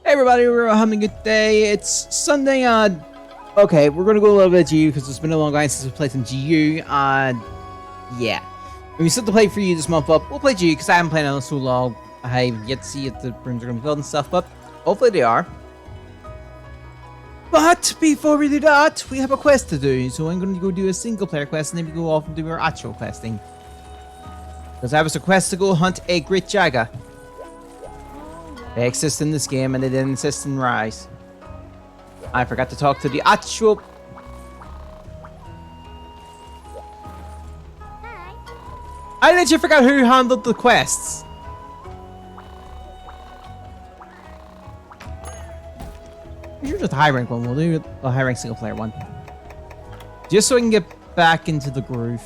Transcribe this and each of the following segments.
Hey everybody, we're having a good day. It's Sunday. Okay, we're gonna go a little bit of GU because it's been a long time since we played some GU. Yeah. When we set the play for you this month up, we'll play GU because I haven't played on it so long. I have yet to see if the rooms are gonna be built and stuff, but hopefully they are. But before we do that, we have a quest to do. So I'm gonna go do a single player quest and then we go off and do our actual questing. Because I have a quest to go hunt a Great Jaga. They exist in this game and they didn't exist in Rise. I forgot to talk to the actual... I literally forgot who handled the quests. You're just a high rank one. We'll do a high rank single player one. Just so I can get back into the groove.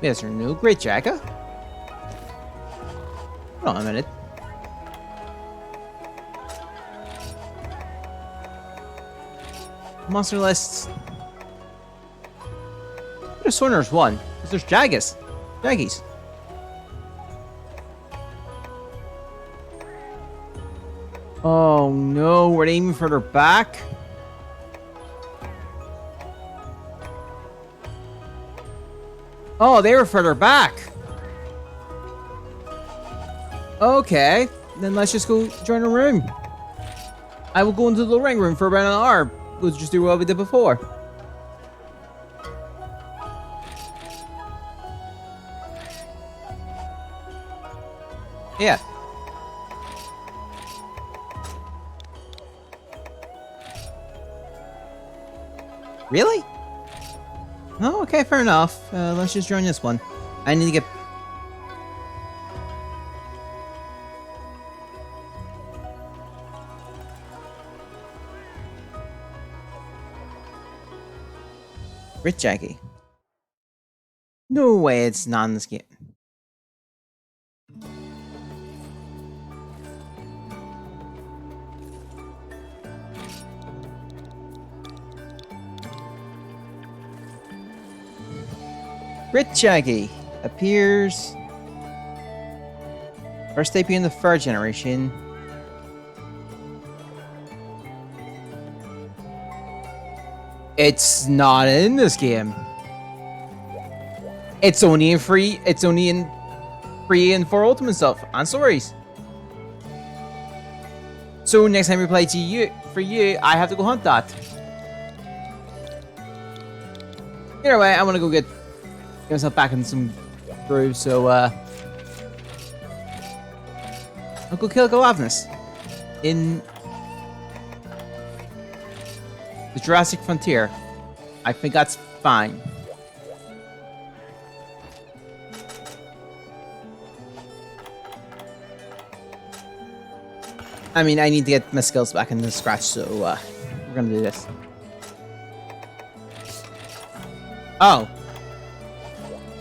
Is there no Great Jaga? Hold on a minute. Monster lists. There's Swinners one. There's Jaggies. Jaggies. Oh no, we're aiming further back. Oh, they were further back. Okay, then let's just go join a room. I will go into the ring room for about an hour. We'll just do what we did before. Yeah. Really? Oh, okay, fair enough. Let's just join this one. I need to get... Rich Jaggy. No way it's not in this game. Rich Jaggy appears first AP in the third generation. It's not in this game. It's only in free. It's only in free and for ultimate stuff and stories. So next time we play GU for you, I have to go hunt that. Either way, I want to go get myself back in some groove. So I'll go kill Galavnus in the Jurassic Frontier. I think that's fine. I mean, I need to get my skills back into scratch, so we're gonna do this. Oh.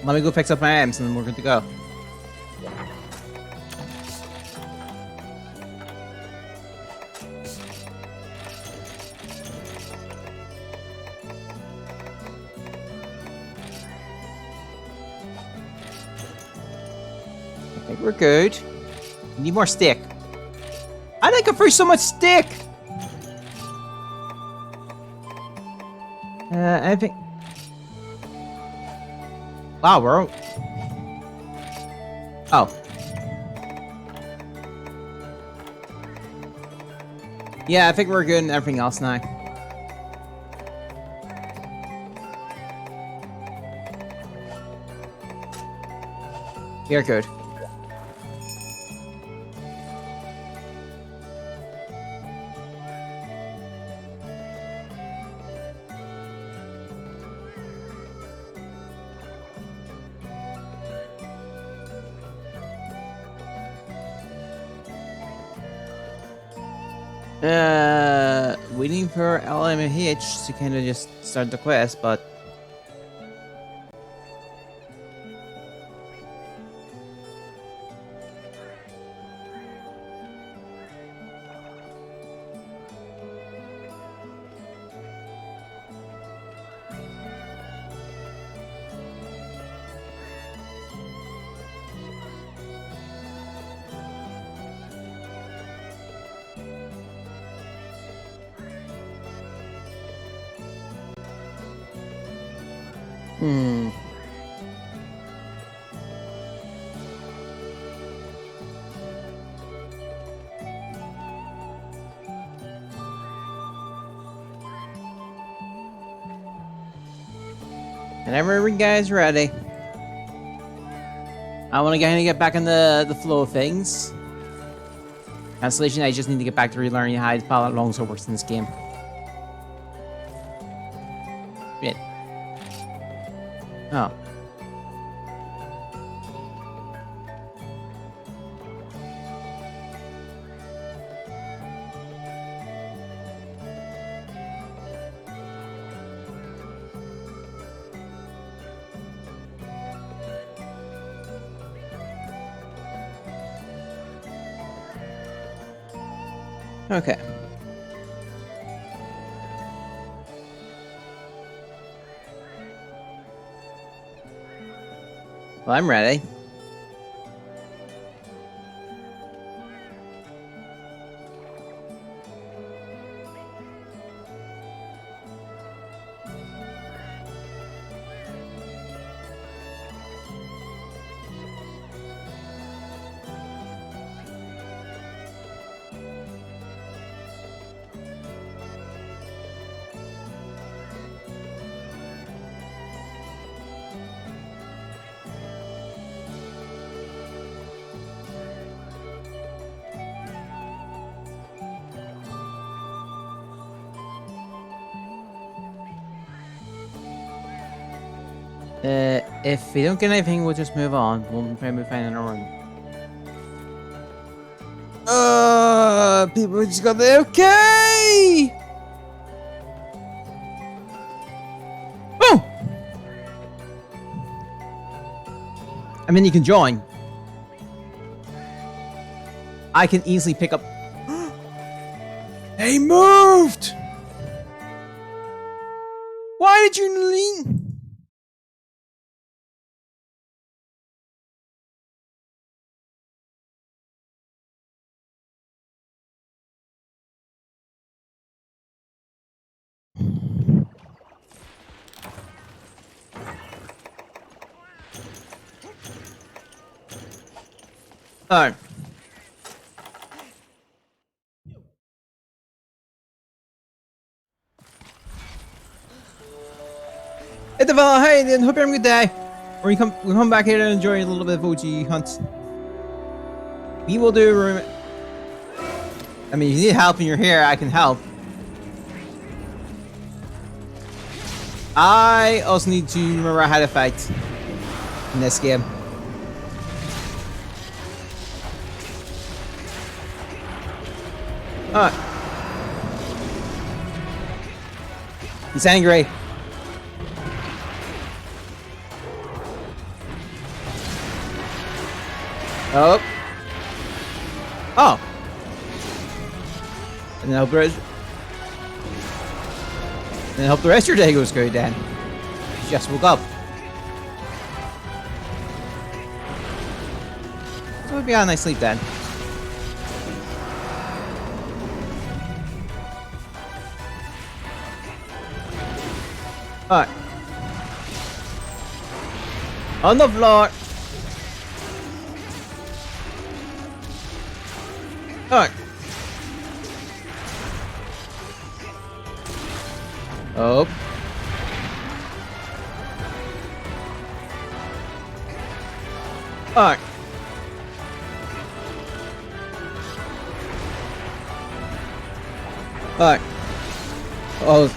Let me go fix up my items and then we're good to go. Okay, we're good. We need more stick. I think I free so much stick! I think... Wow, we're... Oh. Yeah, I think we're good and everything else now. You're good. Waiting for LMH to kind of just start the quest, but Hmm. Whenever every guy's ready. I want to kind of get back in the flow of things. Cancellation, I just need to get back to relearning how the pallet longsword works in this game. Wait. Oh. Okay. Well, I'm ready. If we don't get anything, we'll just move on. We'll probably find another room. People just got the okay. Oh! I mean, you can join. I can easily pick up. They moved! Why did you lean? Alright. Hey, Devala, hey, then hope you're having a good day. Or we come back here and enjoy a little bit of OG hunt. We will do a room. I mean, if you need help and you're here, I can help. I also need to remember how to fight in this game. Alright. He's angry. Oh. Oh. And then hope the rest of your day goes good then. You just woke up. So we'll be on a nice sleep then. Alright. On the floor. Alright. Oh. Alright. Alright. Oh.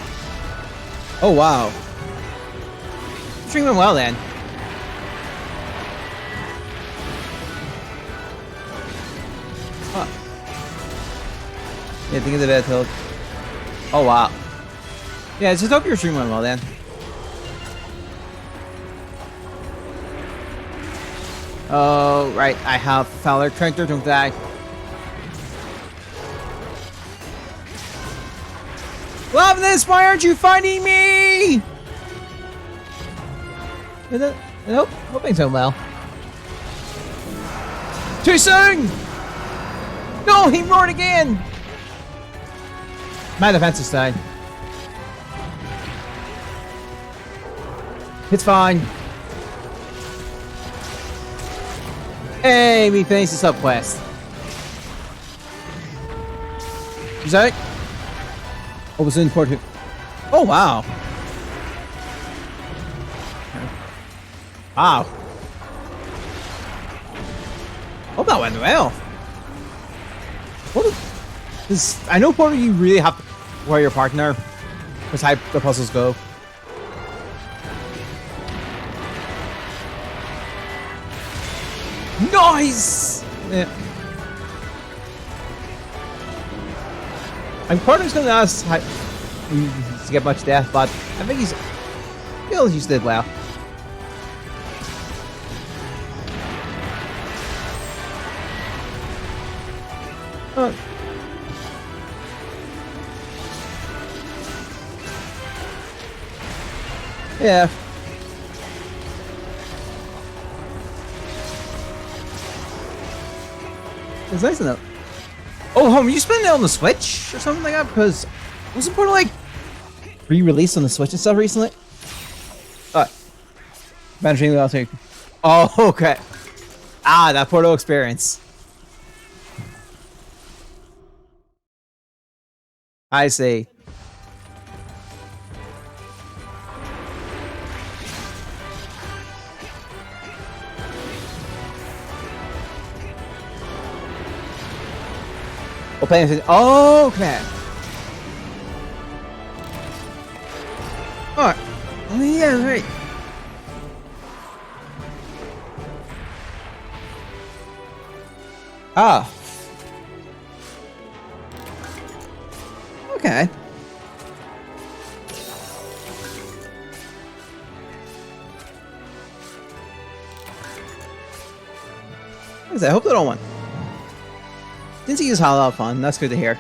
Oh wow. Stream went well then. Huh. Yeah, think of the bad tilt. Oh wow. Yeah, just hope your stream went well then. Oh, right. I have Fowler Tractor, don't die. Loveness, why aren't you finding me? I hope things went well. Too soon! No, he roared again! My defense is died. It's fine. Hey, we finished the sub quest. Is that? What was in port? Oh wow. Wow. Oh, that went well. What? I know Portal, you really have to wear your partner. That's how the puzzles go. Nice! Yeah. I'm partner's gonna ask how to get much death, but I think he's did well. Yeah. It's nice enough. Oh, home, you spending it on the Switch or something like that? Because wasn't Portal like re-released on the Switch and stuff recently? Mentioning that too. Oh, okay. Ah, that Portal experience. I see. We're playing this. Oh, okay. Alright. Oh, yeah, right. Ah. Okay. I hope they don't win. Didn't see you just had a lot of fun. That's good to hear.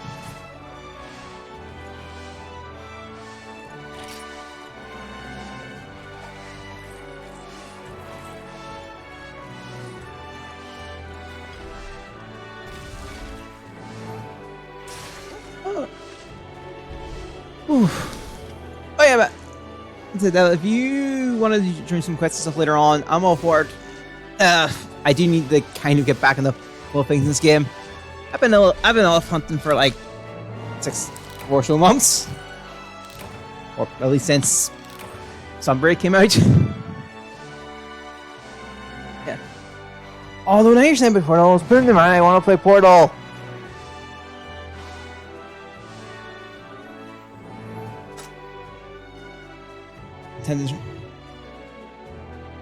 Oh yeah, but if you want to do some quests and stuff later on, I'm all for it. I do need to kind of get back in the flow of things in this game. I've been off hunting for like 6 or so months, or at least since Sunbreak came out. Yeah. Although now you're saying before, I was putting in mind I want to play Portal.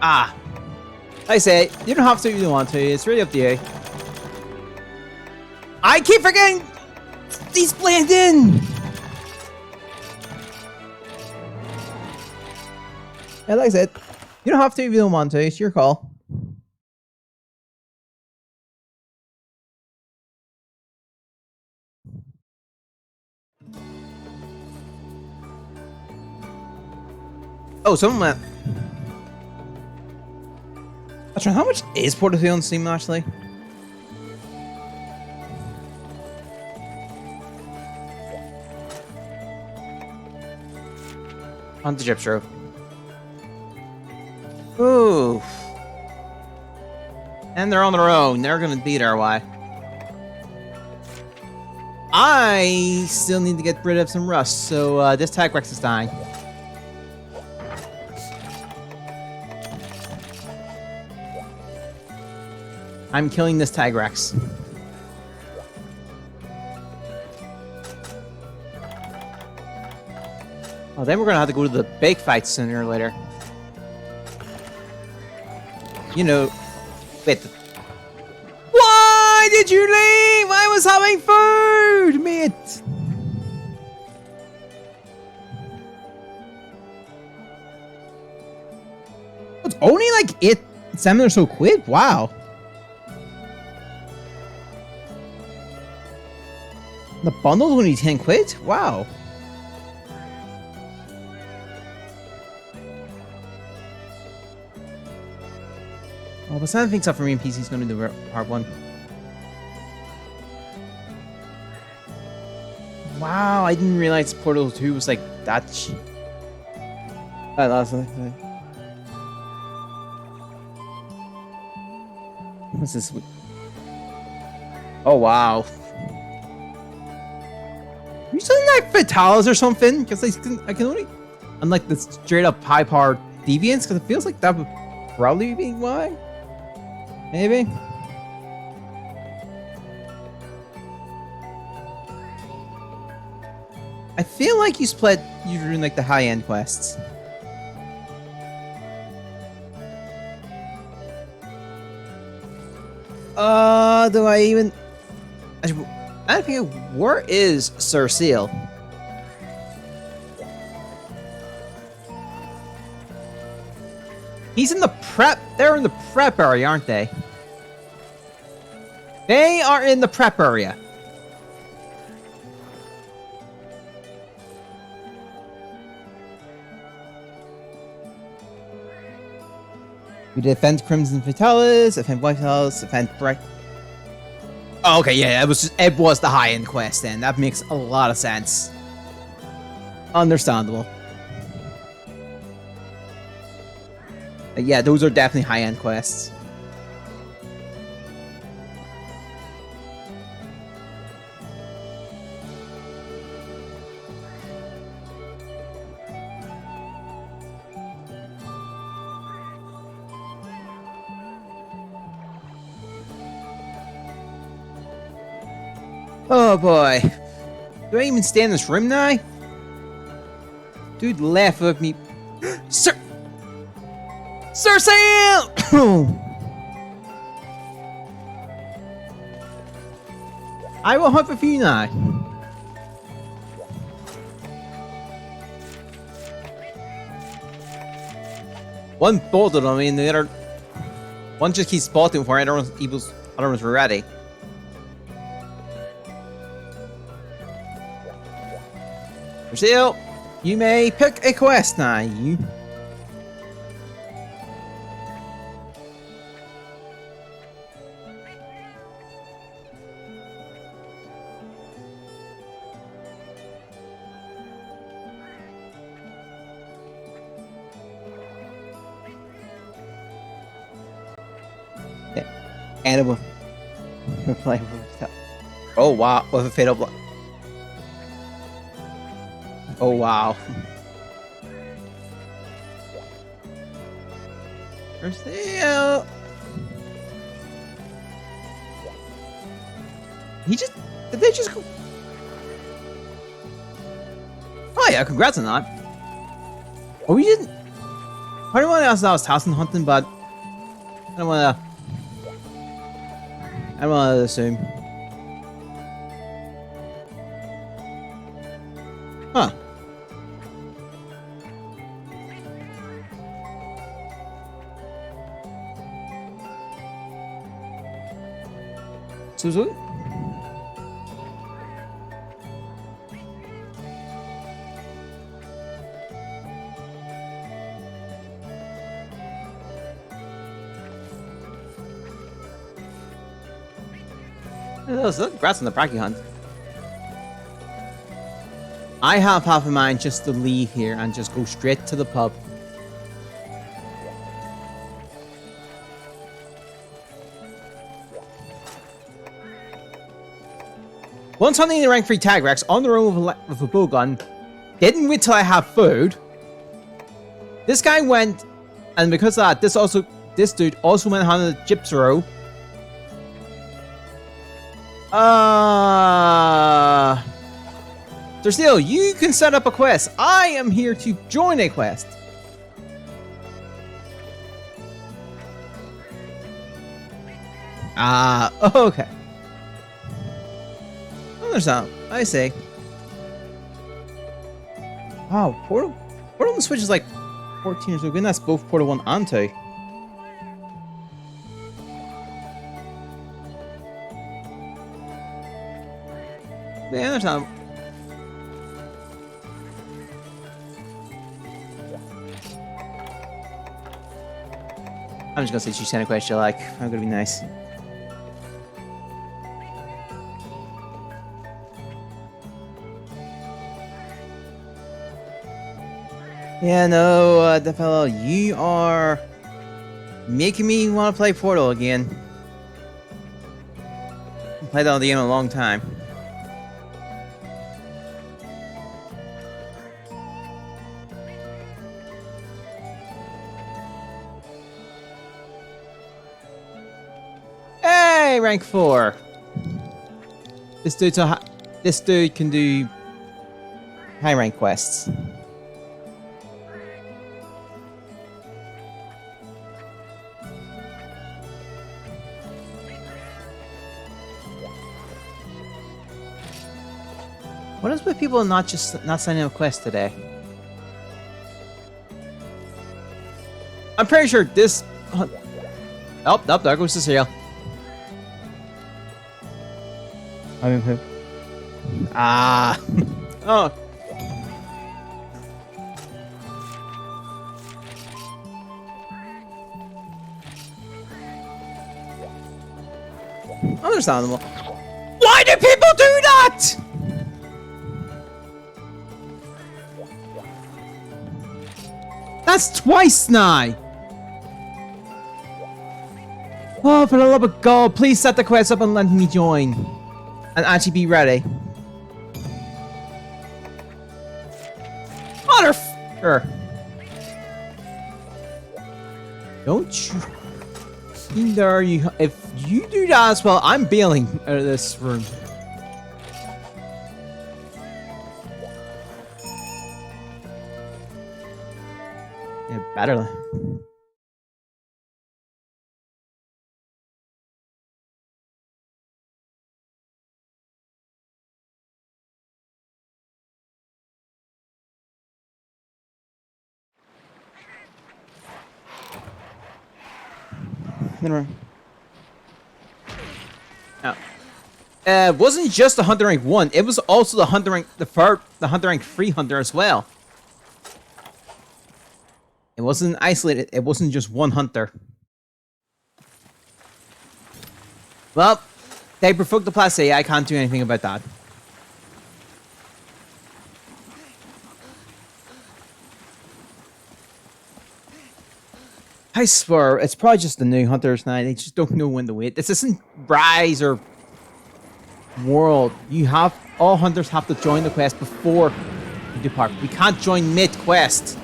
Ah, like I say, you don't have to if you don't want to. It's really up to you. I keep forgetting these blend in. Yeah, like I said, you don't have to if you don't want to. It's your call. Oh, someone went. Actually, how much is Portal 3 on Steam actually? On the Gypsro. Ooh. And they're on their own. They're gonna beat our way. I still need to get rid of some rust, so this Tigrex is dying. I'm killing this Tigrex. Oh, then we're gonna have to go to the big fight sooner or later. You know, wait. Why did you leave? I was having food, mate. It's only like 7 or so quid. Wow. The bundle's only 10 quid. Wow. Oh, but Sam thinks Submarine PC is going to be the hard one. Wow, I didn't realize Portal 2 was like that cheap. That's What's this? Oh wow. Are you saying like Vitalis or something? Because I can only, unlike the straight up high power deviants, because it feels like that would probably be why. Maybe. I feel like you're doing like the high end quests. Do I even? I think where is Sir Seal? He's in the prep. They're in the prep area, aren't they? They are in the prep area. We defend Crimson Vitalis, defend White Vitalis, defend Bright. Oh, okay, yeah, it was the high-end quest then. That makes a lot of sense. Understandable. Yeah, those are definitely high-end quests. Oh boy. Do I even stay in this room now? Dude left with me. Sir Sam! I will hunt for you now. One bolted on me and the other one just keeps spotting for it. Other ones were ready. Brazil, you may pick a quest now. You. Animal. Oh wow, with a fatal blow. Oh wow. Brazil. Did they just go? Oh yeah, congrats on that. Oh, we didn't. I don't want to ask that I was Talon hunting, but I don't want to assume. Huh. So. Congrats on the Bracky hunt. I have half a mind just to leave here and just go straight to the pub. Once hunting the rank 3 tag Rex on the road with a bow gun, didn't wait till I have food. This guy went, and because of that, this dude also went hunting the Gypsaro. So still, you can set up a quest. I am here to join a quest. Okay. Understand. I see. Wow, Portal on the Switch is like 14 years old. That's both Portal 1 and 2. Yeah, I understand. I'm just gonna say you send a question you like. I'm gonna be nice. Yeah, no, the fellow, you are making me want to play Portal again. Played on the game in a long time. Hey, rank 4. This dude can do high rank quests. What is with people not signing up quests today? I'm pretty sure this. Oh, there goes the cereal. Ah. Oh. Understandable. Why do people do that? That's twice now. Oh, for the love of God, please set the quest up and let me join. And actually be ready. Motherfucker! Don't you... There you... If you do that as well, I'm bailing out of this room. Yeah, better. No. It wasn't just the Hunter Rank 1, it was also the Hunter Rank the Hunter Rank 3 Hunter as well. It wasn't isolated, it wasn't just one hunter. Well, they provoked the Place, I can't do anything about that. I swear, it's probably just the new hunters now. They just don't know when to wait. This isn't Rise or World. All hunters have to join the quest before you depart. We can't join mid-quest.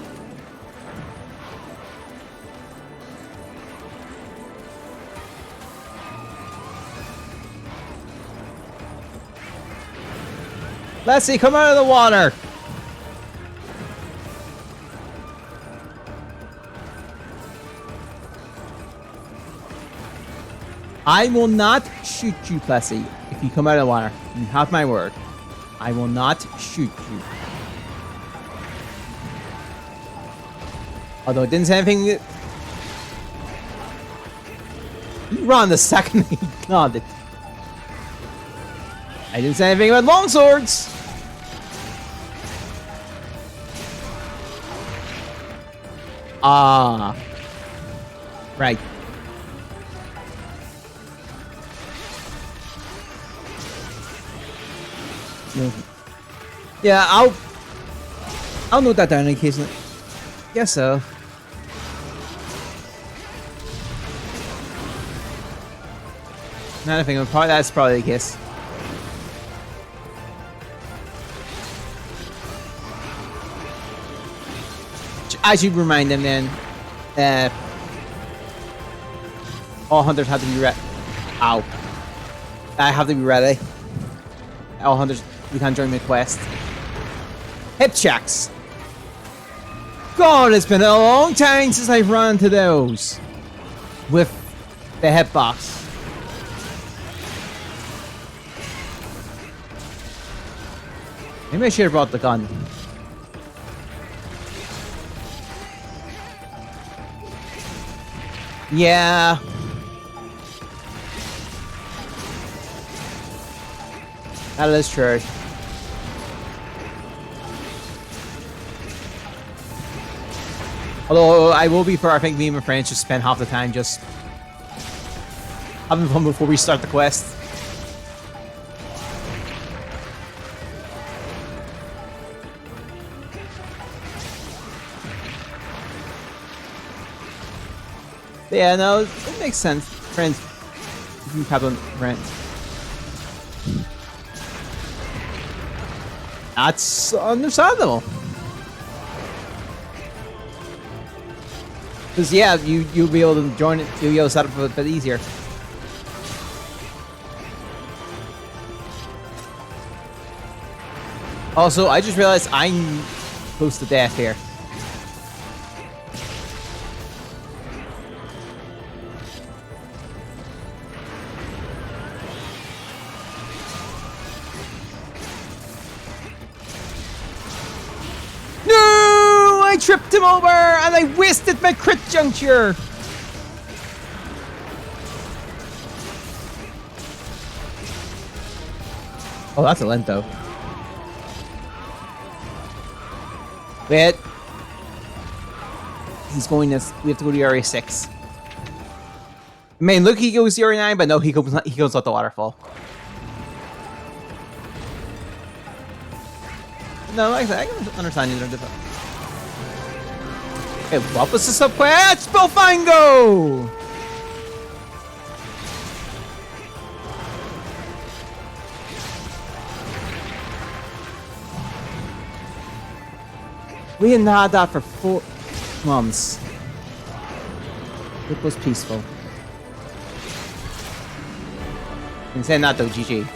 Let's see, come out of the water. I will not shoot you, Plessy, if you come out of the water. You have my word. I will not shoot you. Although it didn't say anything... He ran the second he nodded. I didn't say anything about long swords. Ah. Right. Yeah, I'll note that down in case. Guess so. Not a thing. That's probably the case. I should remind them then. All hunters have to be ready. Ow! I have to be ready. All hunters. We can't join mid-quest. Hip checks. God, it's been a long time since I've run into those. With the hitbox. Maybe I should have brought the gun. Yeah. That is true. Although I will be fair, I think me and my friends just spend half the time just having fun before we start the quest. But yeah, no, it makes sense. Friends, you can have them friends. That's understandable. Because yeah, you'll be able to join it. You'll be able to set up a bit easier. Also, I just realized I'm close to death here. No! I tripped him over and I wasted my crit juncture. Oh, that's a Lento. Wait. He's going this. We have to go to Area 6. I mean, look, he goes to Area 9, but no, he goes out the waterfall. No, like I can understand you. Hey, what was the sub-quest? Spellfango! We hadn't had that for 4 months. It was peaceful. In saying that though, GG.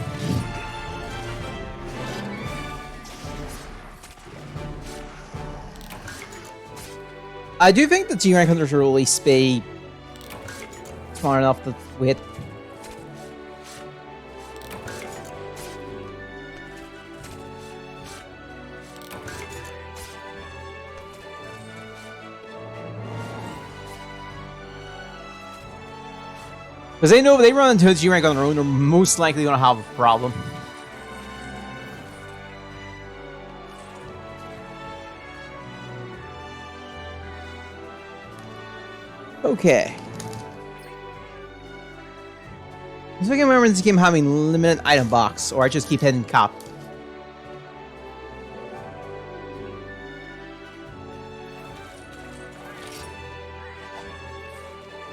I do think the G-Rank Hunters will at least be smart enough to wait. Because they know if they run into a G-Rank on their own, they're most likely going to have a problem. Okay. So I can remember this game having limited item box, or I just keep hitting cop.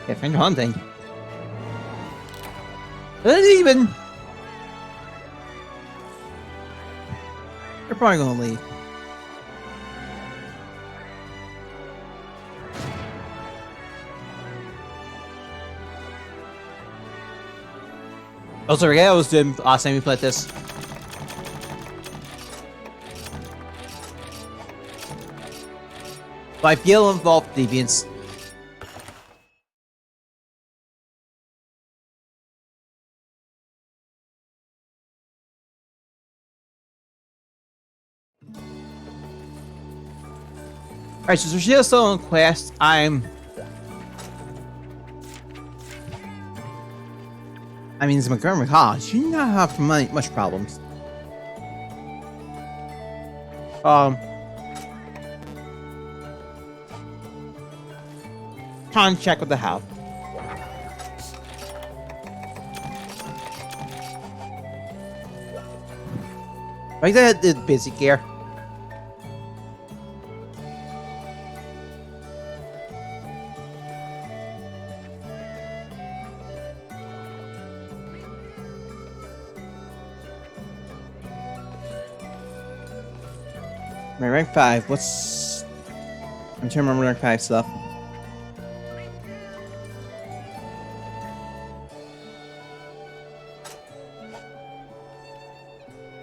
Yeah, find your hunting. That's even. They're probably gonna leave. Also, forget I was doing last time we played this. By feel involved deviants. Alright, so she's still on quest. I mean, it's McGurn McCall. She did not have much problems. Can't check what the hell. Right there, the basic gear. My rank 5, what's... I'm trying to remember rank 5 stuff.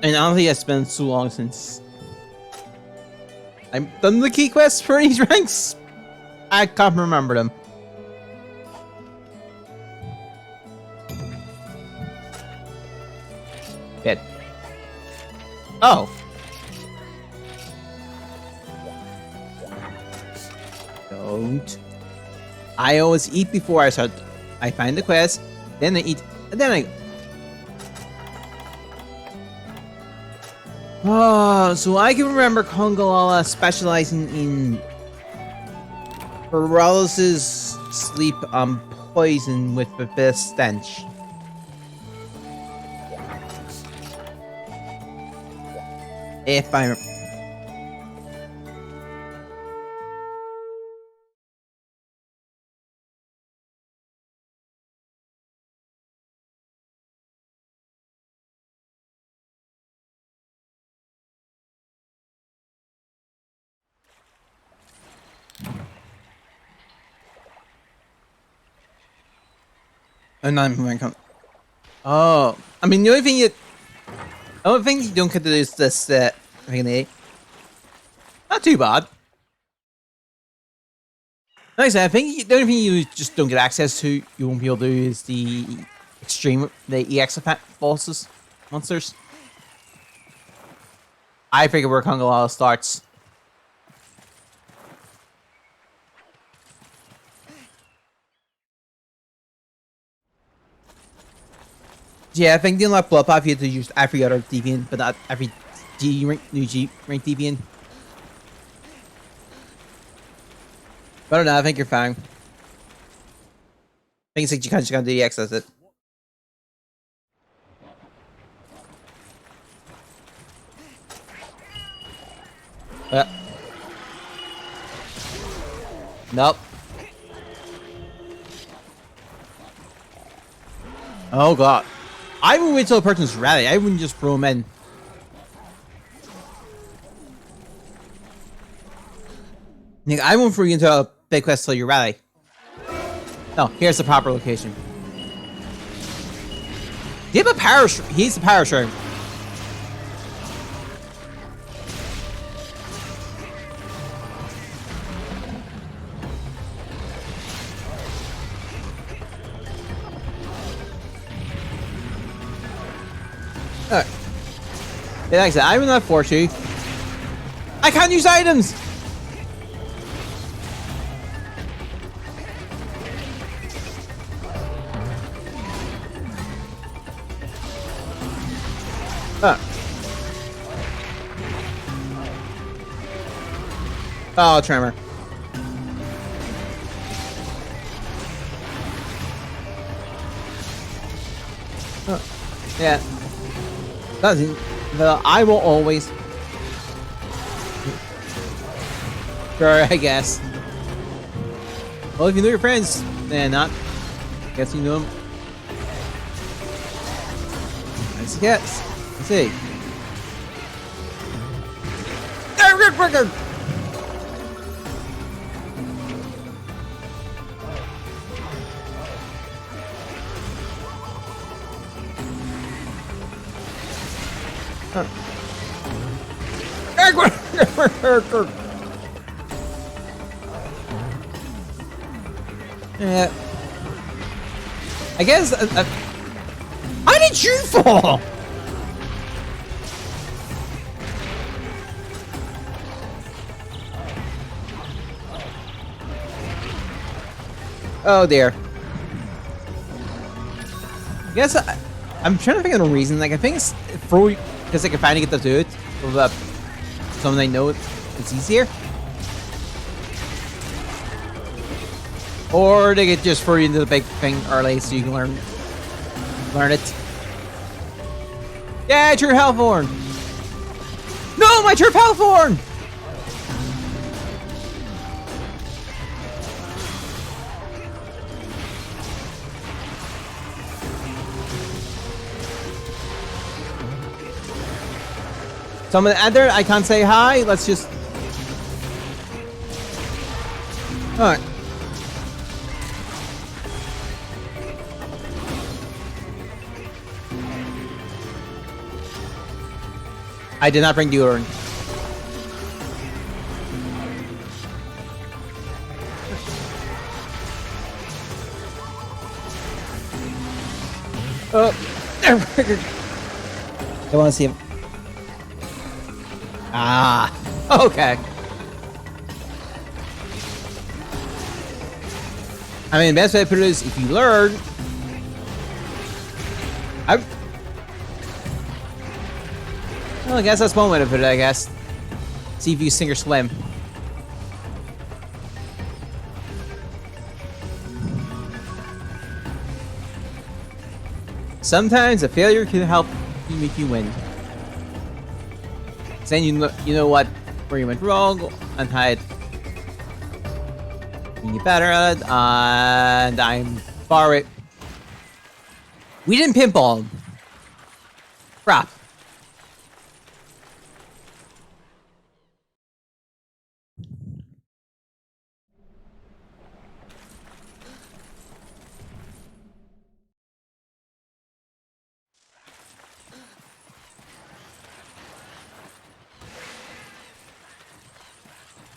And honestly, it's been so long since I've done the key quests for these ranks. I can't remember them. Bit. Oh. Don't. I always eat before I start. I find the quest, then I eat, and then I... Oh, so I can remember Congalala specializing in paralysis, sleep, poison with the best stench. If I not even count. Oh, I mean, the only thing you don't get to do is this. Thing. Not too bad. Like I said, I think the only thing you just don't get access to, you won't be able to do, is the EX bosses, monsters. I figure we're on a lot of starts. Yeah, I think the unlock Bloodpath, you have to use every other deviant, but not every new G rank deviant. But I don't know, I think you're fine. I think it's like you just gotta do the EX, that's it. Nope. Oh god. I would wait till a person's ready. I wouldn't just throw him in. Nick, I won't throw you into a big quest till you're ready. No, here's the proper location. Do you have a power shroom? He's the power shroom. Alright. Yeah, like I said, I will not force you. I can't use items! Oh, Tremor. Yeah. Doesn't. But I will always. Sure, I guess. Well, if you know your friends, then not. Guess you know them. Nice guess. Let's see. Yeah. I guess. How did you fall? Oh dear. I guess I'm trying to think of the reason. Like I think it's because I can finally get to do it with someone I know it's easier. Or they could just throw you into the big thing early so you can learn it. Yeah, true Hellthorn! No, my true Hellthorn! So I'm gonna enter, I can't say hi, let's just... Alright. I did not bring deodorant. Oh, I want to see him. Ah, okay. I mean, the best way to put it is if you learn. Well, I guess that's one way to put it, I guess. See if you sink or swim. Sometimes a failure can help you make you win. Then you know what, where you went wrong and how it can get better at it, and I'm far away. We didn't pinball him. Crap.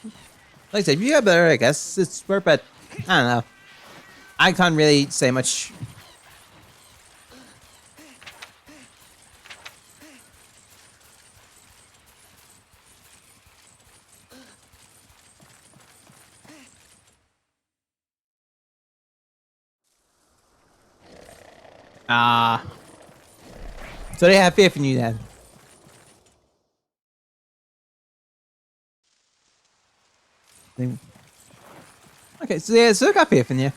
Like I said, if you have better, I guess it's worth it. I don't know. I can't really say much. Ah. So they have faith in you then. Okay, so yeah, so they got faith in you.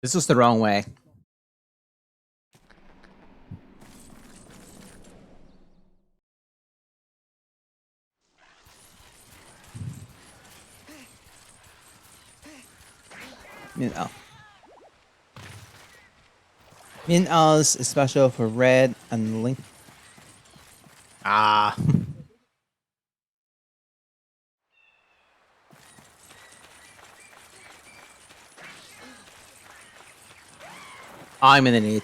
This was the wrong way. Min-L. Min-L's is special for red and link. Ah. I'm in the need.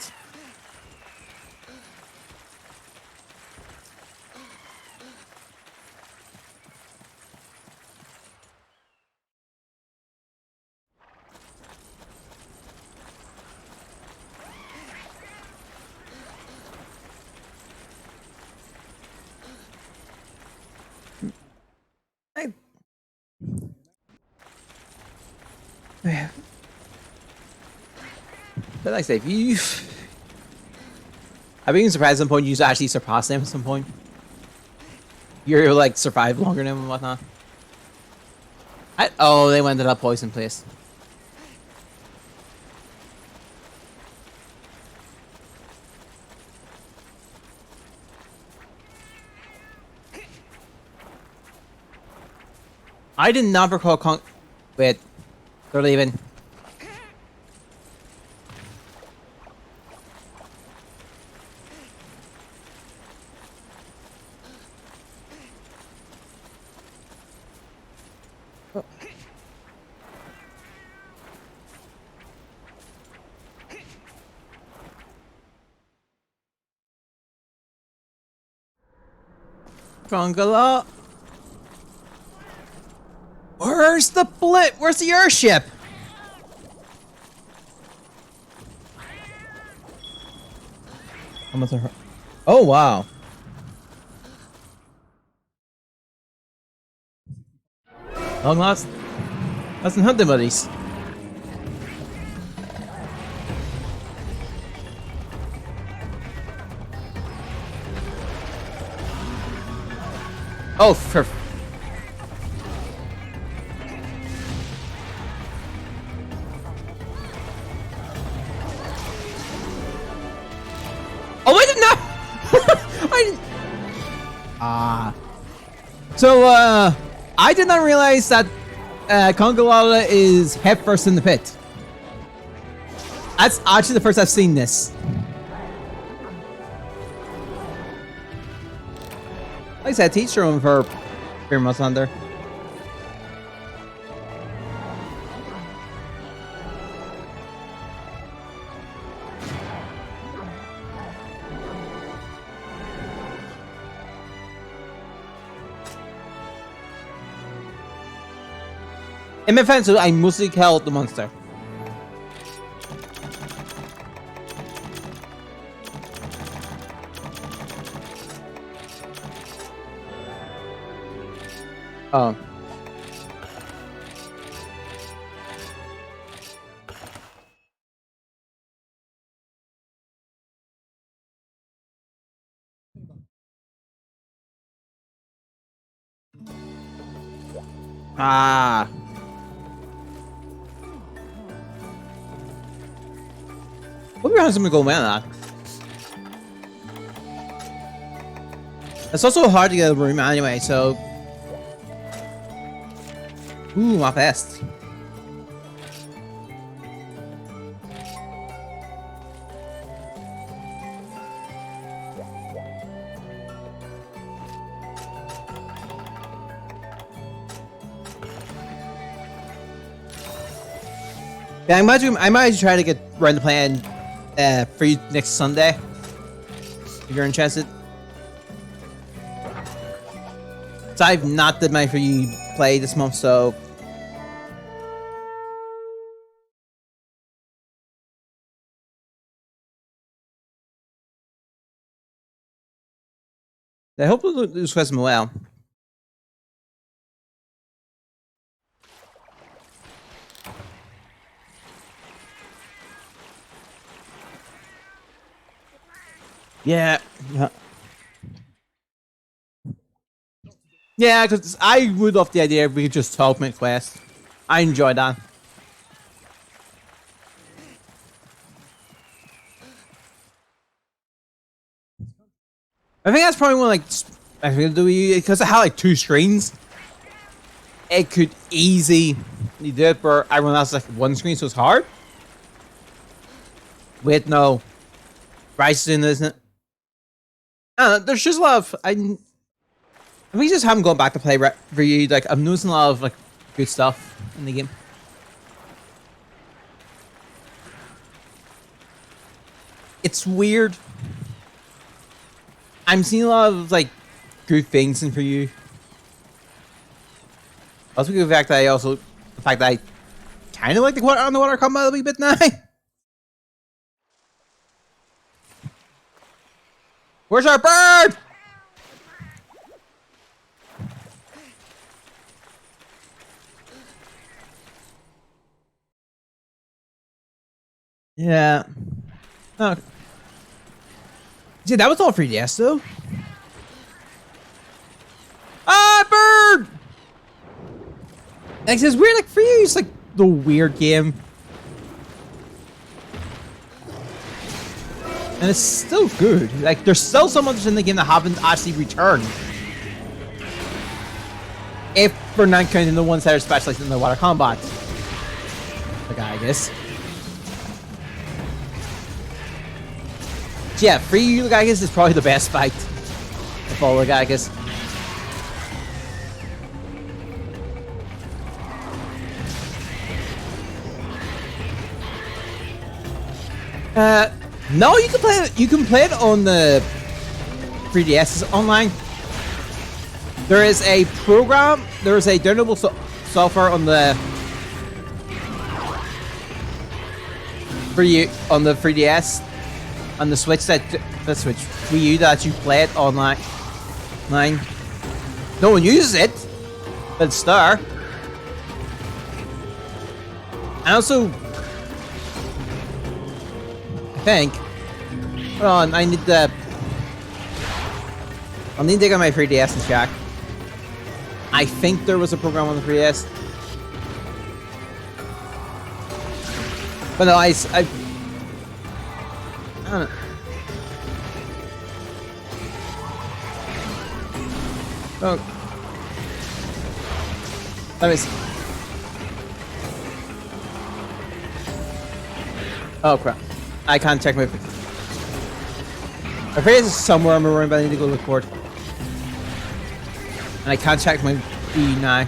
But like I say, if you... I've been surprised at some point you actually surpass them at some point. You're like survive longer than them and whatnot. Oh, they went to that poison place. I did not recall Wait, they're leaving. Congola. Where's the blit? Where's the airship? Oh wow. Long lost. That's some hunting buddies. Oh, for... Oh, I did not... So, I did not realize that Congalala is head first in the pit. That's actually the first I've seen this. Like I said, teach your own for Fearmoss Thunder. In my defense, I mostly killed the monster. Oh. Ah. What if we have something go man that? It's also hard to get a room anyway, so. Ooh, my best. Yeah, I might try to get around to playing for you next Sunday. If you're interested. So I've not did my for you play this month, so I hope this quest well. Yeah. Yeah, because I would love the idea if we could just talk mid-quest. I enjoy that. I think that's probably one like I think do because I had like 2 screens. It could easily do it, but everyone else like 1 screen, so it's hard. Wait, no, Bryce in, isn't it? There's just a lot of we just haven't gone back to play for you. Like I'm noticing a lot of like good stuff in the game. It's weird. I'm seeing a lot of like good things in for you. Also, the fact that I kind of like the underwater combat a wee bit now. Where's our bird? Yeah. Oh. See, that was all 3DS though. Ah, bird! Like, it's weird, like, for you, it's like the weird game. And it's still good. Like, there's still some others in the game that haven't actually returned. If we're not counting the ones that are specialized in the water combat. The guy, I guess. So yeah, Free Ulagagus is probably the best fight of all Ulagagus. No, you can play it. You can play it on the 3DS online. There is a program. There is a downloadable software on the on the 3DS, on the Switch Wii U that you play it online. No one uses it, but it's there. And also, I think. Hold on, I need the. I'll need to dig on my 3DS and check. I think there was a program on the 3DS. But no, I don't know. Oh. Let me see. Oh crap. I can't check my... My face is somewhere on my room, but I need to go look for it. And I can't check my Wii now.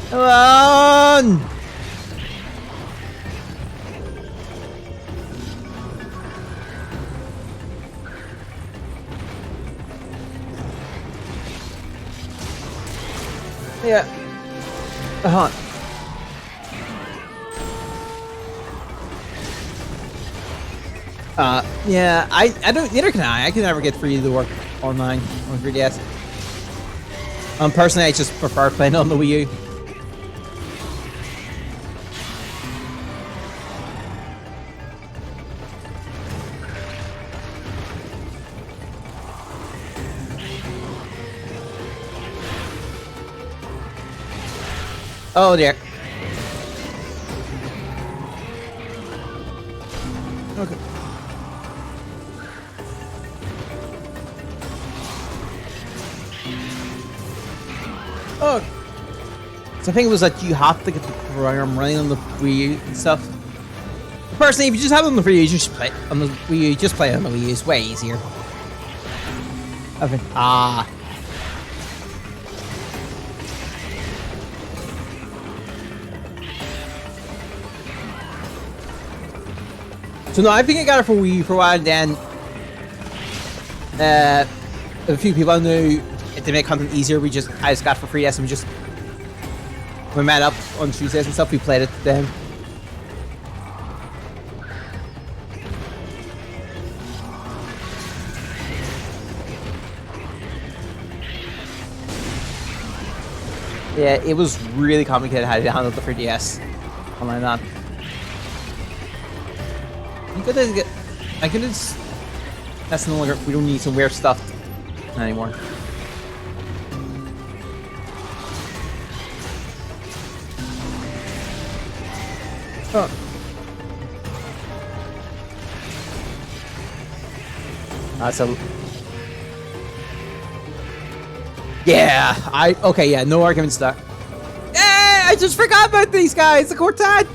Come on! Yeah. Uh-huh. Yeah, I don't, neither can I. I can never get free to work online on 3DS. Personally, I just prefer playing on the Wii U. Oh dear. Okay. Oh. So I think it was that you have to get the program running on the Wii U and stuff. Personally, if you just have it on the Wii U, just play on the Wii U. Just play it on the Wii U. It's way easier. Okay. Ah. So no, I think I got it for Wii for a while, and then a few people I knew to make content easier. I just got it for 3DS, and we met up on Tuesdays and stuff. We played it then. Yeah, it was really complicated how to handle the 3DS. Online that. I could just. That's no longer. We don't need some weird stuff anymore. Oh. That's a. Yeah, okay, yeah, no arguments there. Yeah, I just forgot about these guys, the quartet.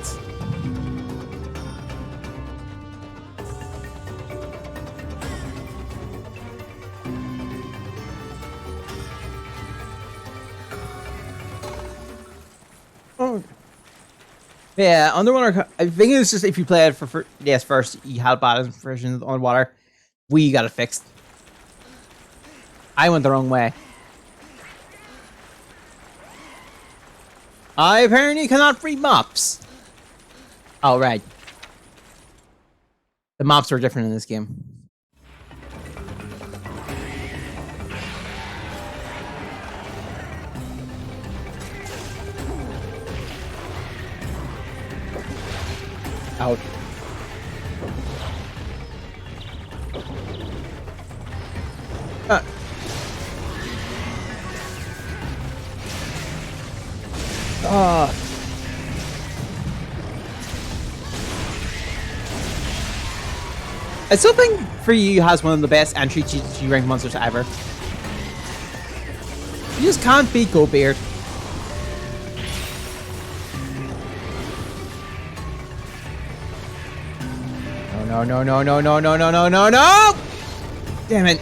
Oh. Yeah, Underwater. I think it's just if you play it for DS first, you had bad versions on water. We got it fixed. I went the wrong way. I apparently cannot read maps. Oh, right. The maps are different in this game. Out. I still think Free has one of the best entry GG rank monsters ever. You just can't beat Goldbeard. No! Damn it.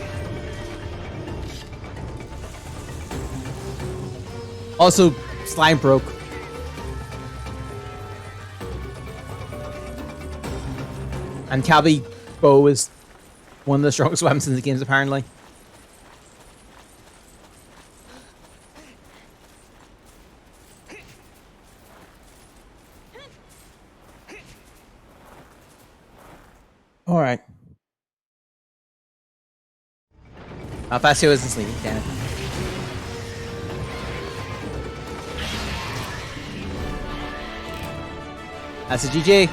Also, slime broke. And Cabby Bow is one of the strongest weapons in the games, apparently. Alright. Alfacio isn't sleeping, damn it. That's a GG.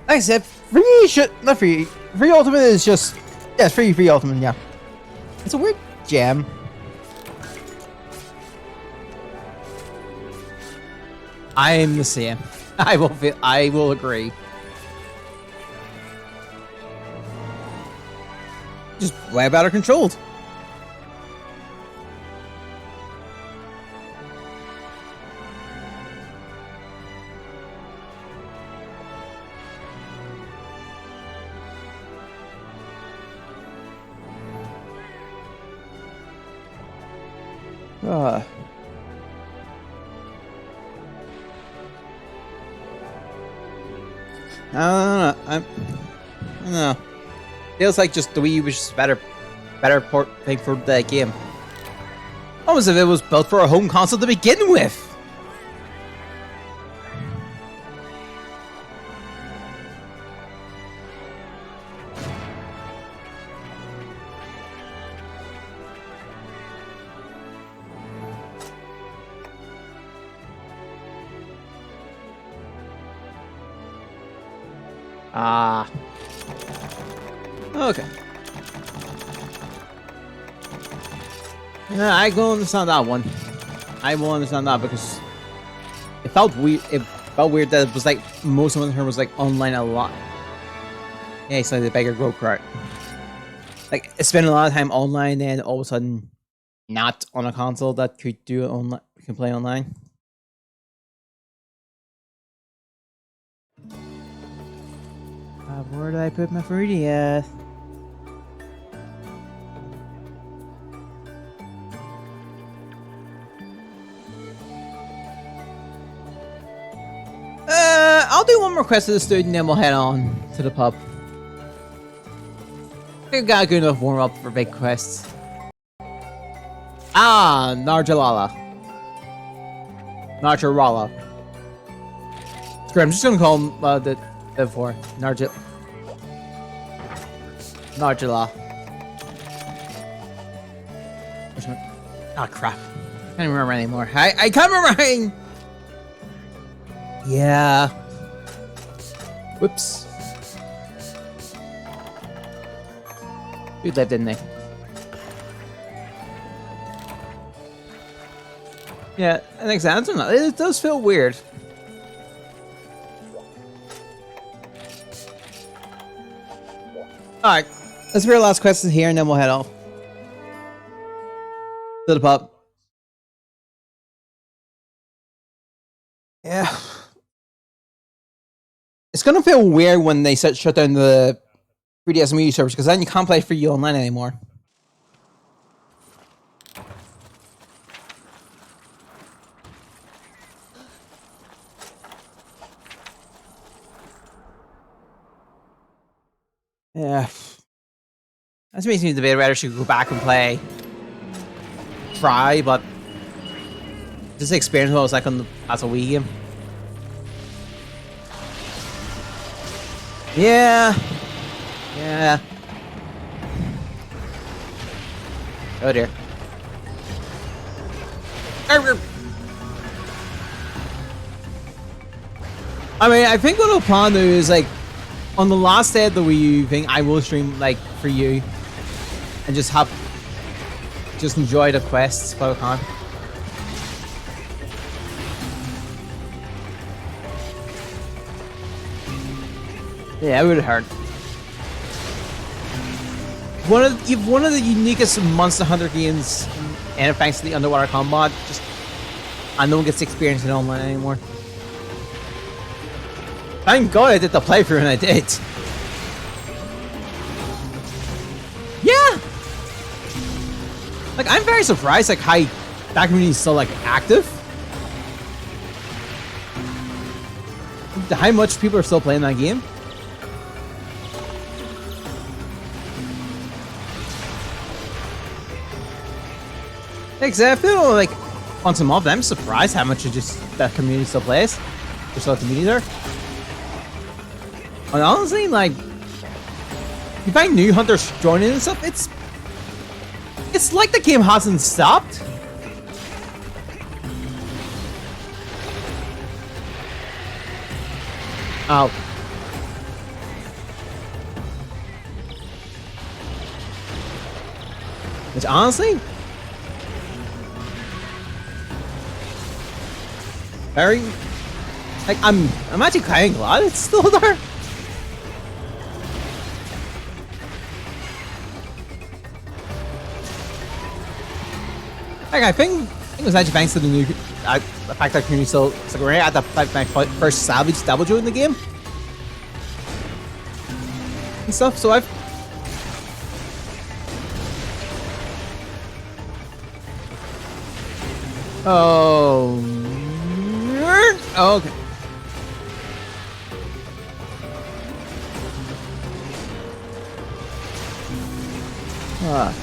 Like I said, free ultimate is just, yeah, it's free ultimate, yeah. It's a weird gem. I'm the same. I will agree. Just way better controlled. I don't know. Feels like just the Wii was just better port thing for the game. Almost as if it was built for a home console to begin with. Ah. Okay. Yeah, I will understand that one. I will understand that because it felt weird. It felt weird that it was like most of her was like online a lot. Yeah, it's like the beggar go kart. Like spending a lot of time online, and all of a sudden, not on a console that could do it online, can play online. Where did I put my 3DS? I'll do one more quest to the student, then we'll head on to the pub. We got a good enough warm up for big quests. Ah, Narjalala. Narjalala. Screw it, I'm just gonna call him the four. Narjala. Which one? Ah, crap. I can't remember anymore. I can't remember. Yeah. Whoops. Dude lived, didn't they? Yeah, an example. It does feel weird. Alright, let's read our last question here and then we'll head off. To the pub. Yeah. It's gonna feel weird when they shut down the 3DS Media servers, because then you can't play free online anymore. Yeah. That makes me debate whether I should go back and play. Try, but just experience what it was like on as a Wii game. Yeah. Yeah. Oh dear. I mean, I think what I'll plan to do is like on the last day of the Wii U thing, I will stream like for you and just enjoy the quests while I can. Yeah, it would have hurt. One of the uniquest Monster Hunter games, and thanks to the underwater combat, and no one gets to experience it online anymore. Thank God I did the playthrough, and I did. Yeah. Like I'm very surprised, like how that community is still like active. How much people are still playing that game. I feel like on some of them, I'm surprised how much that community still plays. There's still a community there. And honestly, like, you find new hunters joining and stuff, it's like the game hasn't stopped. Oh. Which honestly, very, like, I'm actually kind of glad it's still there. Like, I think it was actually thanks to the fact that community still, it's like, right at my first Savage double in the game and stuff. So I've. Oh. Okay. Ah.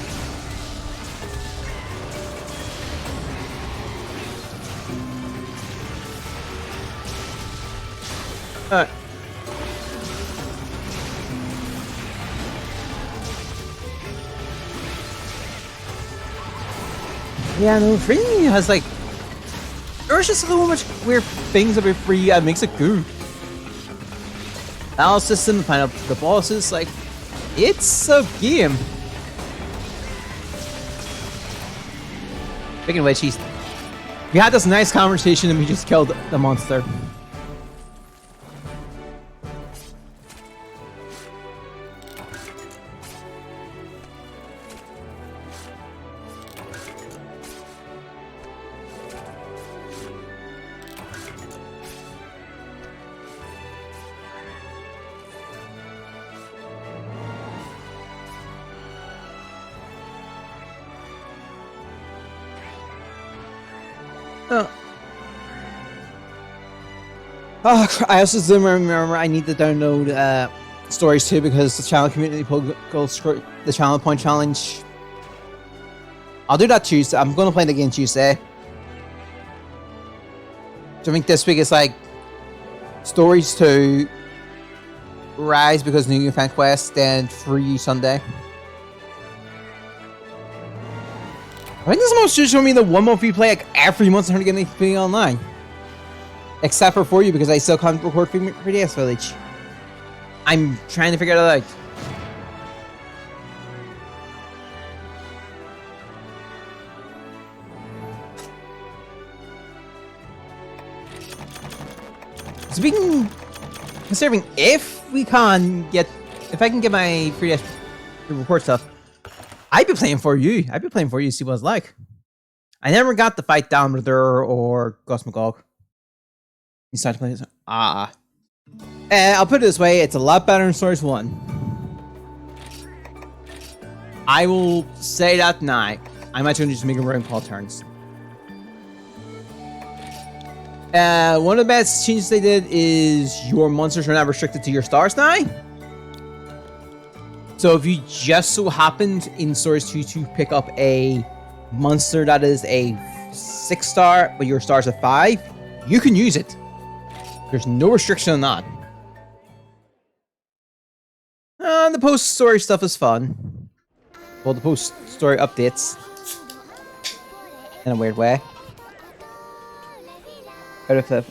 Yeah, no, free has like. There's just so much weird things about free that makes it good. Battle system, find out the bosses, like, it's a game. Speaking of which, we had this nice conversation and we just killed the monster. Oh, I also do remember I need to download stories too because the channel community goes through the channel point challenge. I'll do that Tuesday. I'm gonna play the game Tuesday. So I think this week is like stories to Rise because New Fan Quest, then Free Sunday. I think this month should show me the 1 month we play like every month I'm getting anything online. Except for you because I still can't record 3DS Village. I'm trying to figure that out. Speaking, considering if I can get my 3DS to record stuff, I'd be playing for you. I'd be playing for you to see what it's like. I never got to fight Dumbledore or Gus McGog. You start to play this. I'll put it this way, it's a lot better than Stories 1. I will say that now. I'm actually just making round call turns. One of the best changes they did is your monsters are now restricted to your stars now. So if you just so happened in Stories 2 to pick up a monster that is a 6-star, but your star's a 5, you can use it. There's no restriction on that. The post-story stuff is fun. Well, the post-story updates. In a weird way. Out of the...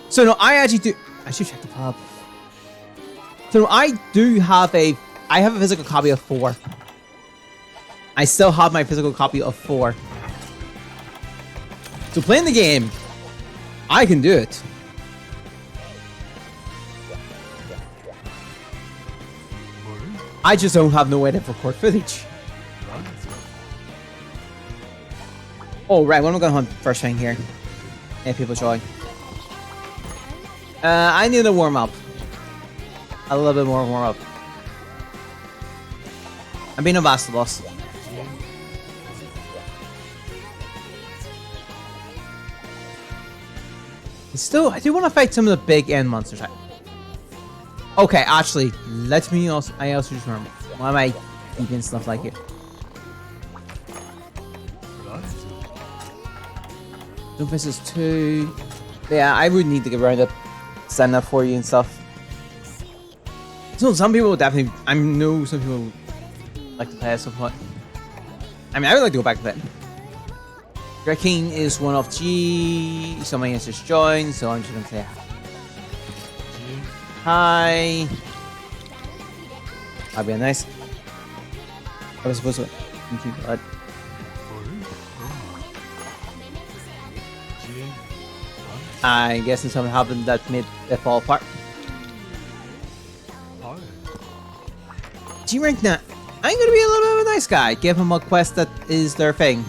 So no, I actually do... I should check the pub. So no, I have a physical copy of 4. I still have my physical copy of 4. So playing the game, I can do it. I just don't have no way to record footage. Oh right, what am I gonna hunt first thing here? Hey, people join. I need to warm up. A little bit more warm up. I'm being a Vastalos. Still, I do want to fight some of the big end monsters. Okay, actually, let me also. I also just remember. Why am I keeping stuff like it? Doomfist is 2. Yeah, I would need to get around to send that for you and stuff. So some people would definitely. I know some people would like to play at some point. I mean, I would like to go back to that. King is one of G. Somebody has just joined, so I'm just gonna say hi. That'd be nice. I was supposed to. Thank you, God. I guess something happened that made it fall apart. G rank now. I'm gonna be a little bit of a nice guy. Give him a quest that is their thing.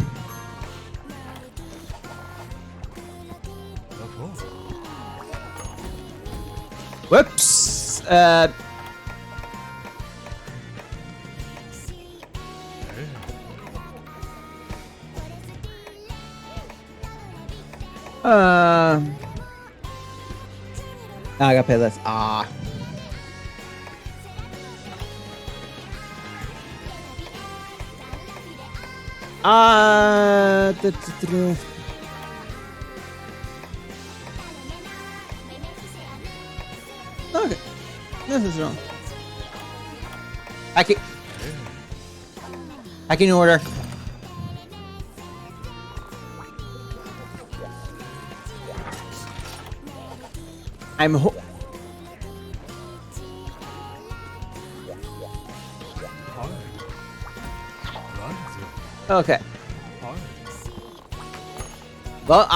Whoops! I gotta pay this. Okay. This is wrong. Back in order. I'm okay. Well,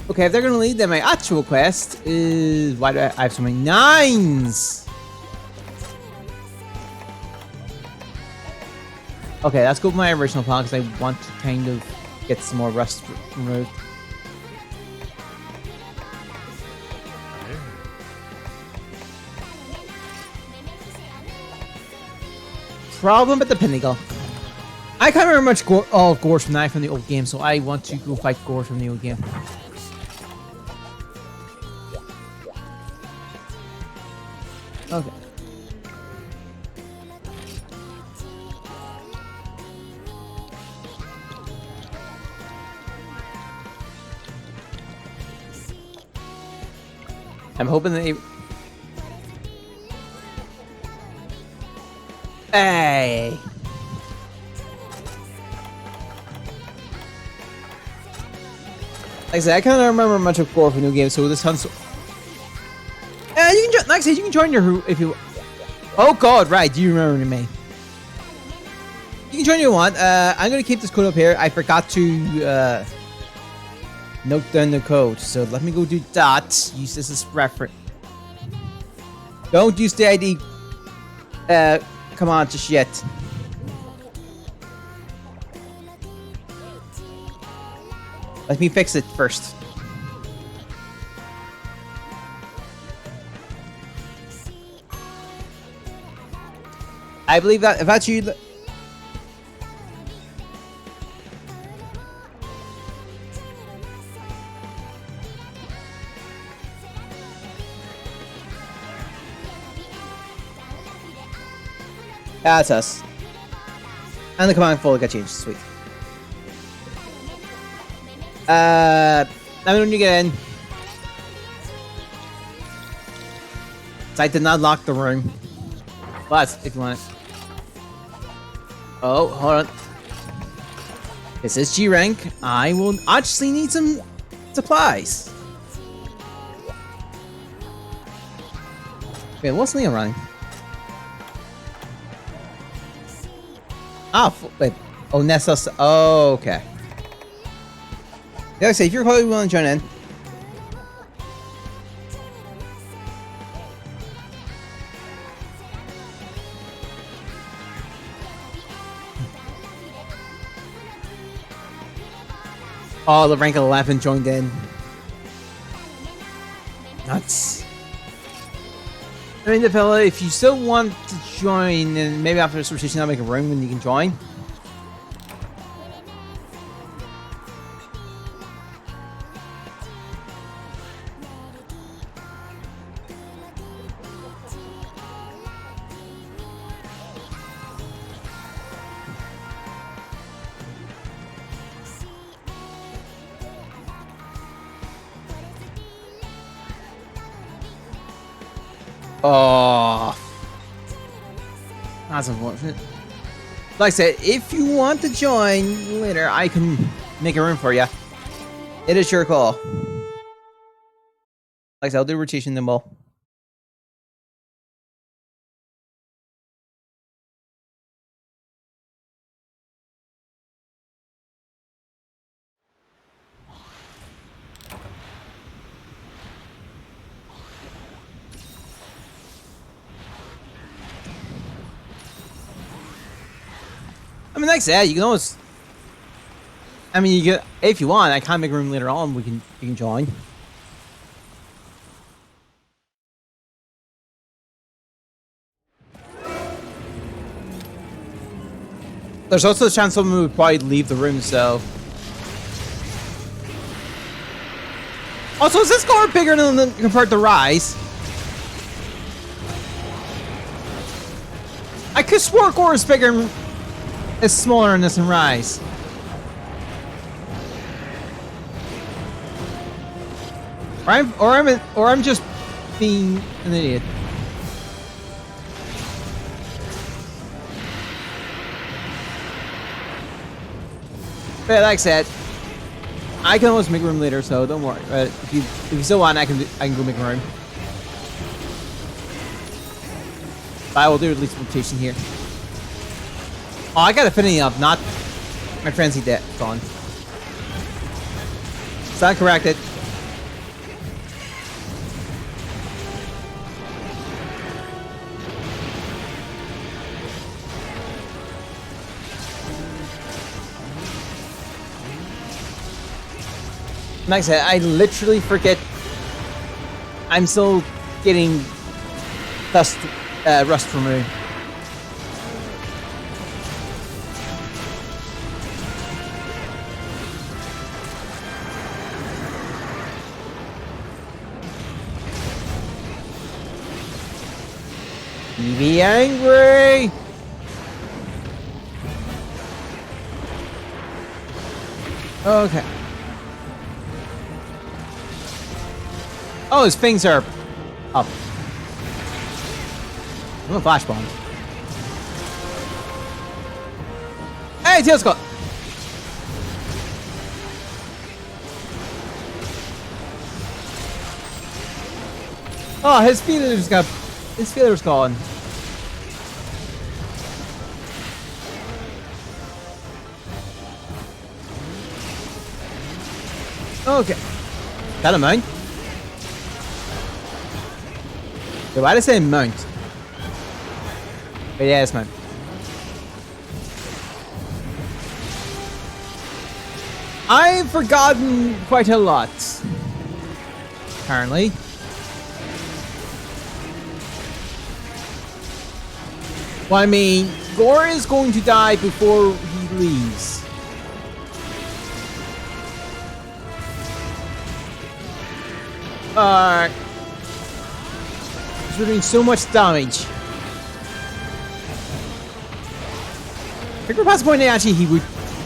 okay, if they're gonna lead, then my actual quest is why do I have so many 9s? Okay, let's go with my original plan because I want to kind of get some more rust removed. Problem at the pinnacle. I can't remember much all of Gorge from from the old game, so I want to go fight Gorge from the old game. Okay. I'm hoping that they... Hey! Like I said, I kind of remember much of Gore for New Game, so this hunt's... you can join, like I said, you can join your... if you... Oh god, right, you remember me. You can join if you want. I'm going to keep this code up here. I forgot to note down the code, so let me go do that. Use this as reference. Don't use the ID command just yet. Let me fix it first. I believe that if that's you... That's us. And the command folder got changed. Sweet. Now when you get in. So I did not lock the room. But if you want it. Oh, hold on. This is G rank. I will actually need some supplies. Wait, what's Leon running? Ah, wait. Oh, Nessa. Oh, okay. Yeah, like I say, if you're probably willing to join in. Oh, the rank 11 joined in. Nuts. I mean, if you still want to join, then maybe after this rotation I'll make a room and you can join. Oh, that's unfortunate. Like I said, if you want to join later, I can make a room for you. It is your call. Like I said, I'll do rotation then we'll. I mean, like I said, you can always. I mean, you get if you want. I can make a room later on. You can join. There's also a chance someone would probably leave the room. So. Also, is this score bigger than compared to Rise? I could swear Gore is bigger. It's smaller in this than Rise. Or I'm just being an idiot. But like I said, I can always make room later, so don't worry. If you still want, I can go make a room. But I will do at least rotation here. Oh, I got Affinity up, not my Frenzy debt gone. Sound corrected. Like I said, I literally forget. I'm still getting rust removed. Be angry! Okay. Oh, his things are up. I'm a flash bomb. Hey, Tail Skull! Oh, his feeler's gone. Okay. That a mount? Wait, why did I say mount? But yeah, it's mount. I've forgotten quite a lot. Apparently. Well, I mean, Gore is going to die before he leaves. He's doing so much damage. I think we're past the point actually he would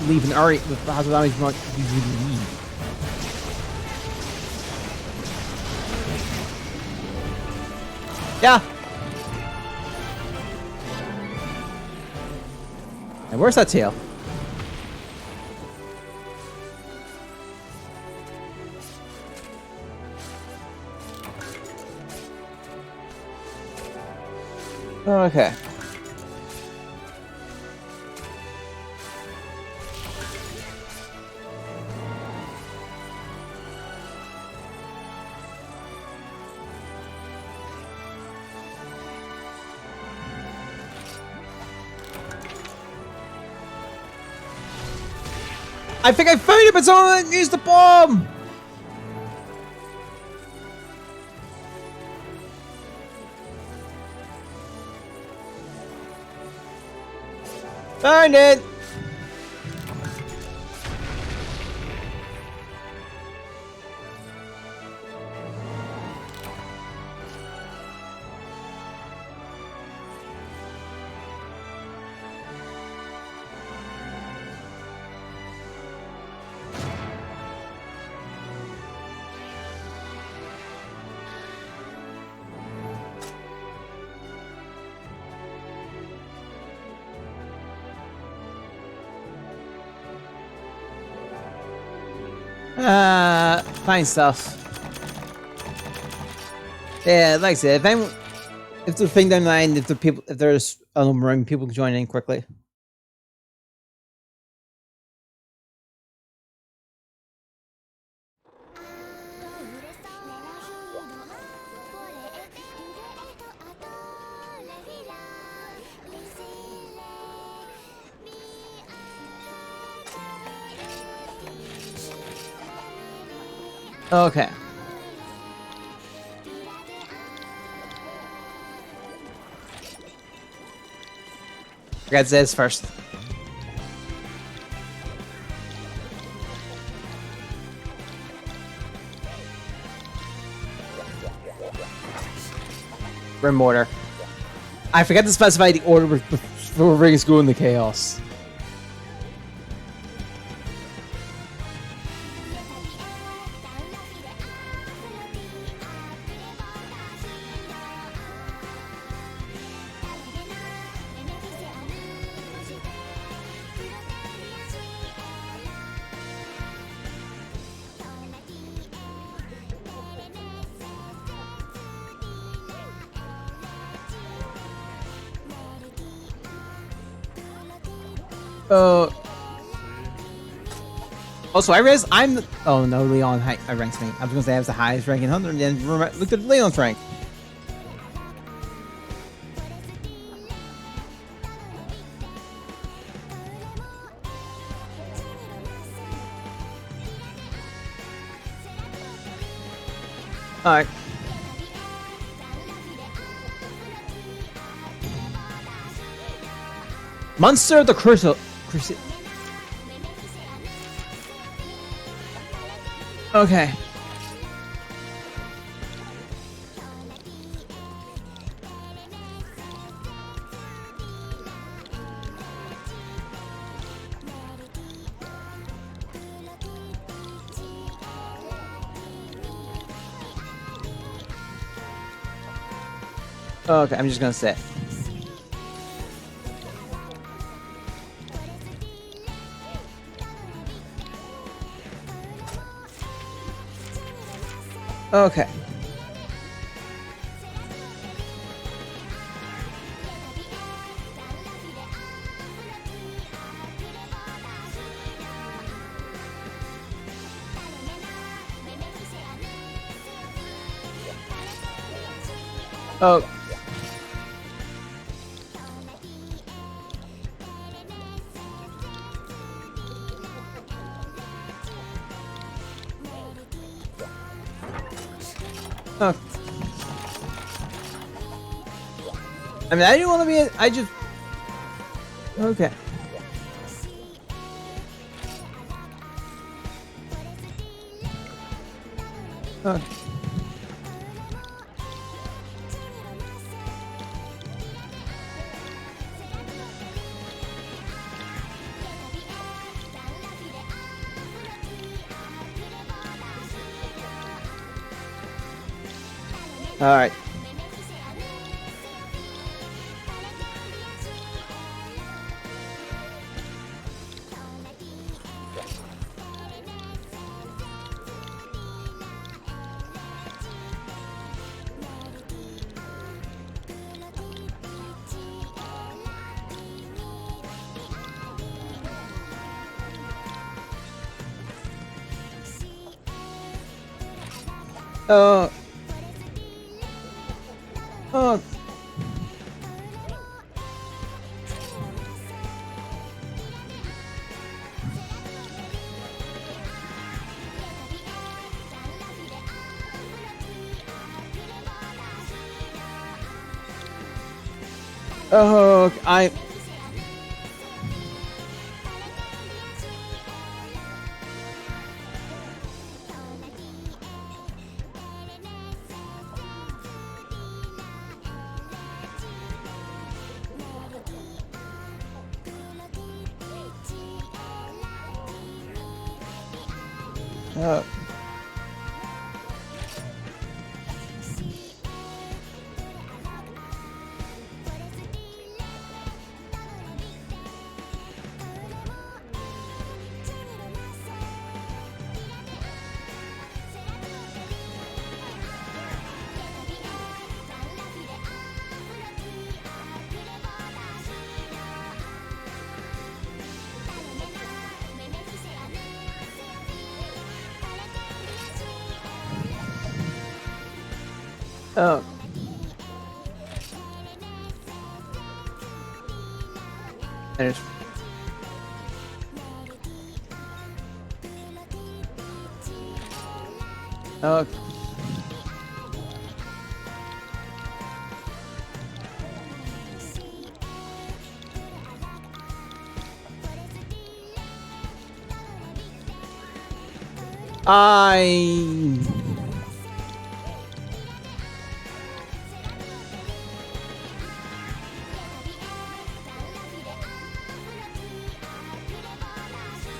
leave an area with how the damage might he would leave. Yeah. And where's that tail? Okay. I think I found it, but someone used the bomb! Found it! Fine stuff. Yeah, like I said, if the thing down the line, if there's a number of people can join in quickly. Okay. Forgot Zez first. Rim Mortar. I forgot to specify the order before Ring School in the Chaos. Also, I realized I'm the... Oh no, Leon ranks me. I was gonna say I was the highest ranking hunter, and then looked at Leon's rank. Alright. Monster the Crucial. Okay. Okay, I'm just gonna sit. Okay. Oh. Oh. I mean, I didn't want to be. I just. Okay. Okay. All right. Oh. Oh. Oh. I. Oh. Oh. There's. Oh. I.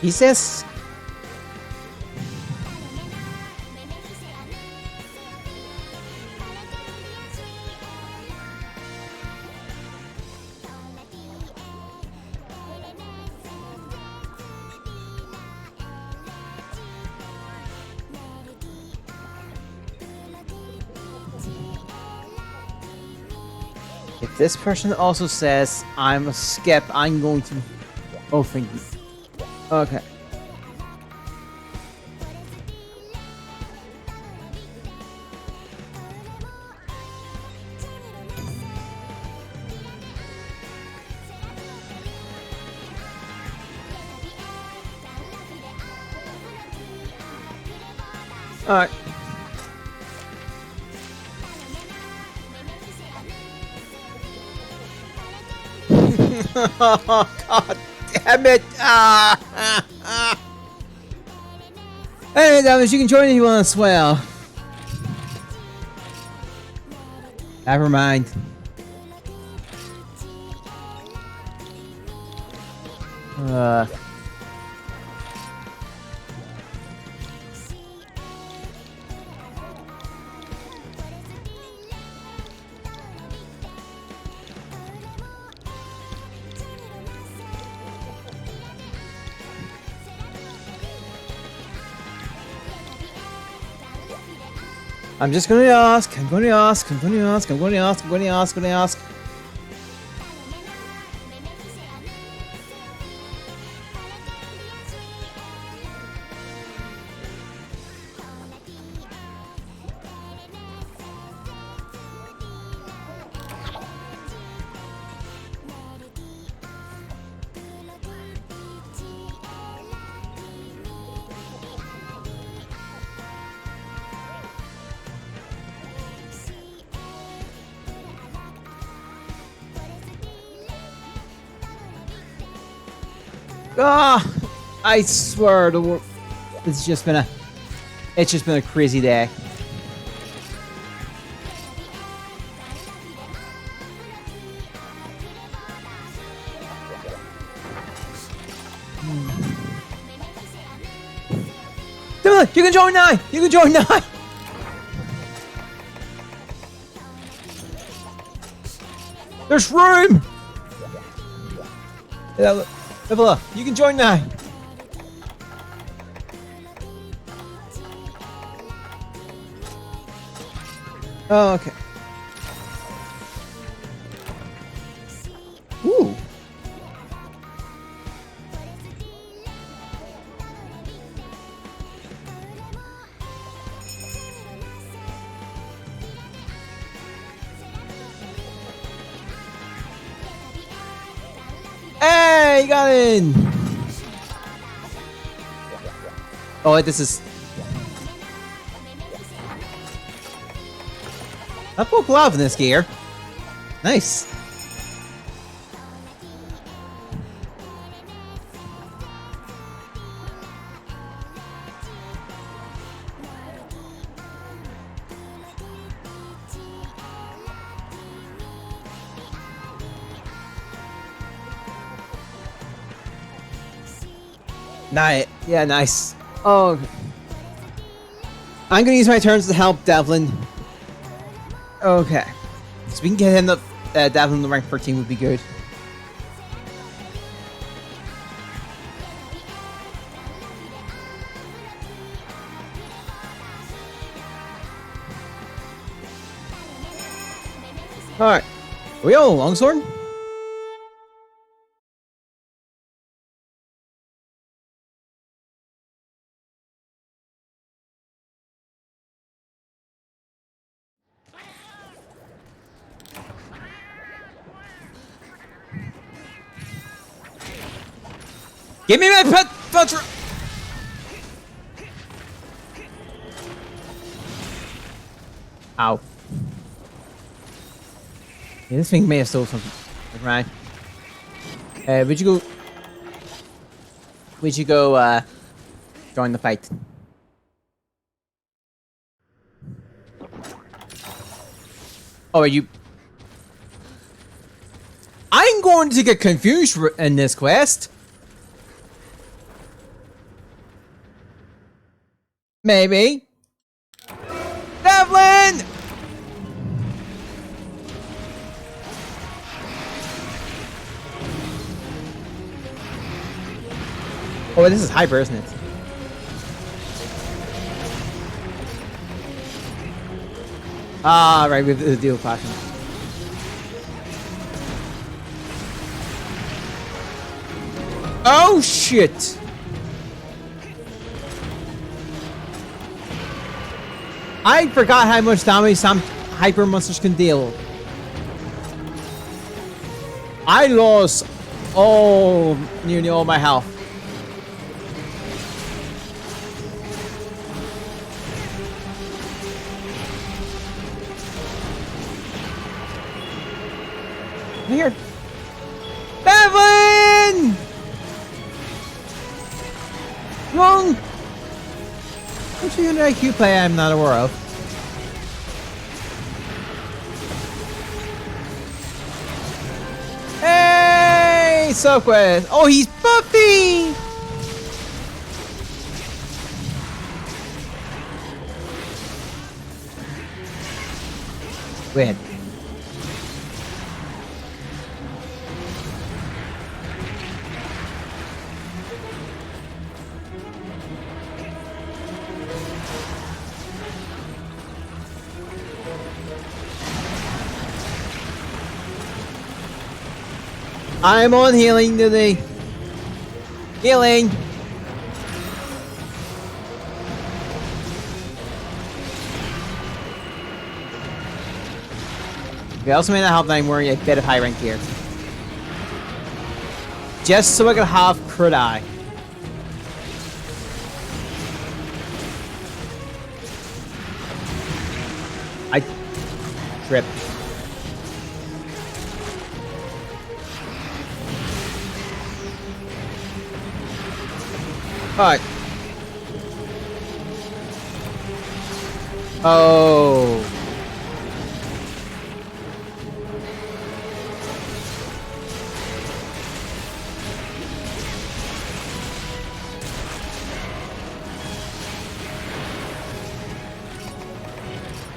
He says. If this person also says I'm a skep, I'm going to. Oh, thank you. Okay. All right. Oh, God damn it. Anyway, Thomas, you can join if you want to swell. Never mind. I'm just going to ask. I'm going to ask. I'm going to ask. I'm going to ask. I'm going to ask. I'm going to ask. Ah, I swear the world. It's just been a crazy day. Dylan, you can join now. You can join now. There's room. Nicola, you can join now. Oh, okay. Ooh. Hey, you got in. Oh, wait, this is. I poke love in this gear. Nice. Nice. Yeah, nice. Oh. I'm gonna use my turns to help Devlin. Okay. So we can get him the Devlin the rank 13 would be good. Alright. We all longsword? Give me my pet butcher! Ow. Yeah, this thing may have stole something. Right. Would you go, join the fight? Oh, are you... I'm going to get confused in this quest. Maybe. Devlin! Oh, this is hyper, isn't it? Ah, right, we have the deal flashing. Oh, shit! I forgot how much damage some hyper monsters can deal. I lost nearly all my health. Here. Devlin! Wrong! What's the other IQ play I'm not aware of? Hey! Subquest! Oh, he's Buffy! Wait. I'm on healing today. Healing. We also may not help that I'm wearing a bit of high rank gear. Just so I can have Crit Eye. I tripped. Alright. Oh.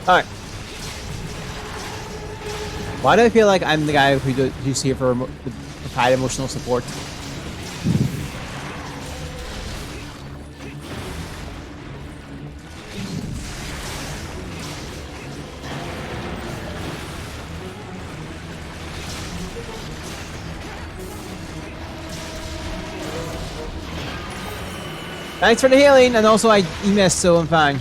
Alright. Why do I feel like I'm the guy who's here for provide emotional support? Thanks for the healing, and also I missed, so I'm fine.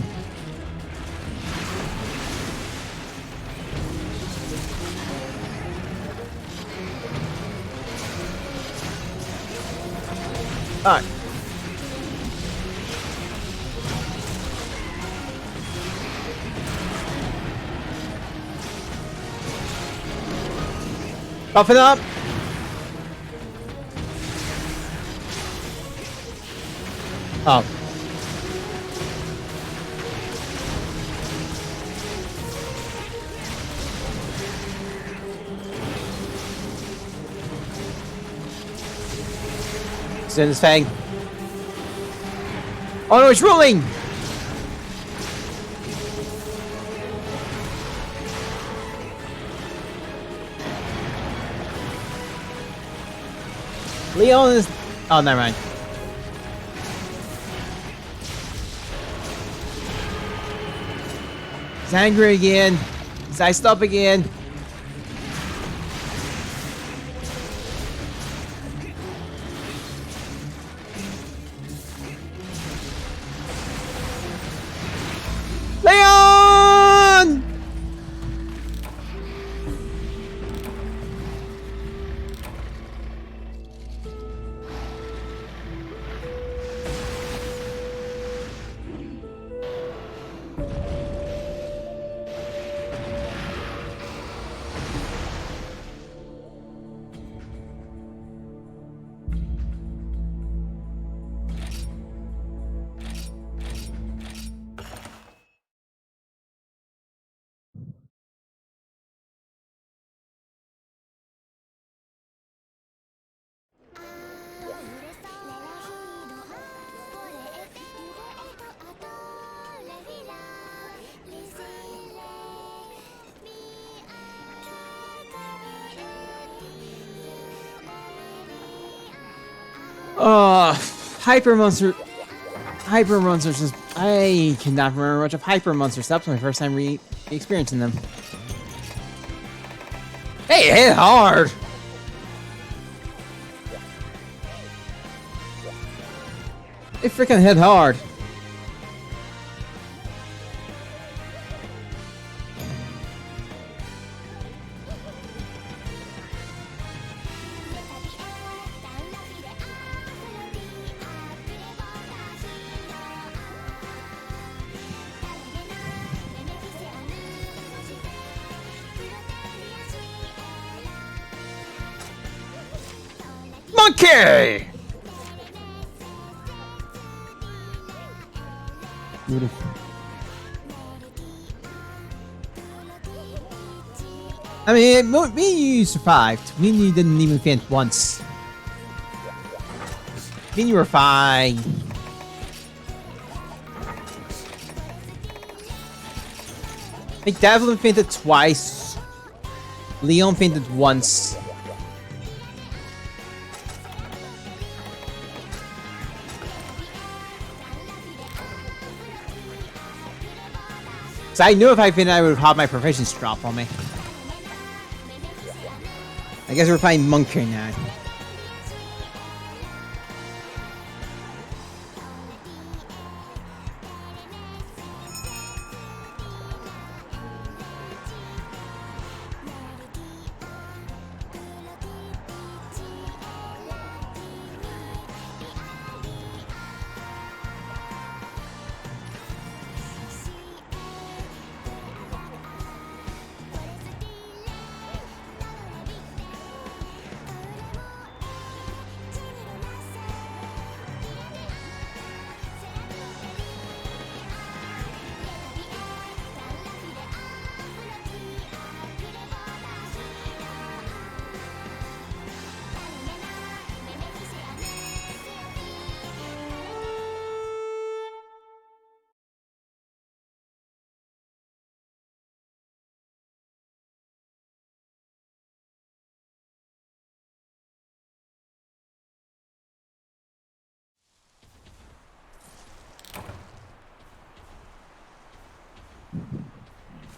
Alright. Buffing up. Oh. Send his fang. Oh no, it's rolling! Leon is... Oh, never mind. He's angry again. He's iced up again. Leon! Oh, Hyper Monster. Hyper Monsters is... I cannot remember much of Hyper Monsters. That was my first time experiencing them. Hey, it hit hard! It freaking hit hard. Monkey! Beautiful. I mean, me and you survived. Me and you didn't even faint once. Me and you were fine. I think Devlin fainted twice. Leon fainted once. So I knew if I fainted, I would have my proficiency drop on me. I guess we're playing Monkey now.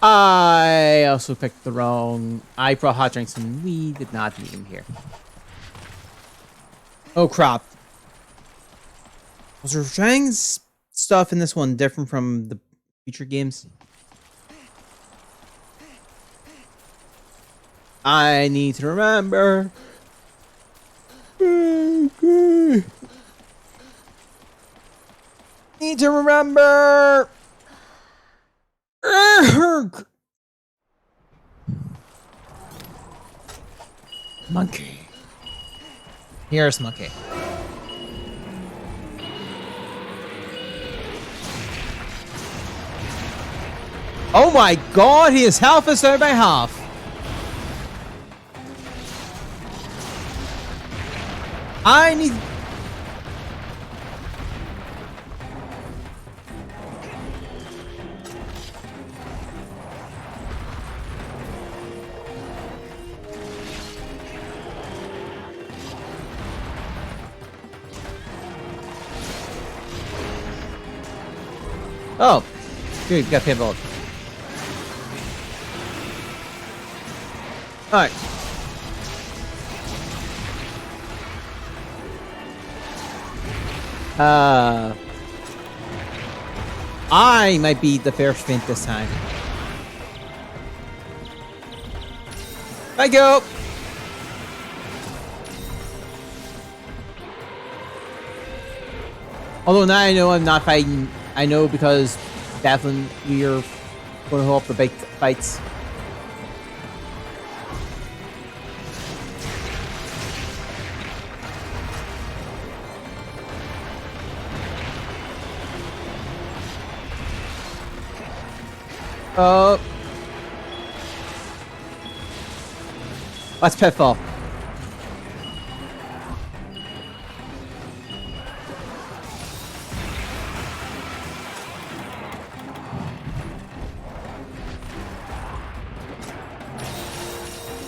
I also picked the wrong. I brought hot drinks and we did not need them here. Oh crap. Was there Zhang's stuff in this one different from the future games? I need to remember. Need to remember. Monkey. Here's Monkey. Oh my god, his health is down by half. I need... Oh, good, got pinballed. Alright. I might be the first Vint this time. I go. Although now I know I'm not fighting. I know because Devlin, we are going to hold up the big fights. That's Pitfall.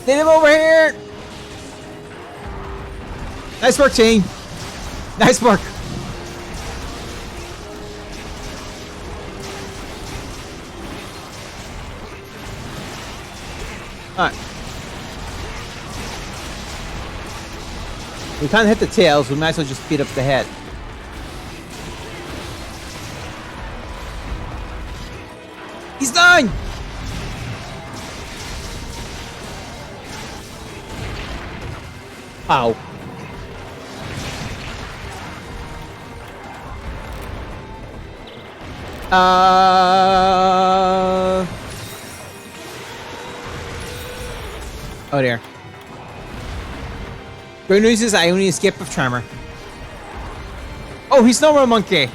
Get him over here! Nice work, team. Nice work. Alright. We can't hit the tails, we might as well just beat up the head. He's done! Ow. Oh dear. Good news is I only escaped with Tremor. Oh, he's no more monkey.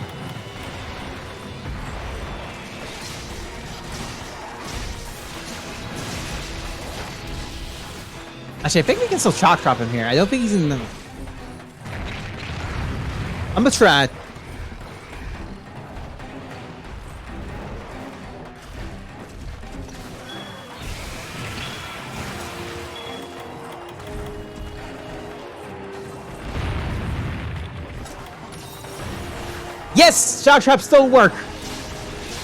Actually, I think we can still shock drop him here. I don't think he's in the... I'm gonna try. Yes! Shock traps still work.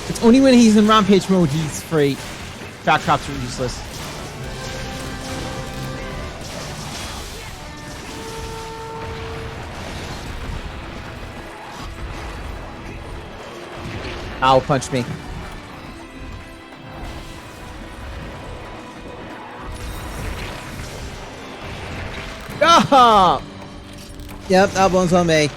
It's only when he's in rampage mode he's free. Shock traps are useless. Ow, punch me. Ah! Yep, that one's on me.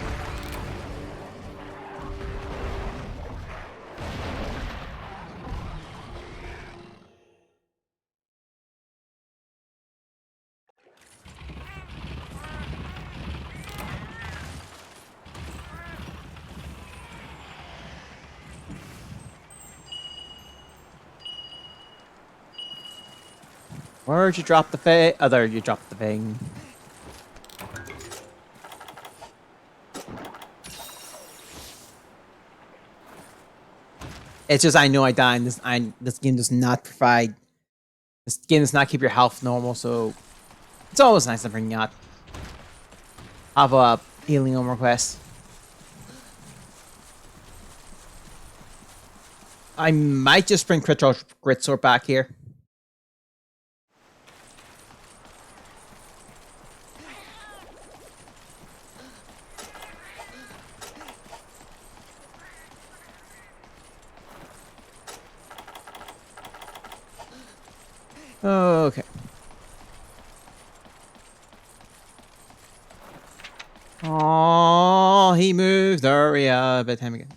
Where'd you drop the thing? Oh, there you dropped the thing. It's just I know I die, and this game does not provide. This game does not keep your health normal, so it's always nice to bring out. Have a healing on request. I might just bring Grit Sword back here. Okay. Oh, he moved. Hurry up. Bedtime again.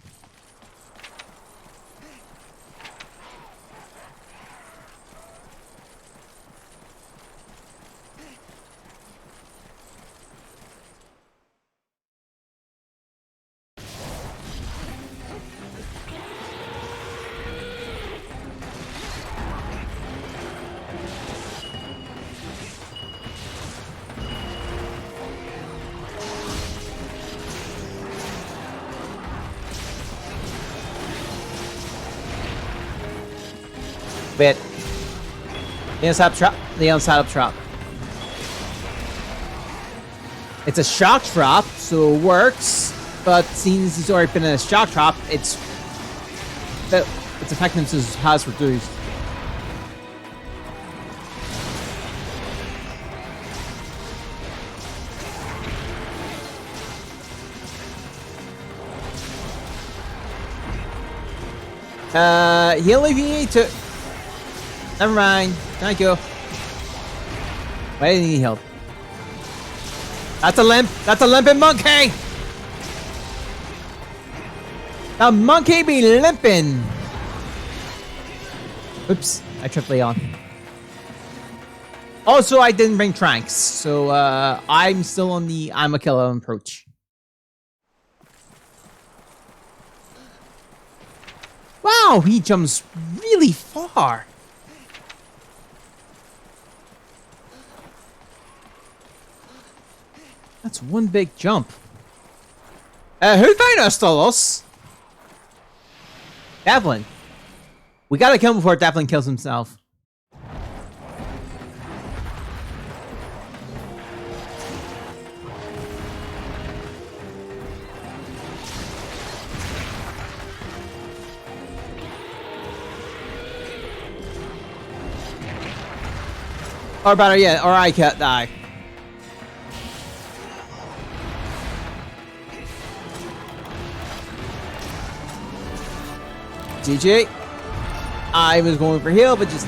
Bit. The inside trap. The inside trap. It's a shock trap, so it works. But since he's already been in a shock trap, its effectiveness has reduced. Heal if you need to. Never mind. Thank you. Why didn't he help? That's a limp. That's a limping monkey. The monkey be limping. Oops, I tripped Leon. Also, I didn't bring Tranks, so I'm still on the I'm a killer approach. Wow, he jumps really far. That's one big jump. Who found us, Stolos? Devlin. We gotta kill him before Devlin kills himself. Or better yet, or I can't die. GG. I was going for heal, but just...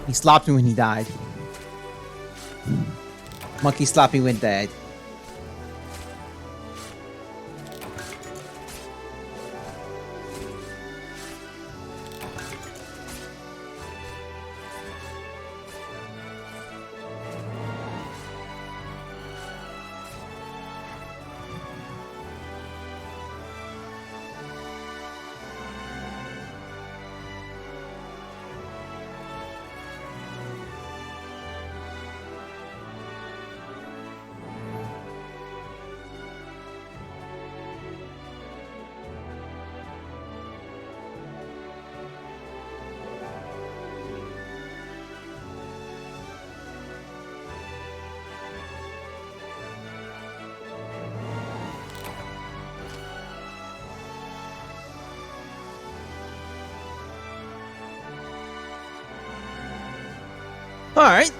He slapped me when he died. Monkey slapped me when dead. Alright.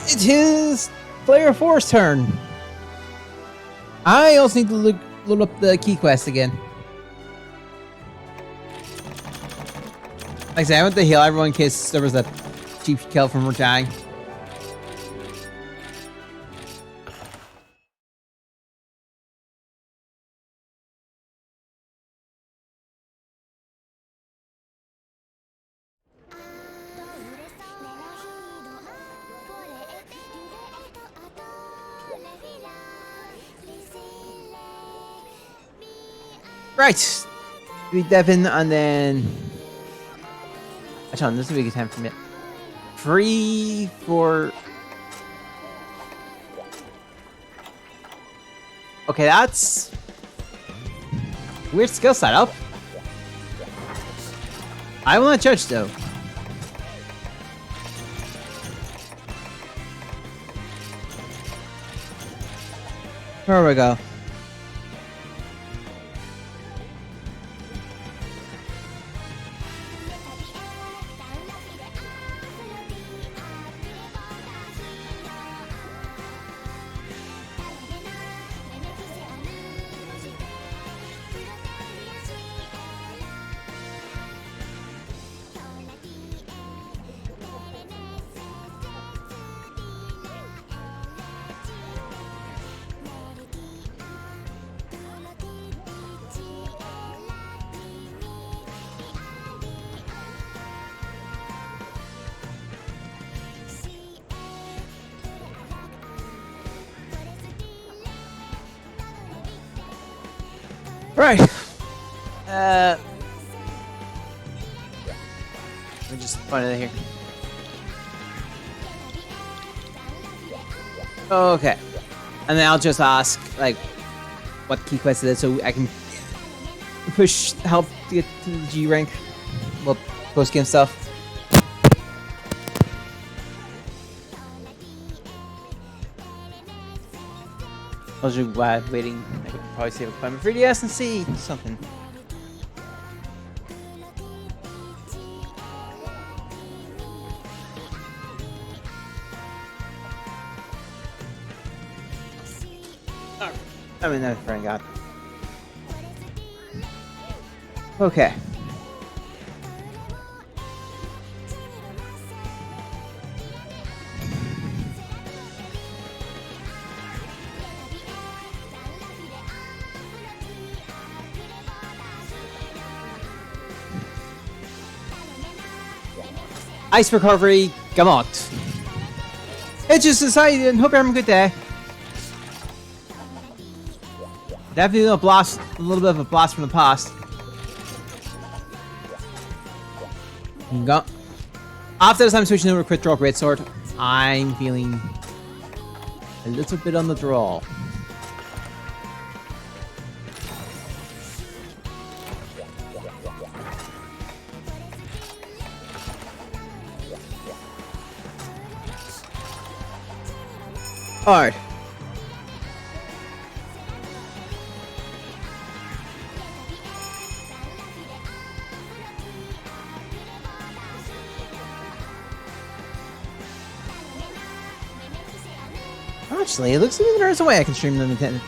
It is player 4's turn. I also need to load up the key quest again. Like I said, I went to heal everyone in case there was a cheap kill from Rajang. Right. We Devin and then. Actually, this will be a good time for me. 3, 4. Okay, that's weird skill setup. I will not judge though. Where we go? Right. Let me just find it here. Okay. And then I'll just ask, like, what key quest it is so I can push help to get to the G rank. Well, post game stuff. I was waiting. I could probably save a climb 3DS and see something. I mean, that's thank God. Okay. Ice recovery, come on. It's just society and hope you're having a good day. Definitely a blast, a little bit of a blast from the past. Go. After this, I'm switching over to Crit Draw Greatsword. I'm feeling a little bit on the draw. Alright. Actually, it looks like there's a way I can stream the Nintendo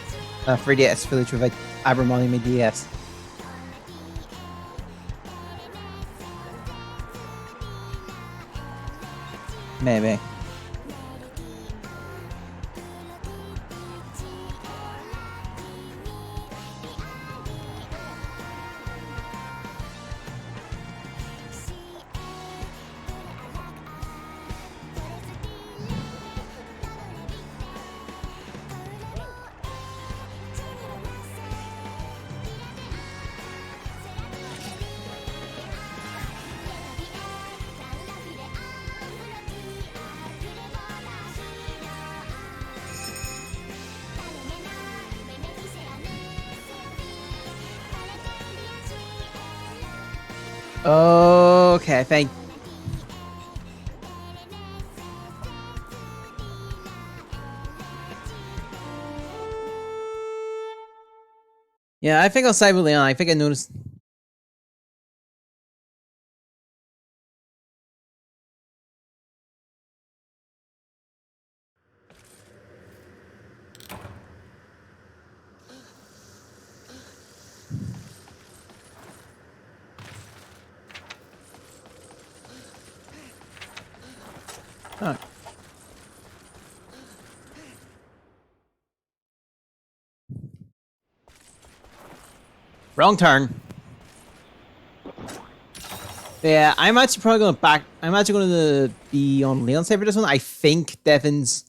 3DS Village with Abermoni my DS. Maybe. Okay, thank. Yeah, I think I'll side with Leon. I think I noticed. Alright. Wrong turn. Yeah, I'm actually probably going back. I'm actually going to be on Leon's side for this one. I think Devin's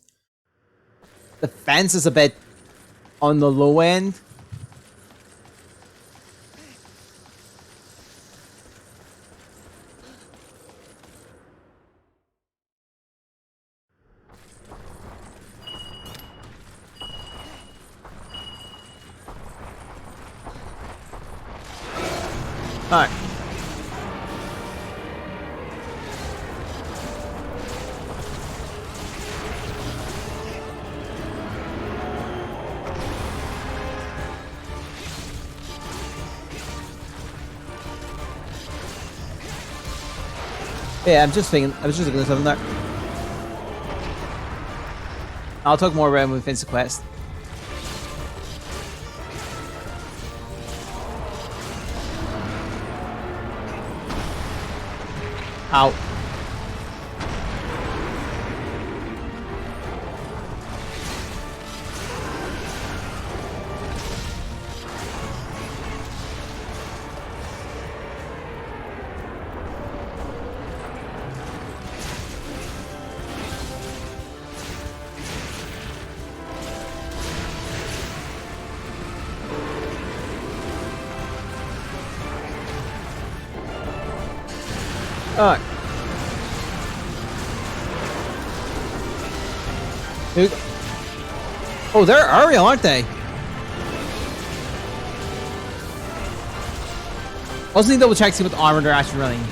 defense is a bit on the low end. Alright. Yeah, I'm just thinking. I was just looking at something there. I'll talk more about it with Vincent Quest. Ow. Alright. Oh, they're aerial, aren't they? Also need to double check to see what the armor they're actually running.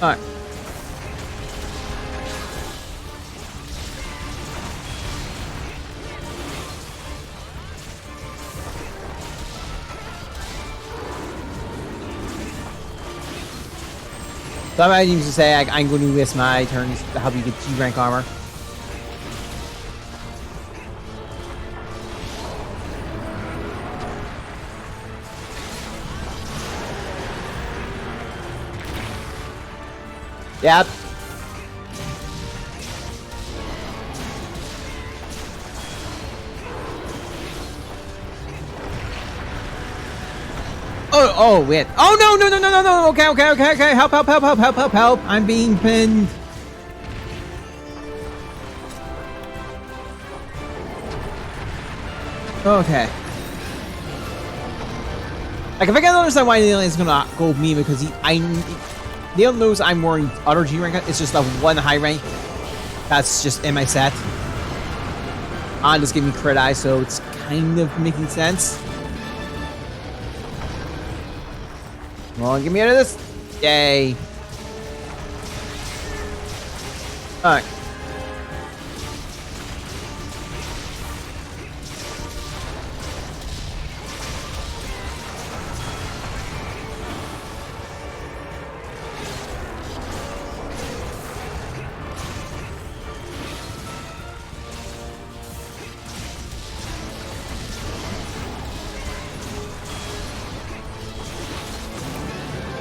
Alright. So I used to say I'm going to waste my turns to help you get G rank armor. Yep. Oh, wait. Oh, no. Okay. Help. I'm being pinned. Okay. Like, if I can understand why Neil is gonna go with me, because Neil knows I'm wearing other G rank. It's just that one high rank that's just in my set. And just give me crit eye, so it's kind of making sense. Come on, get me out of this. Yay. Alright.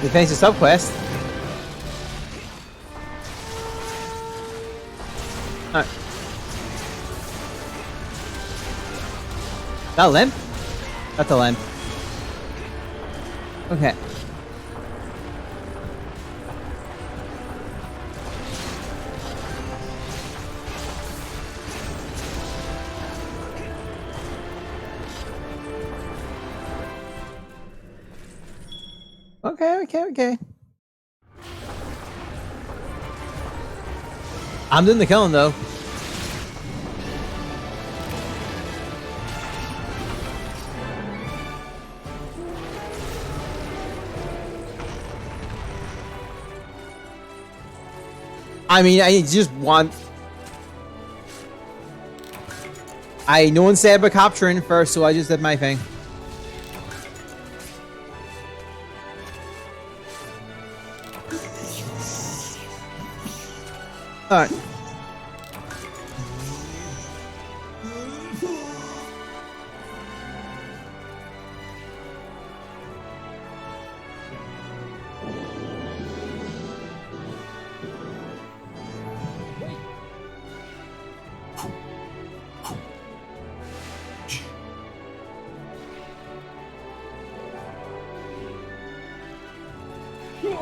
We finish the sub quest. Alright. That a limp? That's a limp. Okay. Okay. I'm doing the killing though. I mean, I just want... no one said about capturing first, so I just did my thing. Alright. Alright.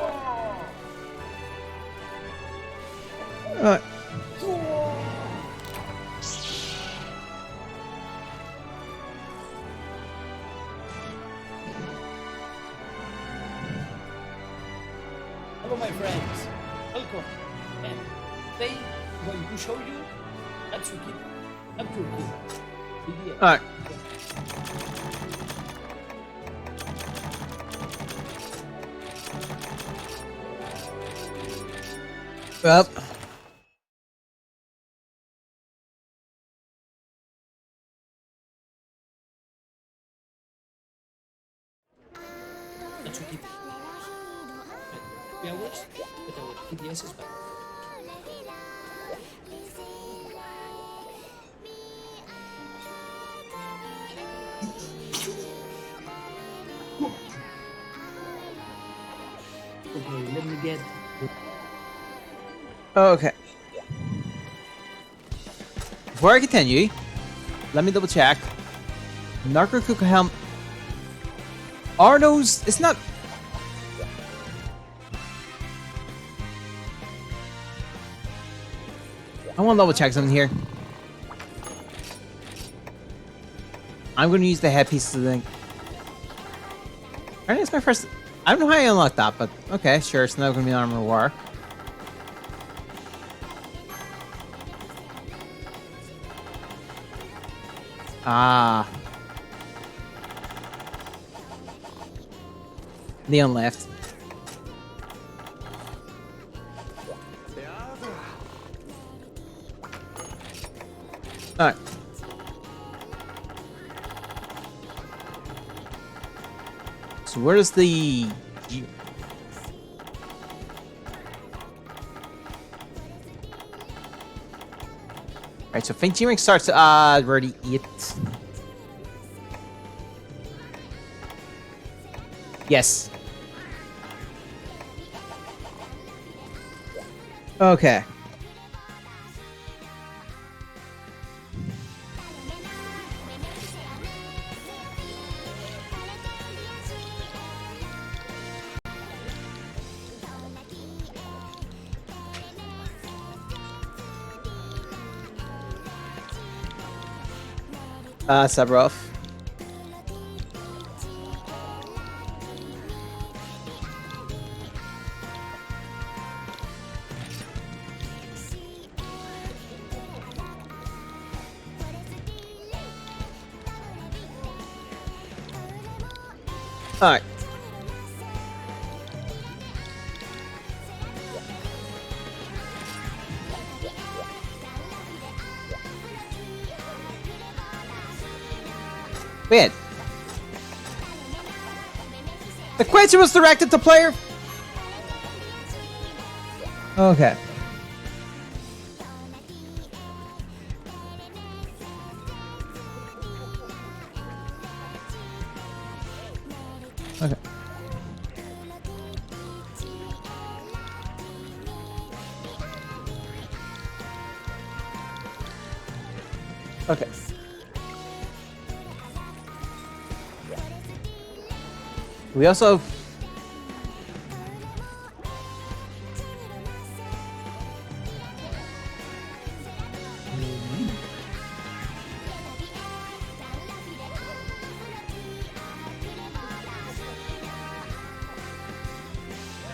Hello, my friends. Welcome. And today I'm going to show you Atsuki and Turkey. Alright. Well. Atsuki. 3 hours, but our TDS is back. Okay, let me get. Okay. Before I continue, let me double check. Narcocook helm. Are those? It's not. I want to double check something here. I'm going to use the headpiece of the thing. Alright, it's my first. I don't know how I unlocked that, but okay, sure. It's not going to be an armor war. Ah. Leon left. Alright. So where's the... Alright, so Faint Teaming starts at already 8. Yes. Okay. Sabroff. Alright. Wait. The question was directed to player. Okay. Okay. Okay. We also have...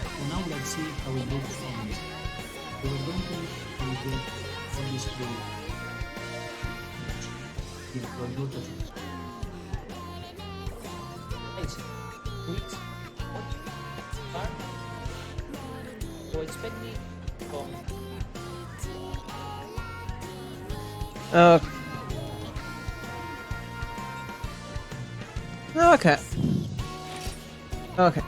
So now let's see how it looks on this. We are going to get on this play. Nice. Wait. What? Car? So expect me from Okay. Okay.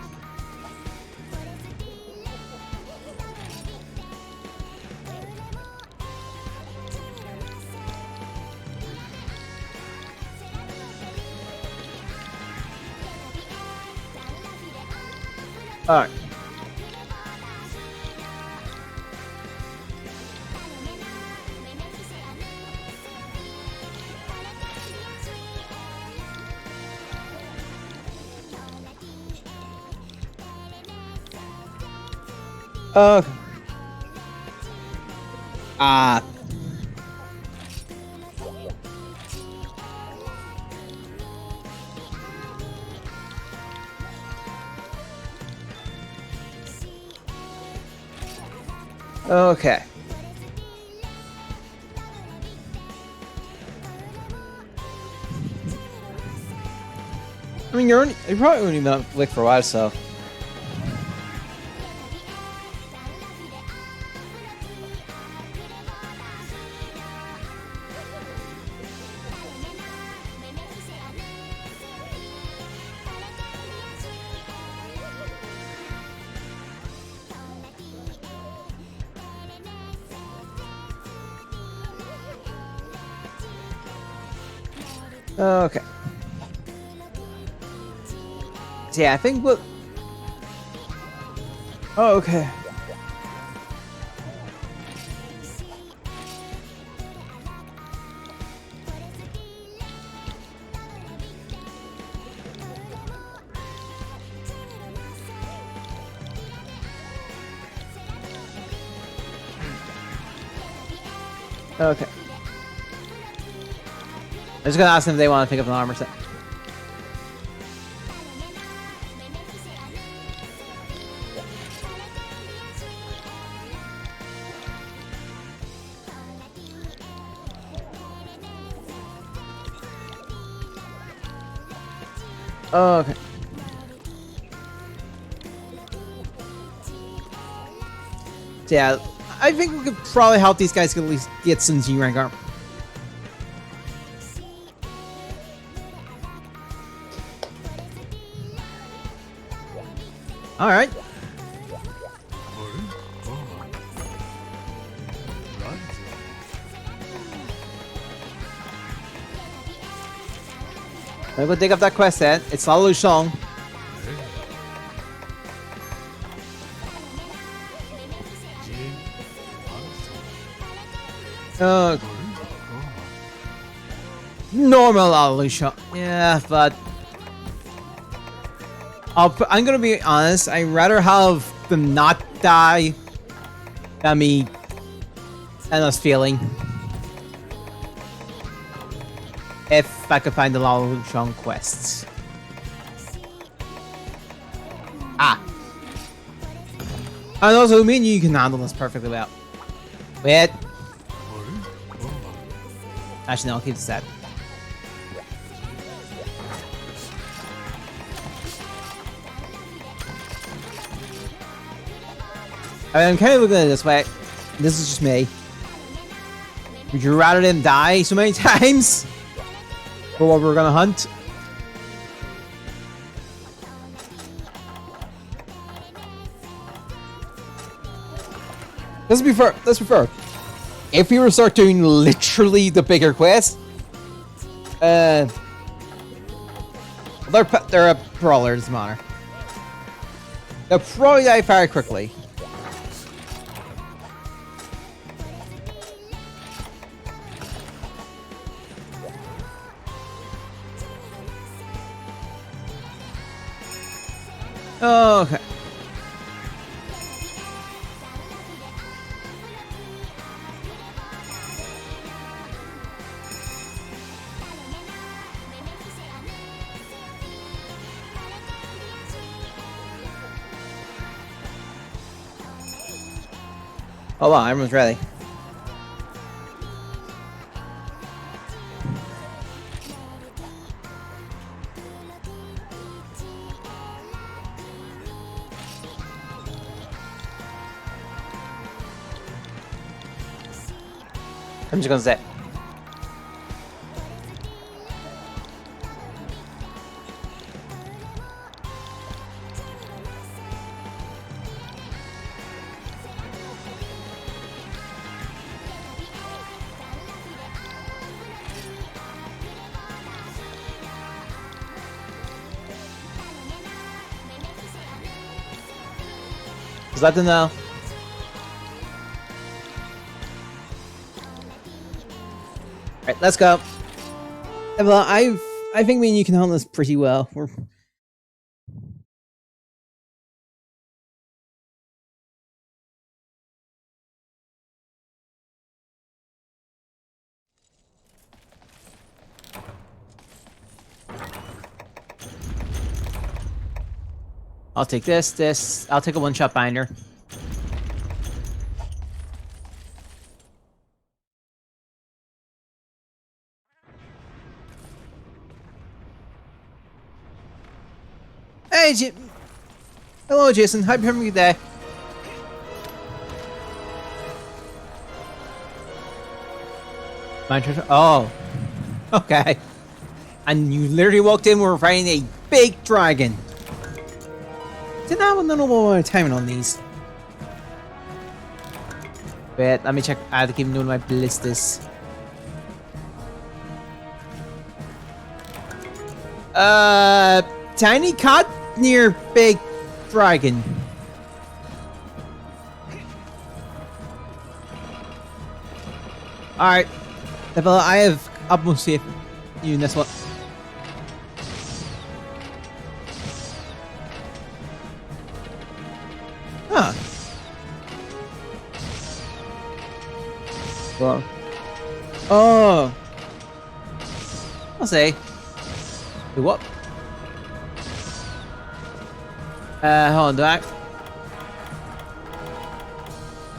Alright. Uh. Ah. Okay. I mean, you're probably only been up Lick for a while, so. Okay. So yeah, I think what. Oh, okay. Okay. I'm just gonna ask them if they want to pick up an armor set. Okay. So yeah, I think we could probably help these guys at least get some G rank armor. All right. I'm gonna go dig up that quest set. It's not Lu Sheng. Normal Lu Sheng. Yeah, but I'm gonna be honest. I'd rather have them not die than me and us feeling. If I could find a lot of Lu Sheng quests. Ah. And also, me and you can handle this perfectly well. Wait. Actually, no, I'll keep the set. I mean, I'm kind of looking at it this way. This is just me. Would you rather them die so many times for what we're gonna hunt? Let's be fair. Let's be fair. If we were to start doing literally the bigger quest, they're a brawler, doesn't matter. They'll probably die very quickly. Okay. Hold on, everyone's ready. I'm just gonna say. Just let them know. Alright, let's go. Well, I think me and you can handle this pretty well. We're I'll take this. I'll take a one-shot binder. Hey, hello, Jason. Happy Hamburger Day. Oh, okay. And you literally walked in, we were fighting a big dragon. Didn't have a little timing on these. Wait, let me check. I have to keep doing my ballistas. Tiny cat near big dragon. Alright. I have utmost faith in you in this one. Huh. Well. Oh. I'll say. Do what? Hold on, do I?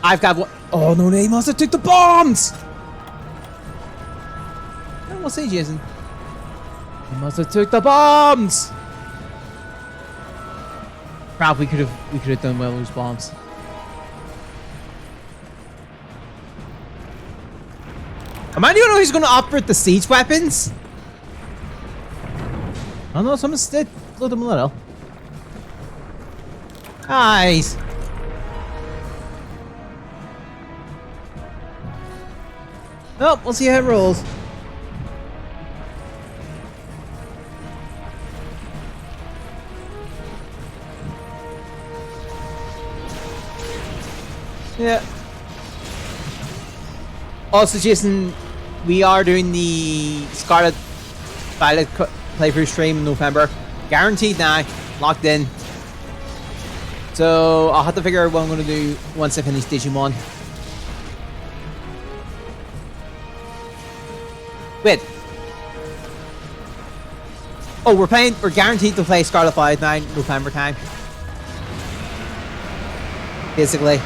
I've got what? Oh no, they must have took the bombs! We'll see, Jason. They must have took the bombs! Crap, we could have done well with those bombs. Am I the only one who's gonna operate the siege weapons? I don't know, someone did blow them a little. Nice. Oh, we'll see how it rolls. Yeah. Also, Jason, we are doing the Scarlet Violet playthrough stream in November. Guaranteed now. Locked in. So, I'll have to figure out what I'm going to do once I finish Digimon. Wait. Oh, we're guaranteed to play Scarlet Violet now, November time. Basically.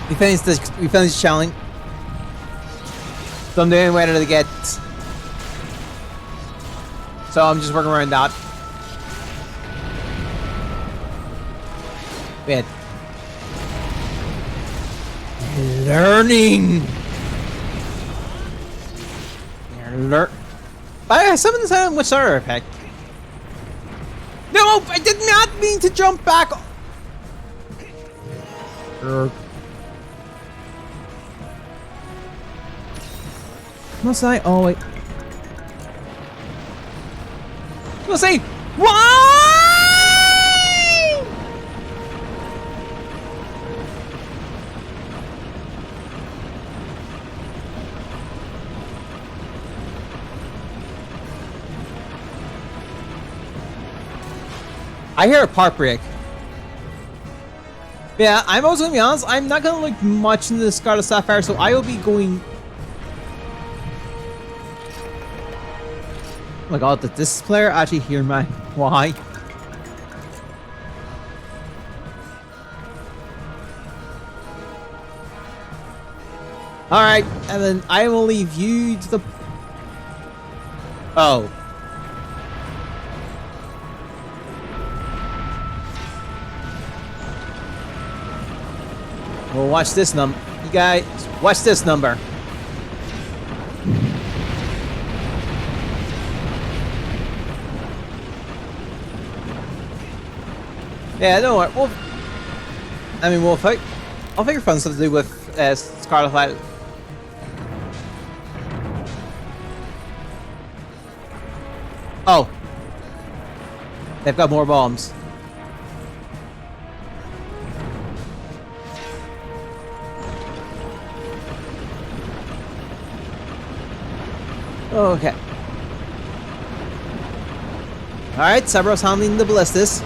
We finished the challenge. So I'm doing whether to get. So I'm just working around that. Wait. Learning. I summoned this item with Star Effect. No, I did not mean to jump back. Must I? Oh wait. Must I? Why? I hear a part break. Yeah, I'm also gonna be honest. I'm not gonna look much into the Scarlet Sapphire, so I will be going. Oh my god, did this player actually hear me? Why? Alright, and then I will leave you to the... Oh. Well, watch this number. You guys, watch this number. Yeah, don't worry. We'll fight. I'll figure fun stuff to do with Scarlet Violet. Oh. They've got more bombs. Okay. Alright, Cerberus handling the ballistas.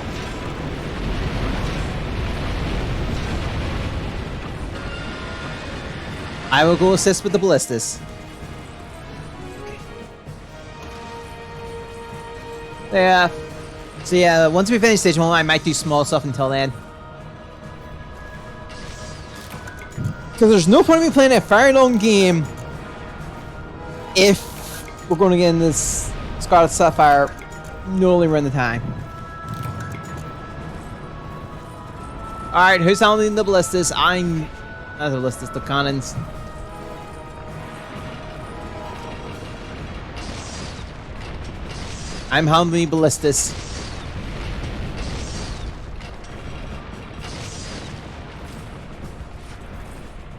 I will go assist with the ballistas. Yeah. So yeah, once we finish stage 1, I might do small stuff until then. Because there's no point in me playing a very long game if we're going to get in this Scarlet Sapphire no only run the time. Alright, who's handling the ballistas? I'm... not the ballistas, the cannons. I'm handling ballistas.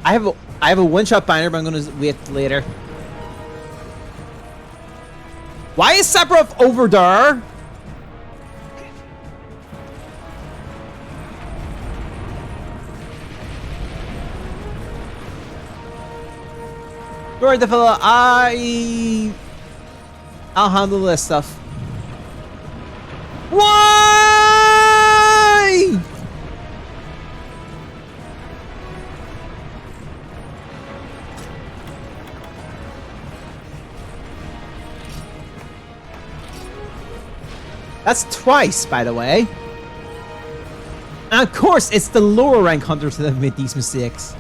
I have a one-shot binder, but I'm gonna wait later. Why is Sephiroth over there? Alright, the fella, I'll handle this stuff. Why? That's twice, by the way. And of course, it's the lower rank hunters that have made these mistakes.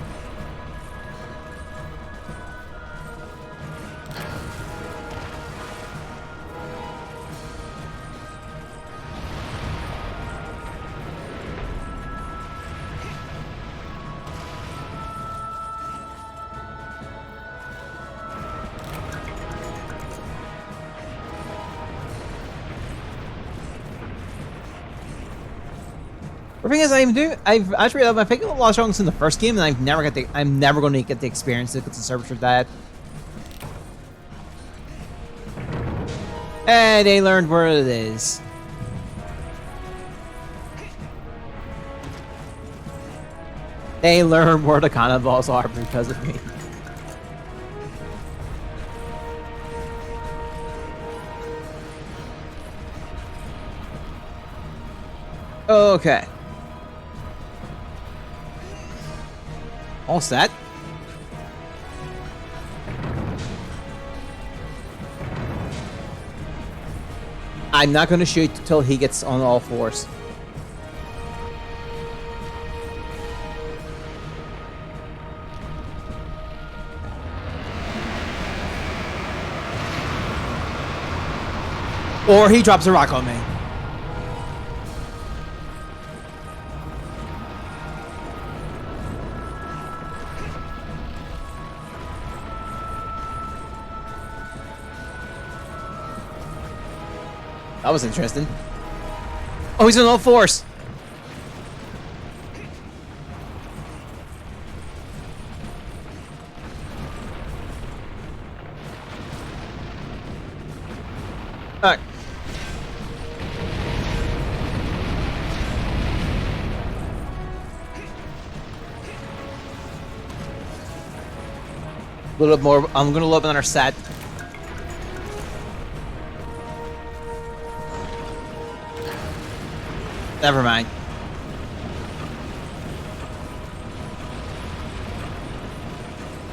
The thing is, I've actually realized I've picked up a lot of songs in the first game, and I'm never going to get the experience that gets the service for that. And they learned where it is. They learned where the cannonballs are because of me. Okay. All set. I'm not going to shoot till he gets on all fours. Or he drops a rock on me. That was interesting. Oh, he's on all fours. Alright. A little bit more. I'm gonna load up on our set. Never mind.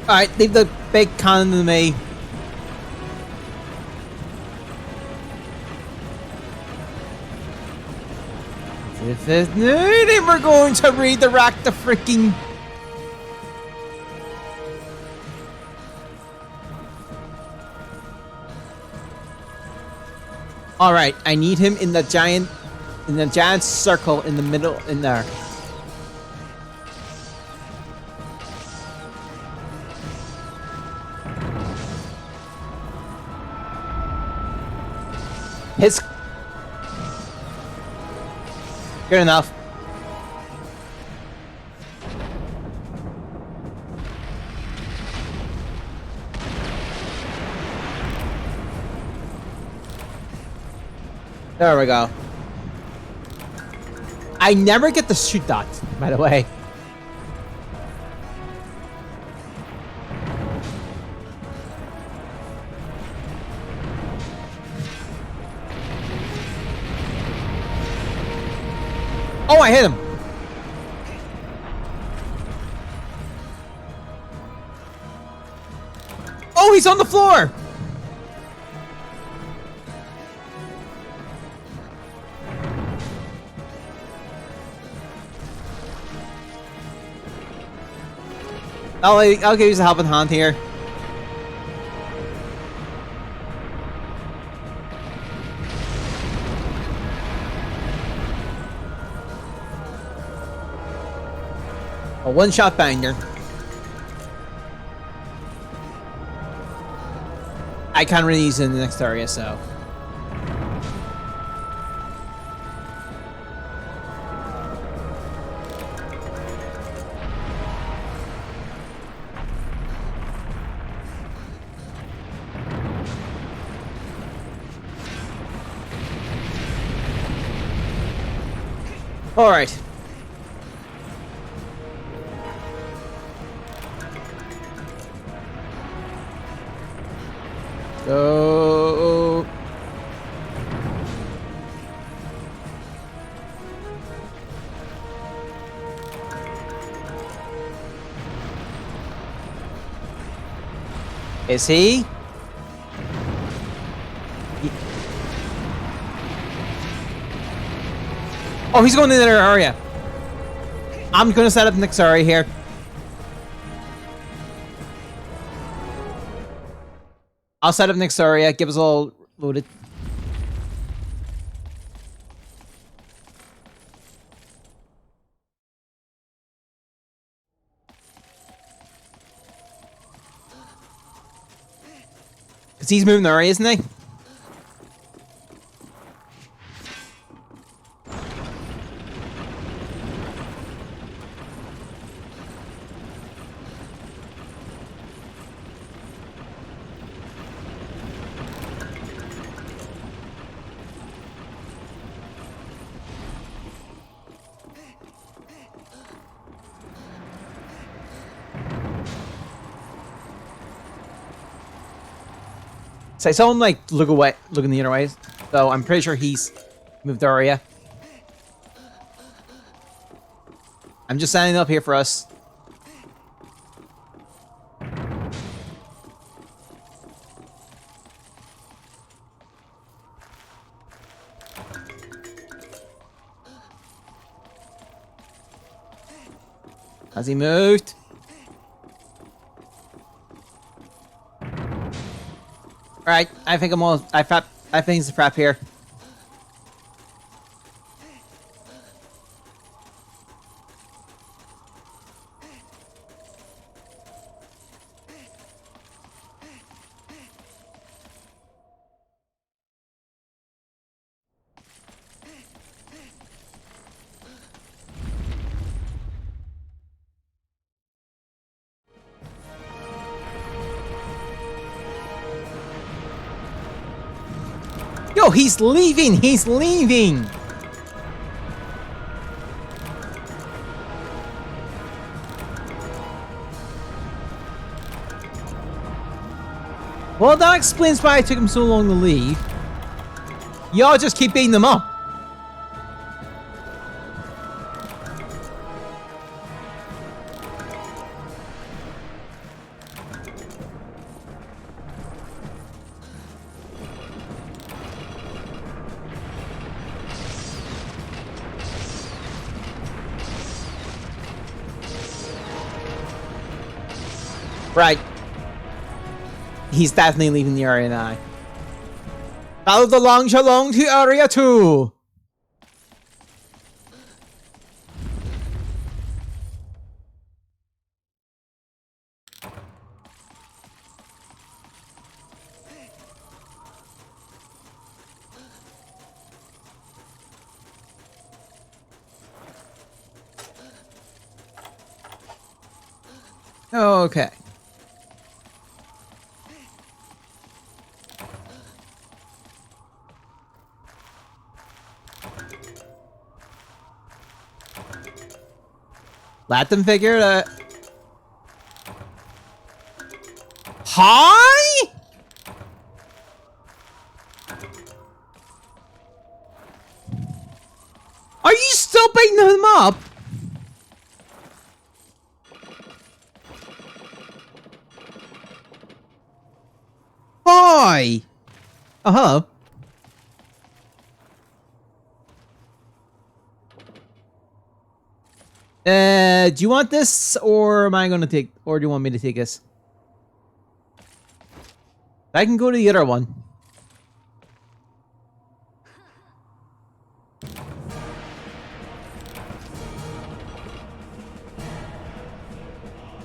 Alright, leave the big cannon to me. If it's no, we're going to redirect the freaking. Alright, I need him in the giant circle in the middle in there. His good enough. There we go. I never get to shoot that, by the way. Oh, I hit him. Oh, he's on the floor. I'll give you a helping hand here. A one-shot banger. I can't really use it in the next area, so. All right. Go. Is he? Oh, he's going in the other area. I'm going to set up next area here. I'll set up next area. Give us all loaded. Because he's moving the area, isn't he? So I saw him like look away, looking the other way. So I'm pretty sure he's moved the area. I'm just standing up here for us. Has he moved? Alright, I think I'm all. I think it's a prep here. Yo, he's leaving! He's leaving! Well, that explains why it took him so long to leave. Y'all just keep beating them up. Right. He's definitely leaving the area now. Follow the launch along to area 2. Okay. Let them figure it out. Hi? Are you still beating them up? Why? Oh, hello. Do you want this, or am I going to take, or do you want me to take this? I can go to the other one.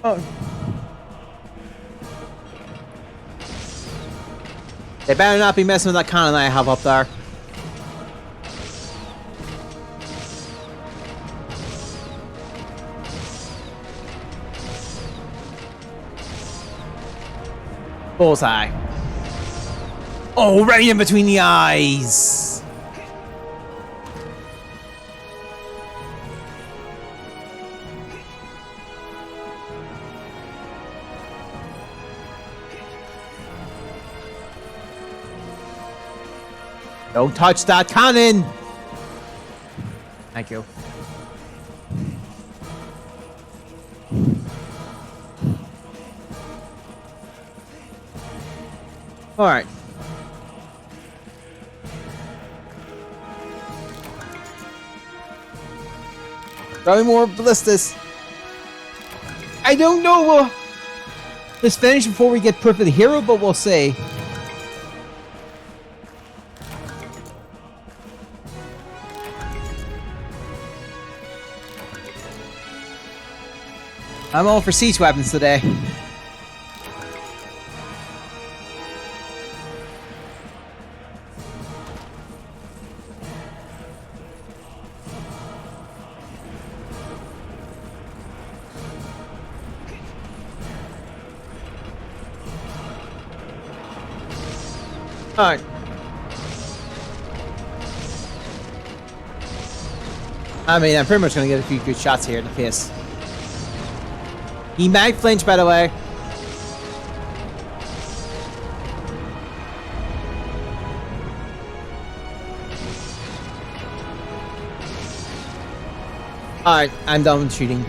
Oh. They better not be messing with that cannon I have up there. Bullseye. Oh, right in between the eyes. Don't touch that cannon. Thank you. All right. Probably more ballistas. I don't know. Let's finish before we get proof of the hero, but we'll see. I'm all for siege weapons today. Alright. I mean, I'm pretty much gonna get a few good shots here in the face. He might flinch, by the way. Alright, I'm done with shooting.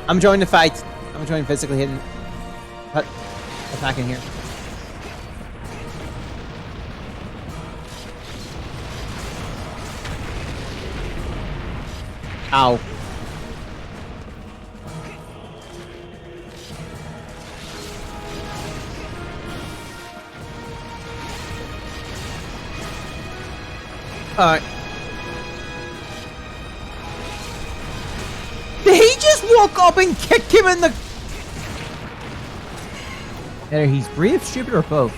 I'm joining the fight. I'm joining physically hitting. Attacking here. Ow. Alright. Did he just walk up and kick him in the... Either he's brave, stupid, or both.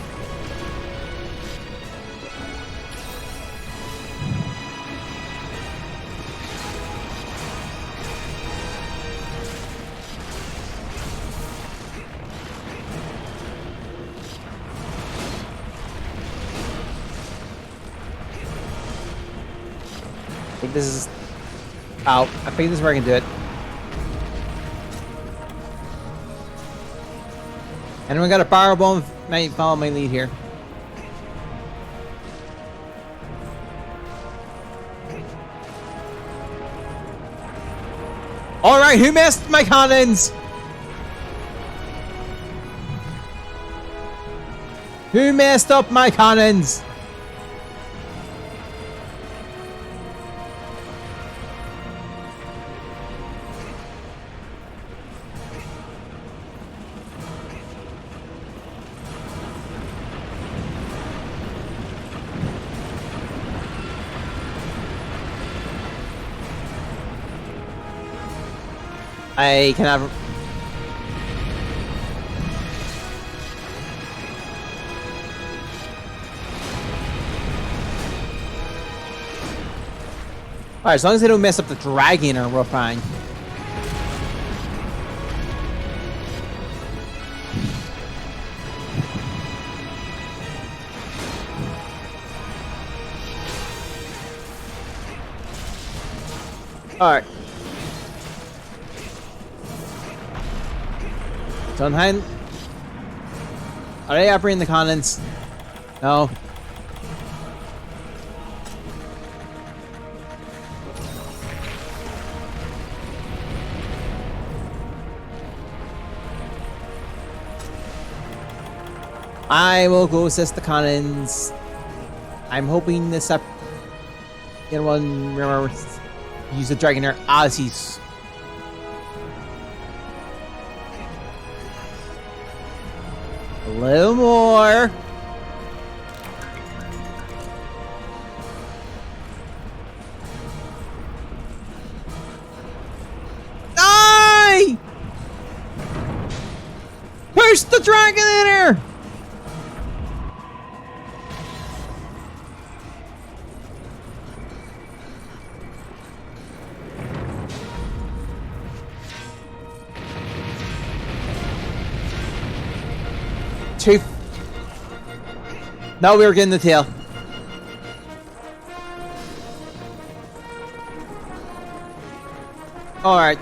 I think this is... Ow. I think this is where I can do it. Anyone got a barrel bomb? Might follow my lead here. Alright, who missed my cannons? Who messed up my cannons? I can have... Alright, as long as they don't mess up the dragon, we're fine. Alright. Dunheim. Are they operating the cannons? No. I will go assist the cannons. I'm hoping this up. Get one. Remember. Use the Dragonair as he's... A little more. Die! Push the Dragonair! Two. No, we were getting the tail. Alright.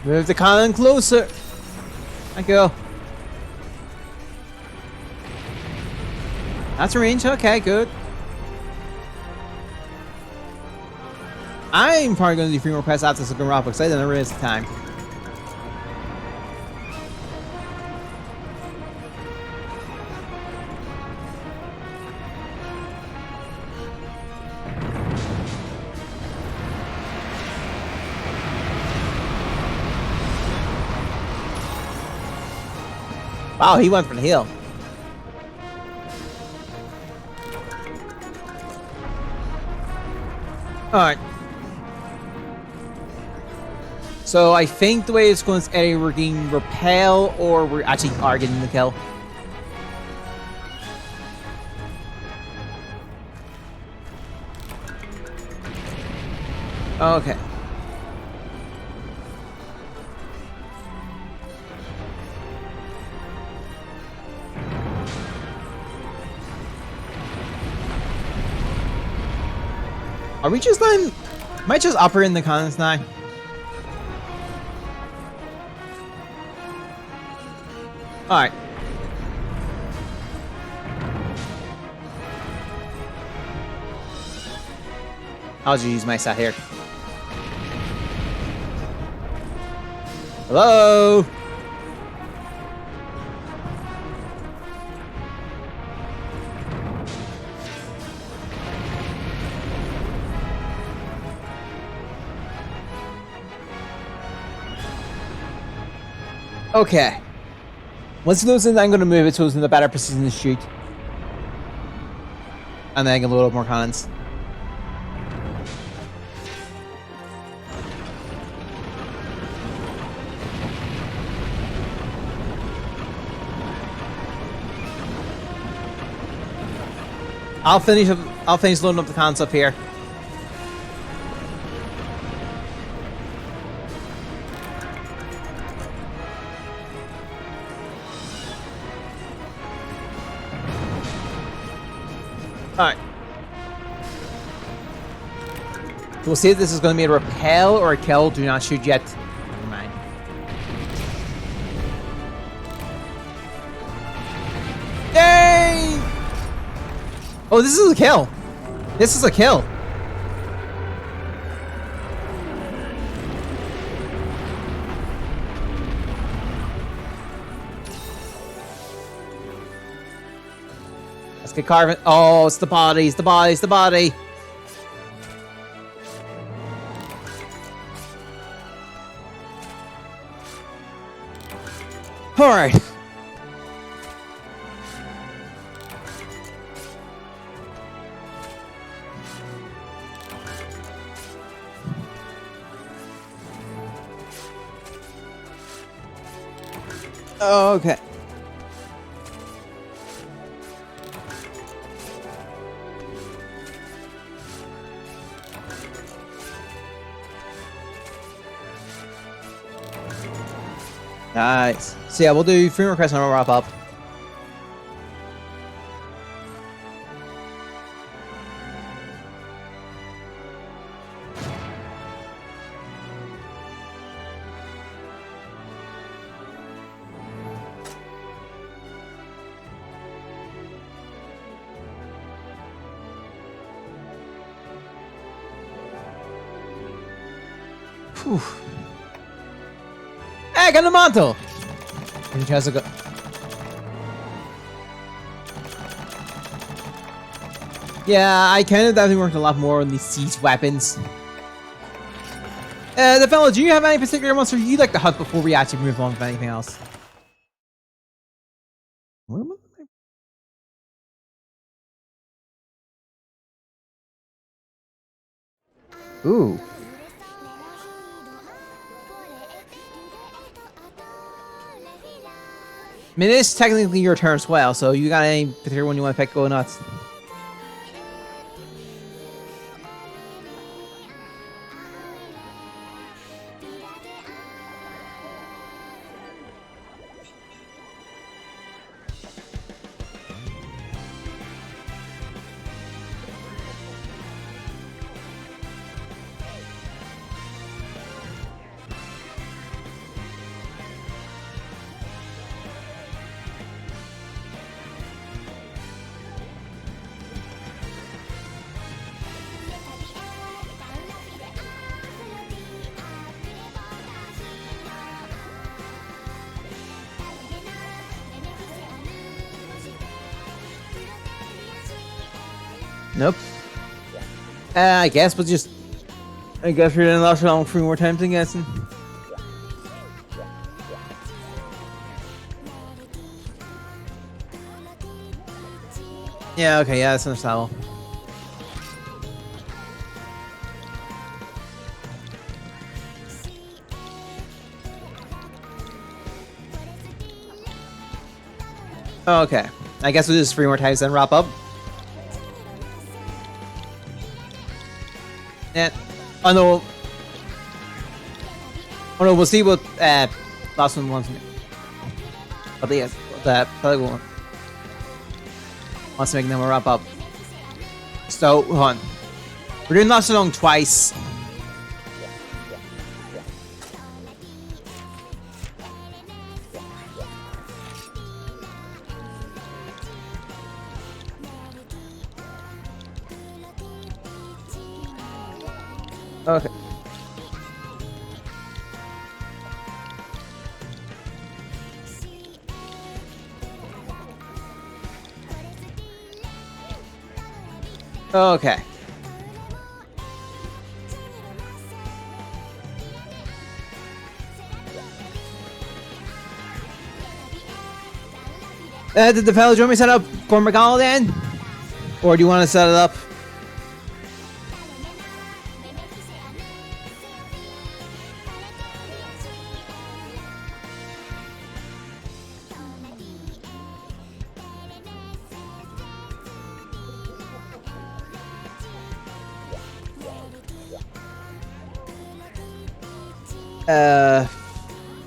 Move the cannon closer. Thank you. That's a range. Okay, good. I'm probably going to do 3 more quests after Silken Rock because I didn't realize the time. Wow, he went for the hill. Alright. So I think the way it's going is either we're getting repel or we actually are getting the kill. Okay. Are we just letting... Might just operate in the cannons now? Alright. I'll just use my sat here. Hello? Okay. Once it goes in, I'm going to move it so it's in the better position to shoot. And then I can load up more cannons. I'll finish loading up the cannons up here. Alright. We'll see if this is going to be a repel or a kill. Do not shoot yet. Never mind. Yay! Oh, this is a kill. This is a kill. Let's get carving. Oh, it's the body. It's the body. It's the body. All right. Okay. Nice. So yeah, we'll do 3 more quests and we'll wrap up. Whew. I got the mantle! And he tries to go. Yeah, I kind of definitely worked a lot more on these siege weapons. The fellow, do you have any particular monster you'd like to hunt before we actually move on to anything else? What am I? Ooh. I mean, it is technically your turn as well, so you got any particular one you want to pick? Go nuts. Nope. I guess we'll just... I guess we're gonna last along 3 more times, I'm guessing. Yeah, okay, yeah, that's understandable. Okay. I guess we'll do this 3 more times then wrap up. Yeah. Oh no. Oh no, we'll see what last one wants me. But yes, that probably won't. Wants to make them wrap up. So, hold on. We're doing last along twice. Okay. Okay. Did the fellow join me set up Cormac then? Or do you want to set it up?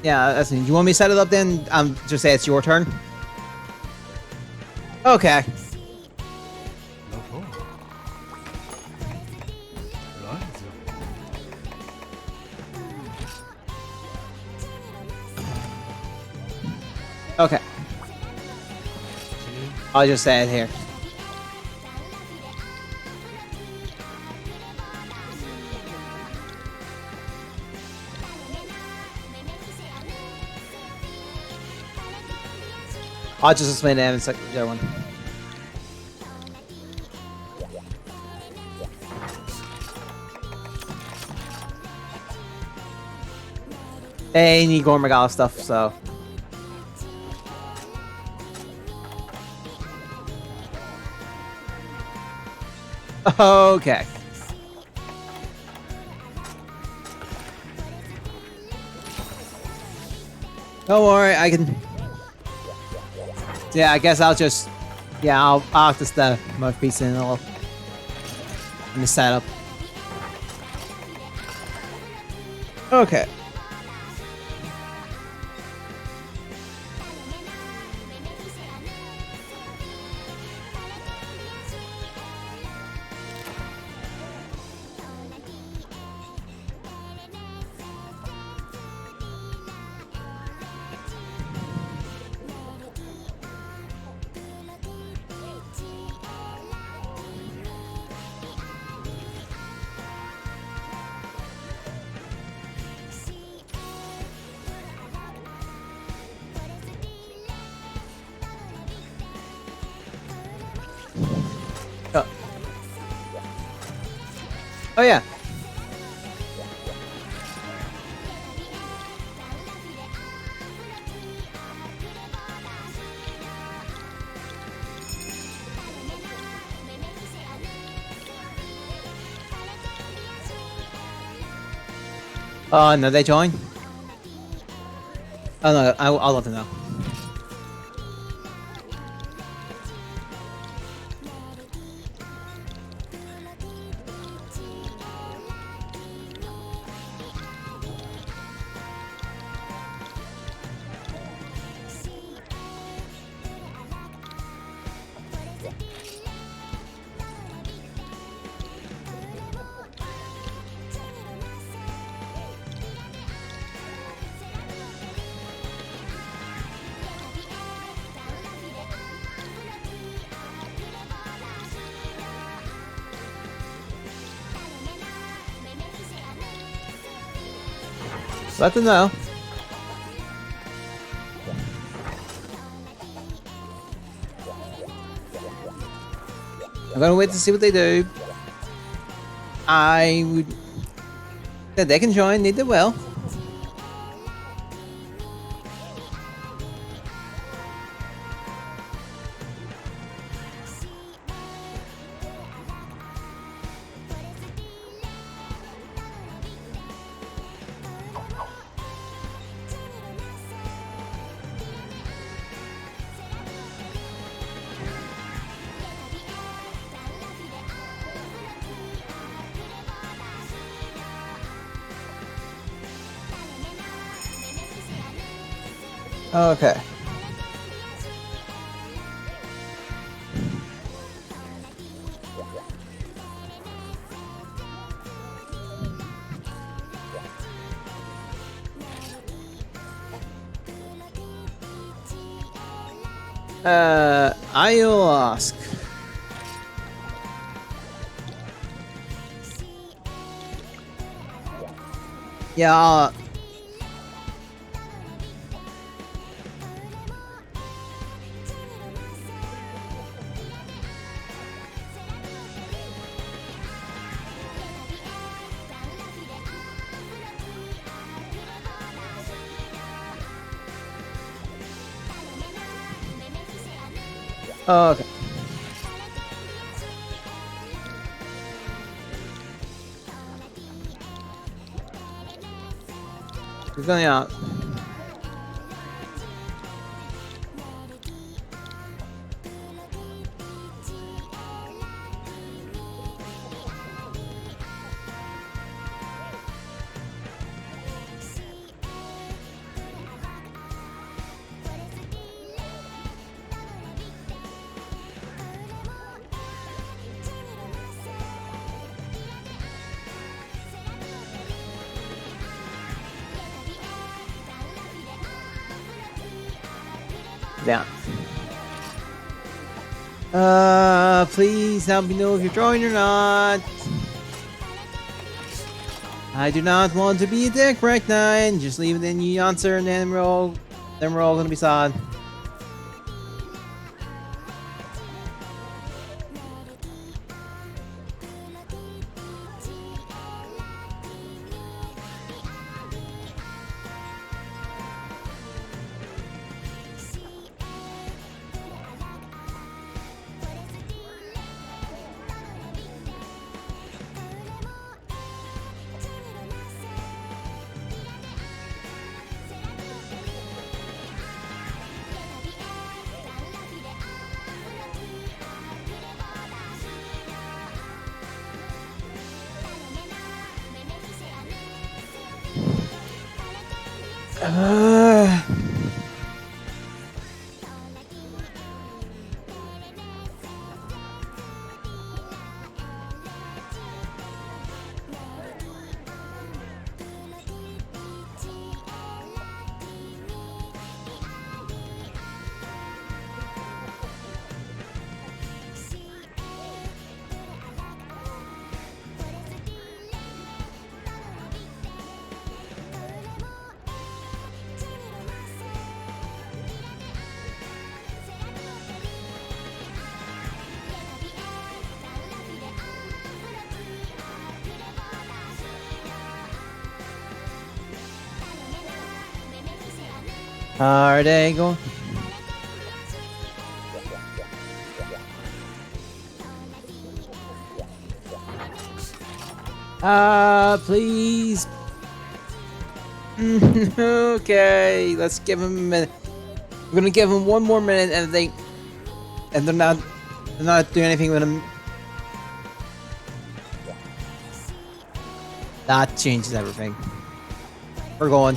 Yeah, that's it. Do you want me to set it up then? Just say it's your turn. Okay. Okay. I'll just say it here. I'll just explain it in the other one. Hey, you need Gorm Regala stuff, so. Okay. Don't worry, I can. Yeah, I guess I'll just. Yeah, I'll act as the mouthpiece in the setup. Okay. Oh yeah. Oh no, they join. Oh no, I'll let them know. Let them know. I'm gonna wait to see what they do. I would. Yeah, they can join. They did well. Okay. I'll ask. Yeah. Okay. He's going out. Down. Please help me know if you're drawing or not. I do not want to be a dick right now, and just leave it in you answer, and then we're all gonna be sad. Are they going? Please. Okay, let's give him a minute. We're gonna give him one more minute, and they're not doing anything with him. That changes everything. We're going.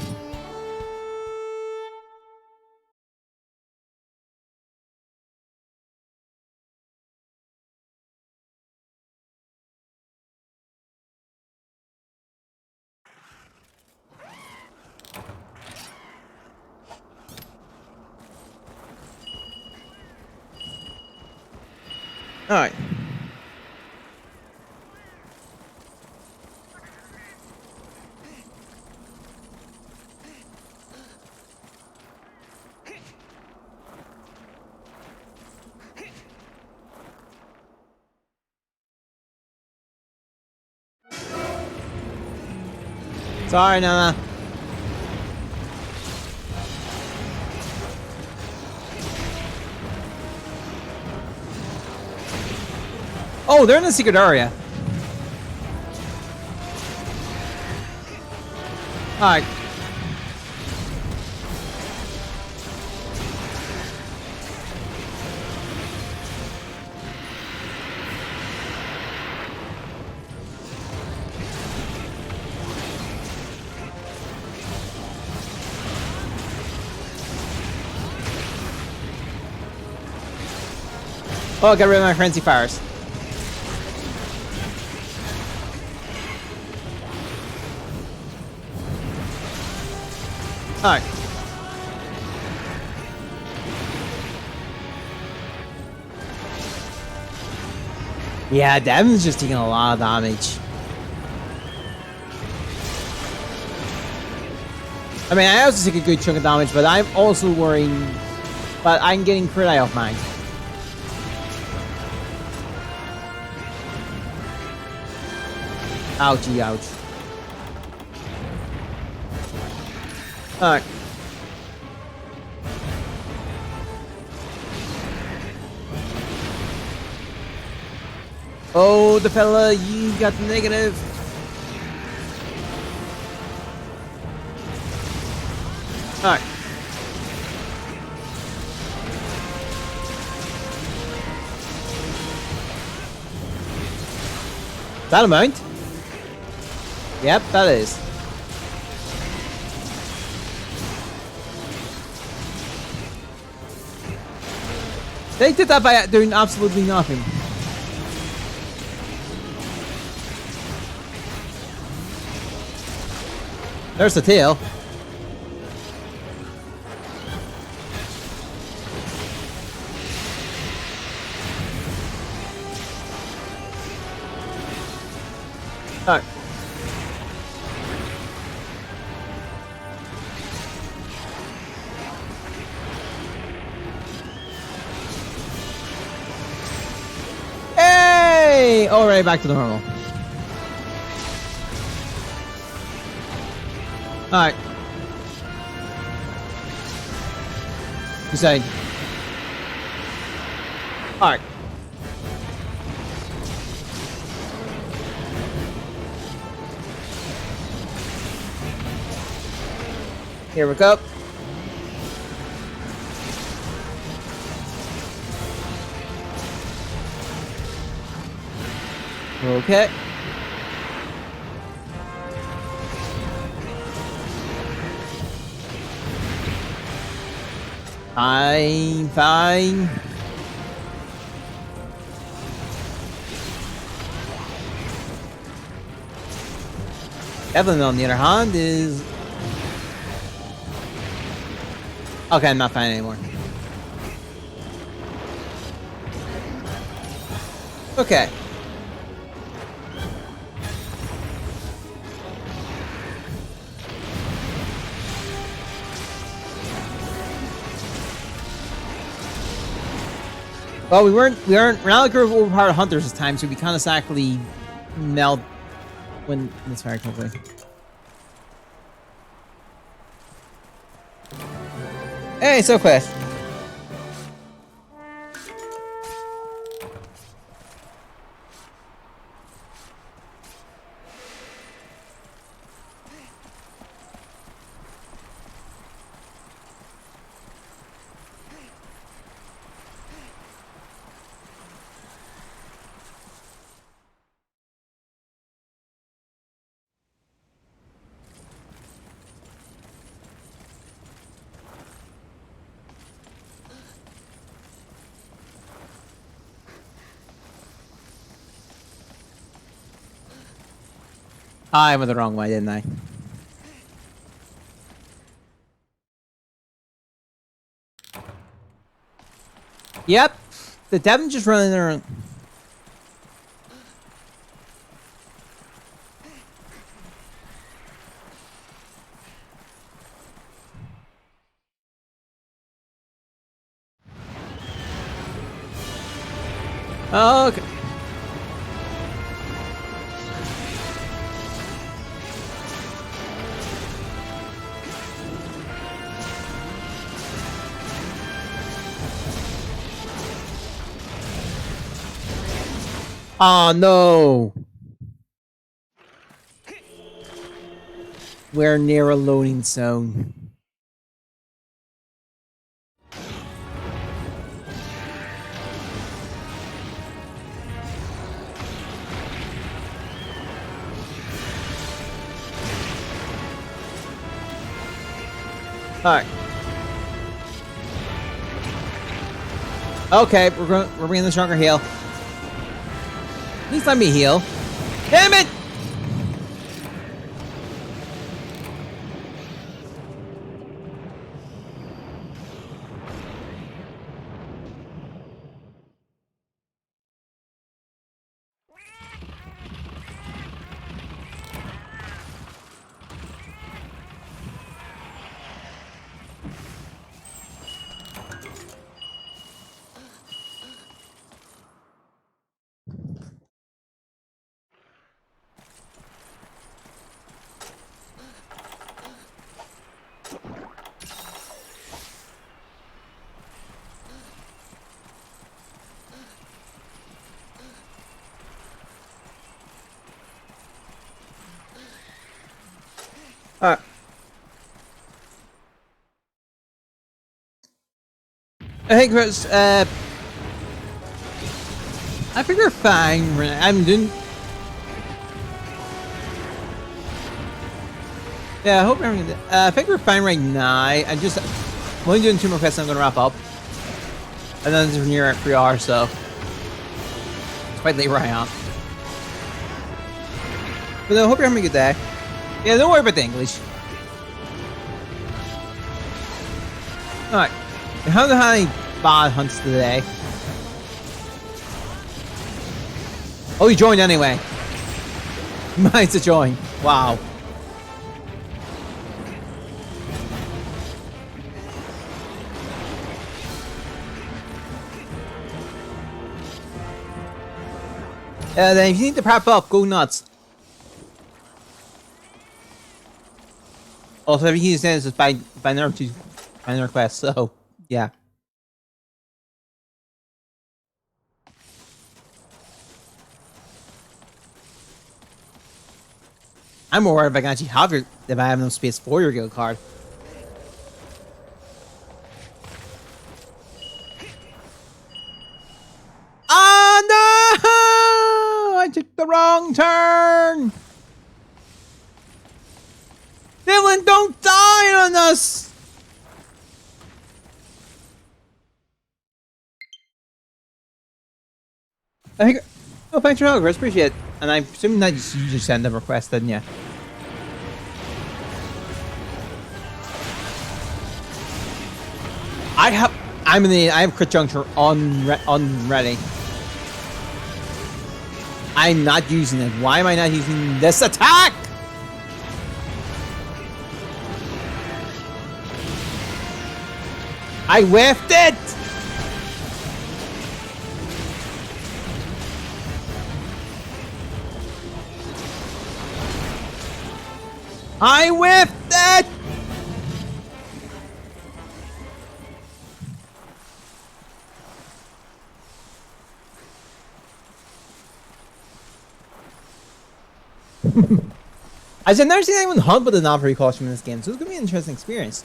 All right. Sorry, Nana. Oh, they're in the secret area. Alright. Oh, got rid of my frenzy fires. Alright. Yeah, Devin's just taking a lot of damage. I mean, I also take a good chunk of damage, but I'm also worrying. But I'm getting crit eye off mine. Ouchie, ouch. Alright. Oh, the fella, you got the negative. Alright. That amount? Yep, that is. They did that by doing absolutely nothing. There's the tail. Alright. Hey! Alright, back to the normal. Alright. Decide. Alright. Here we go. Okay. Fine. Evelyn, on the other hand, is... Okay, I'm not fine anymore. Okay. Well, we're not a group of overpowered hunters this time, so we kind of exactly melt when this fire comes in. Hey, so quest. I went the wrong way, didn't I? Yep. The Devon just running around. Okay. Oh no. We're near a loading zone. Alright. Okay, we're bringing the stronger heal. At least let me heal. Damn it! Alright. I think it's, I think we're fine. I'm doing... Yeah, I hope everything... I think we're fine right now. I'm only doing 2 more quests and I'm gonna wrap up. And then we're near at 3 hours, so... It's quite late where I am. But I hope you're having a good day. Yeah, don't worry about the English. Alright. I haven't had any bad hunts today. Oh, you joined anyway. Nice to join. Wow. Then if you need to prep up, go nuts. Also, everything he says is by another quest, so yeah. I'm more worried if I can actually have if I have enough space for your guild card. Oh no! I took the wrong turn! Dylan, don't die on us! I think... Oh, thanks for your help, Chris. Appreciate it. And I'm assuming that you just send a request, didn't you? I have crit juncture on ready. I'm not using it. Why am I not using this attack? I whiffed it! I whiffed it! I've never seen anyone hunt with an Navari costume in this game, so it's gonna be an interesting experience.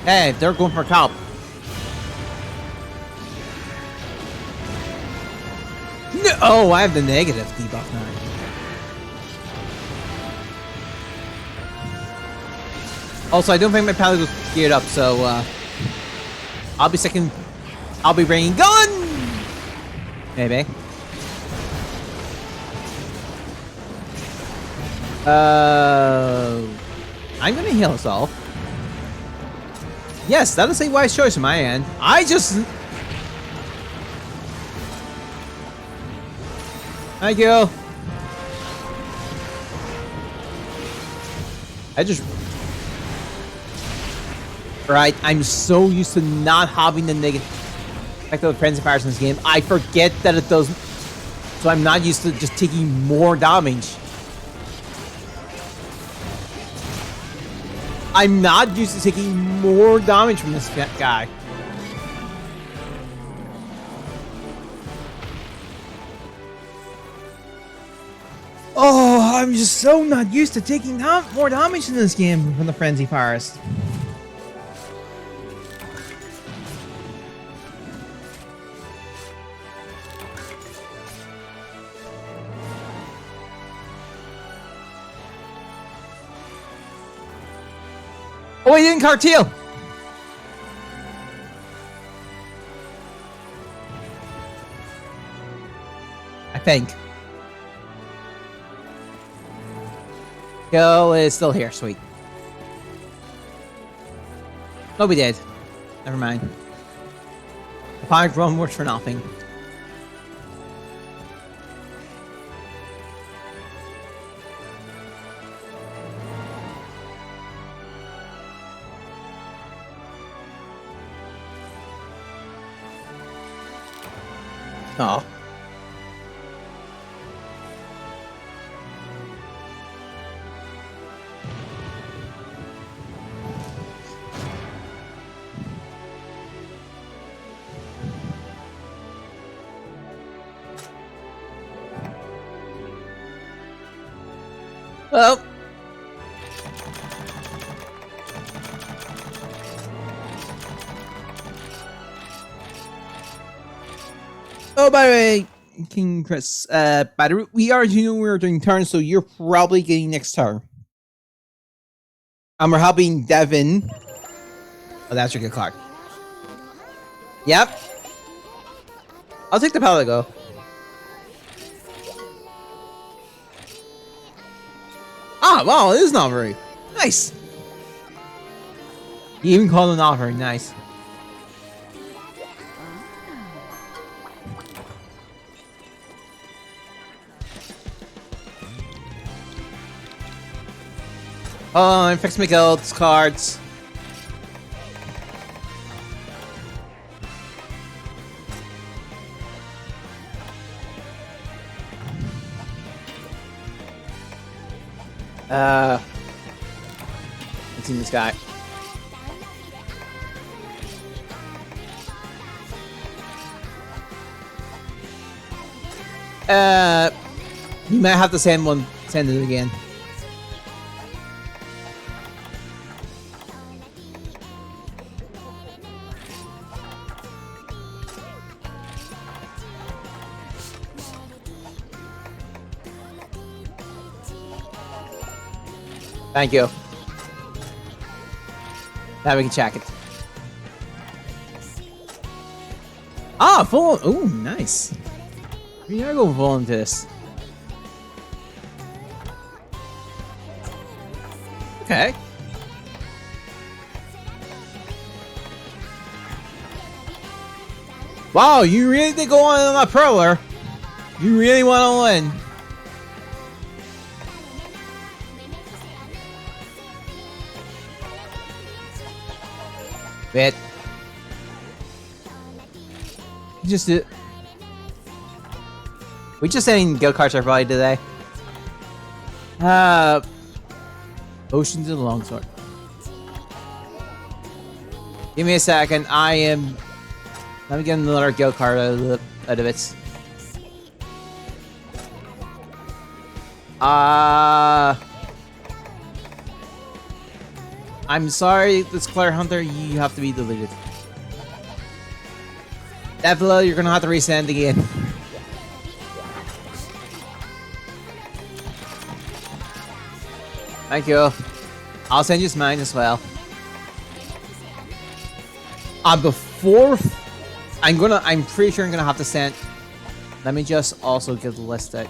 Hey, they're going for Calp. No! Oh, I have the negative debuff now. Also, I don't think my pallet was geared up, so I'll be second. I'll be bringing gun. Maybe. I'm gonna heal us all. Yes, that is a wise choice on my end. I just. Thank you. Right, I'm so used to not having the negative effect of the frenzy fires in this game. I forget that it does. So I'm not used to just taking more damage. I'm not used to taking more damage from this guy. Oh, I'm just so not used to taking more damage in this game from the frenzy fires. Oh, he didn't cartel. I think. Kill is still here. Sweet. Oh, we did. Never mind. The pirate run works for nothing. Oh. Well. Oh, by the way, King Chris, by the way, we're doing turns, so you're probably getting next turn. We're helping Devin. Oh, that's your good card. Yep. I'll take the Pelago. Ah, wow, it is not very nice. You even called it not very nice. Oh, and fix Miguel's cards. I've seen this guy. You might have to send it again. Thank you. Now we can check it. Ah, full. Ooh, nice. We gotta go full into this. Okay. Wow, you really did go on a Prowler. You really want to win. Wait. Just did. We just saying go karts are probably today. Oceans and Longsword. Give me a second. Let me get another guild card out of it. I'm sorry, this Claire Hunter, you have to be deleted. Definitely, you're gonna have to resend again. Thank you. I'll send you mine as well. Before I'm pretty sure I'm gonna have to send. Let me just also give the list out.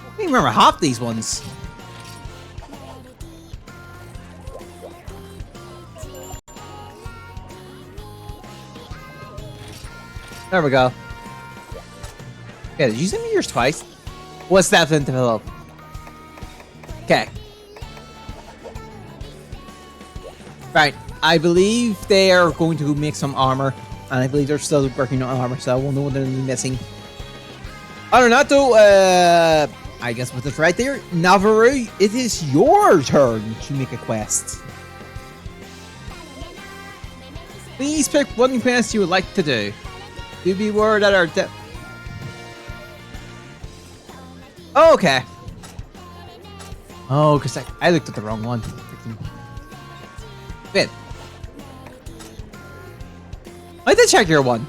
I don't remember half these ones. There we go. Okay, did you send me yours twice? What's that then develop? Okay. Right, I believe they are going to make some armor, and I believe they're still working on armor, so we'll know what they're missing. Other than that, though, I guess with this right there, Navarro, it is your turn to make a quest. Please pick one quest you would like to do. Do be word that are okay. Oh, because I looked at the wrong one. Wait. I did check your one.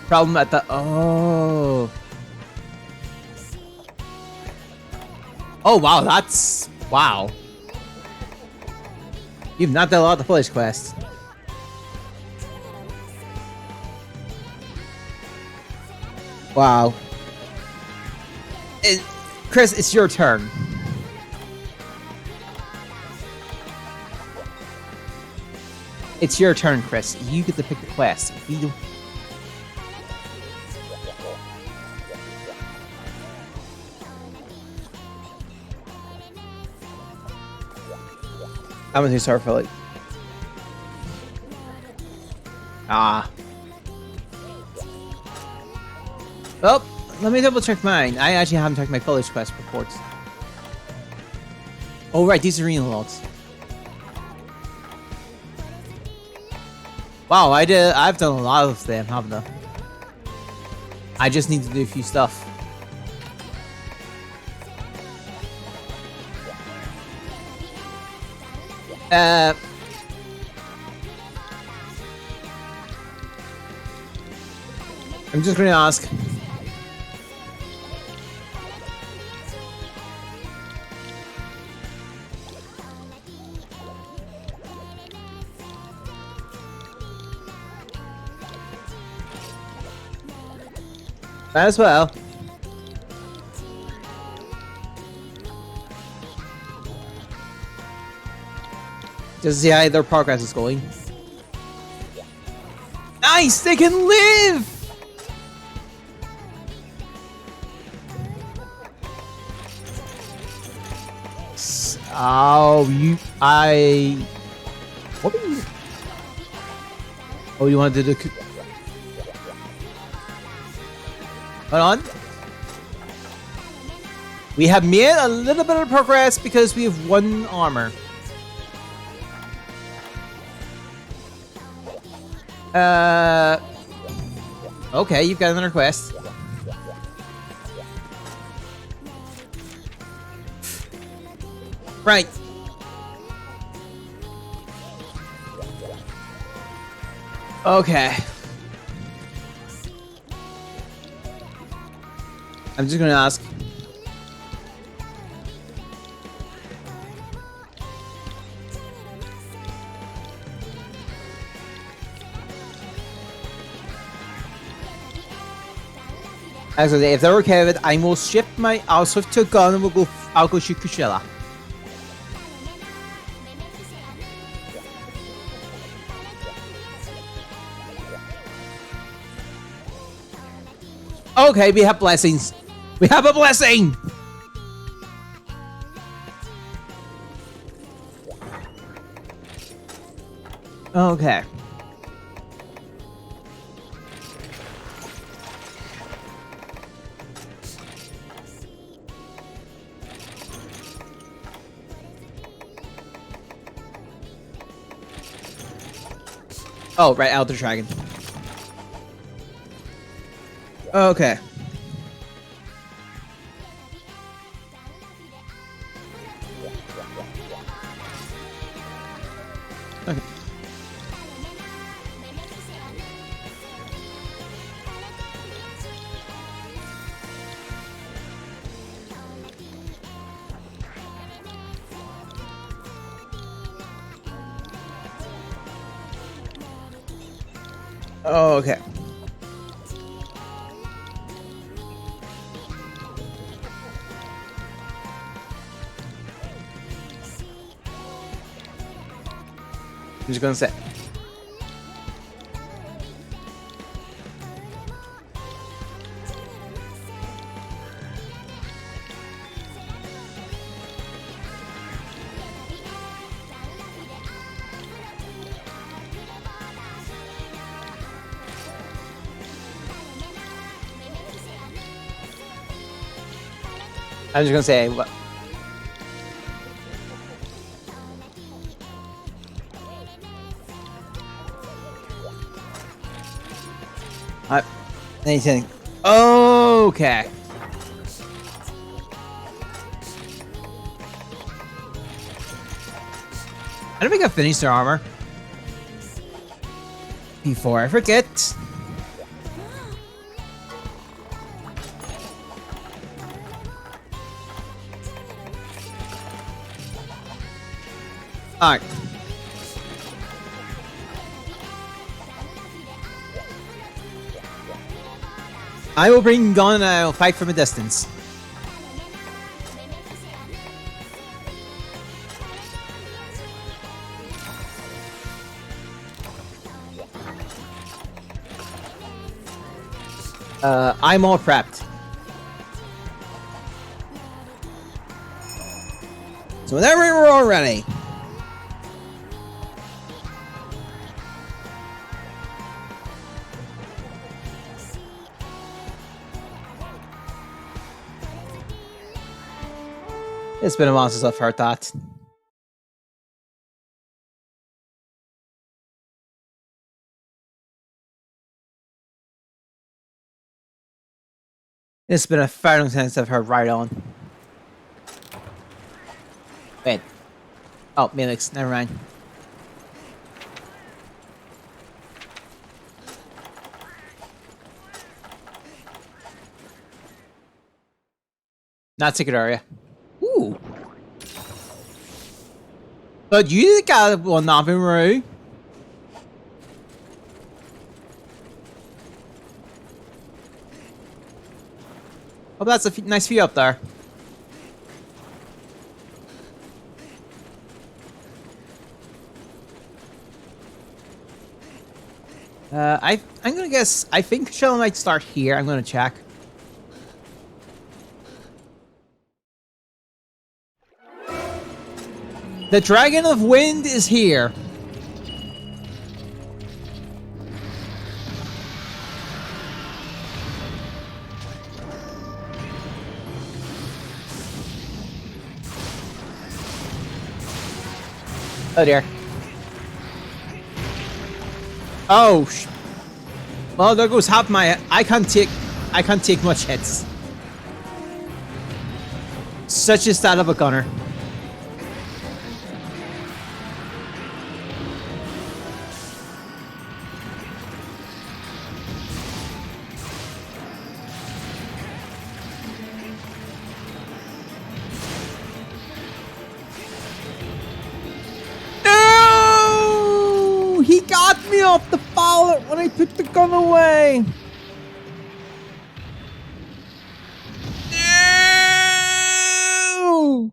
Problem at the... Oh. Oh, wow. That's... Wow. You've not done a lot of the Polish quest. Wow. Chris, it's your turn. It's your turn, Chris. You get to pick the quest. We do. I'm gonna do Star Philly. Ah. Well, let me double check mine. I actually haven't checked my Polish quest reports. Oh right, these arena logs. Wow, I've done a lot of them, haven't I? I just need to do a few stuff. I'm just gonna ask. Might as well. Just to see how their progress is going. Nice! They can live! Oh, what are you... Oh, you wanted to do... Hold on. We have made a little bit of progress because we have one armor. Okay, you've got another quest. Right. Okay. I'm just gonna ask. Actually, if they're okay with it, I will ship my. I'll switch to a gun and I'll go shoot Kushella. Okay, we have blessings. We have a blessing! Okay. Oh, right, Elder Dragon. Okay. Okay. Okay. I'm just gonna say. I'm just gonna say what. Anything. Okay. I don't think I finished their armor. Before I forget. Alright. I will bring gun and I'll fight from a distance. I'm all prepped. So whenever we're all ready. It's been a while since I've heard that. It's been a fair long time since I've heard Right On. Wait. Oh, Melix, never mind. Not Secret Area. Ooh. But you got one nothing, Roo. Oh, that's a nice view up there. I'm gonna guess. I think Shell might start here. I'm gonna check. The Dragon of Wind is here. Oh dear. Oh. Well, there goes half my. I can't take much hits. Such is that of a gunner. No! He got me off the foul when I took the gun away. No!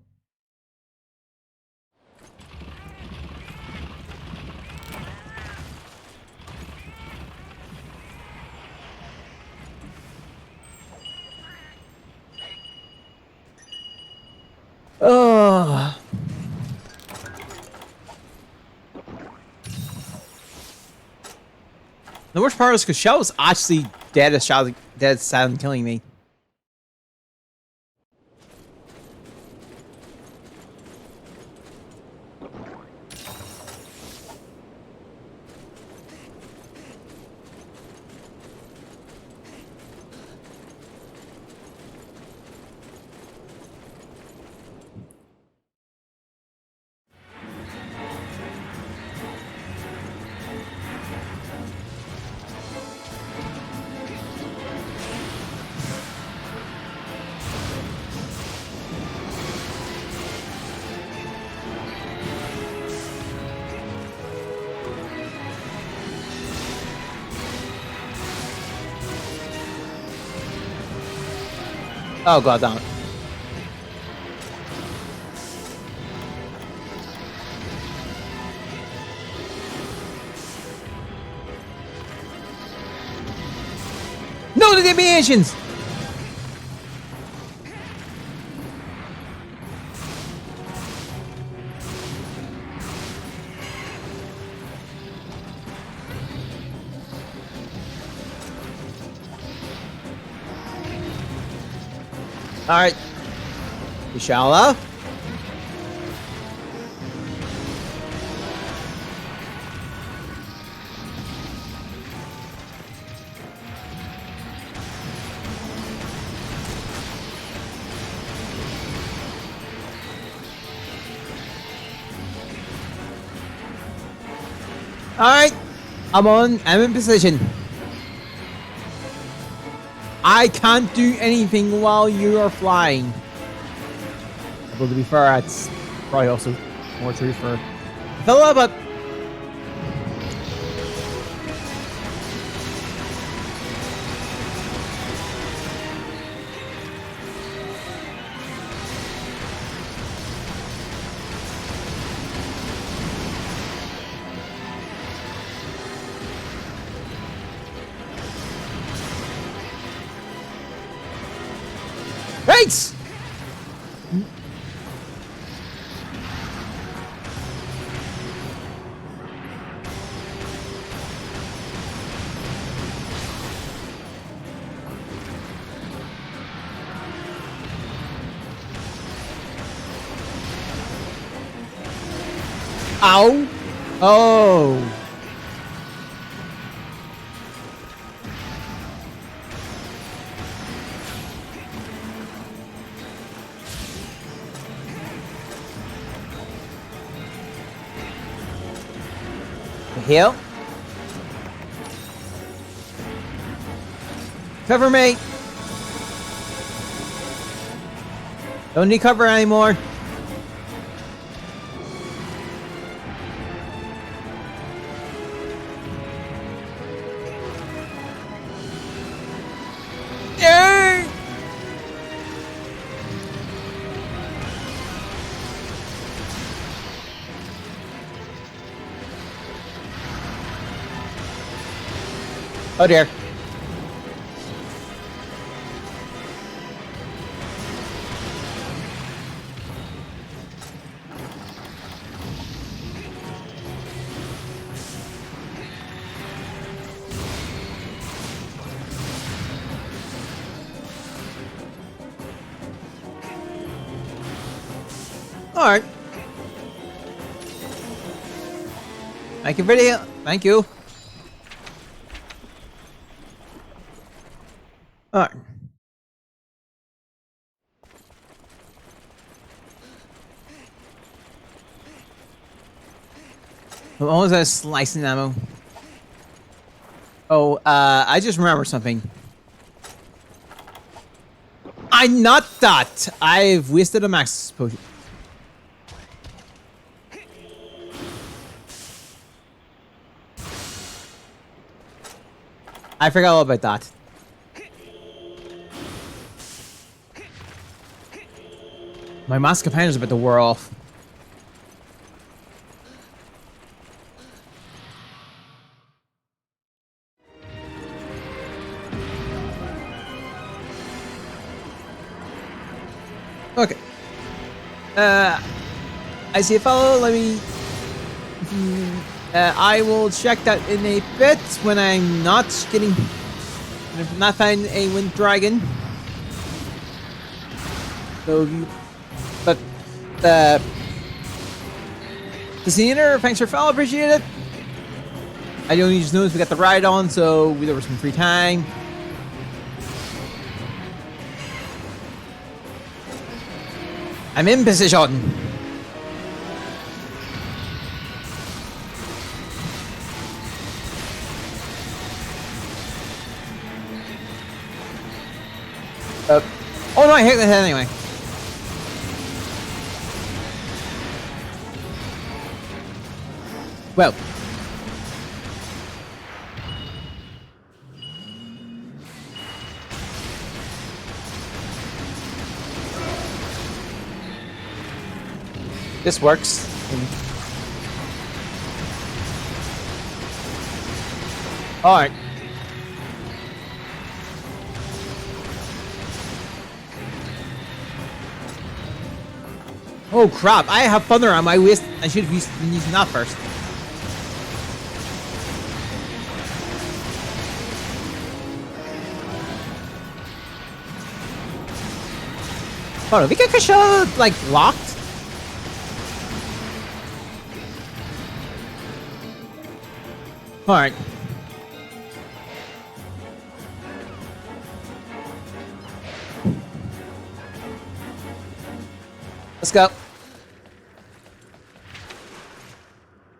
Oh. The worst part is because Shell was actually dead as silent killing me. Oh god damn it. No, the deviations! Alright. Inshallah. Alright. I'm in position. I can't do anything while you are flying. Well, to be fair, that's probably also more true for Philip, but right. Ow. Oh. Heal. Cover me. Don't need cover anymore. Yay! Oh dear. All right. Thank you for the thank you. All right. I'm almost out of slicing ammo. Oh, I just remembered something. I'm not that. I've wasted a max potion. I forgot all about that. My mask companion's about to wear off. Okay. I see a fellow. Let me. I will check that in a bit when I'm not getting. When I'm not finding a wind dragon. So you. But Casino, thanks for follow, appreciate it. I only just noticed we got the ride on, so there was some free time. I'm in position. Oh no, I hit the head anyway. Well. This works. Alright. Oh crap, I have thunder on my waist. I should have been using that first. Hold on, we get Kushala, like, locked? Alright. Let's go.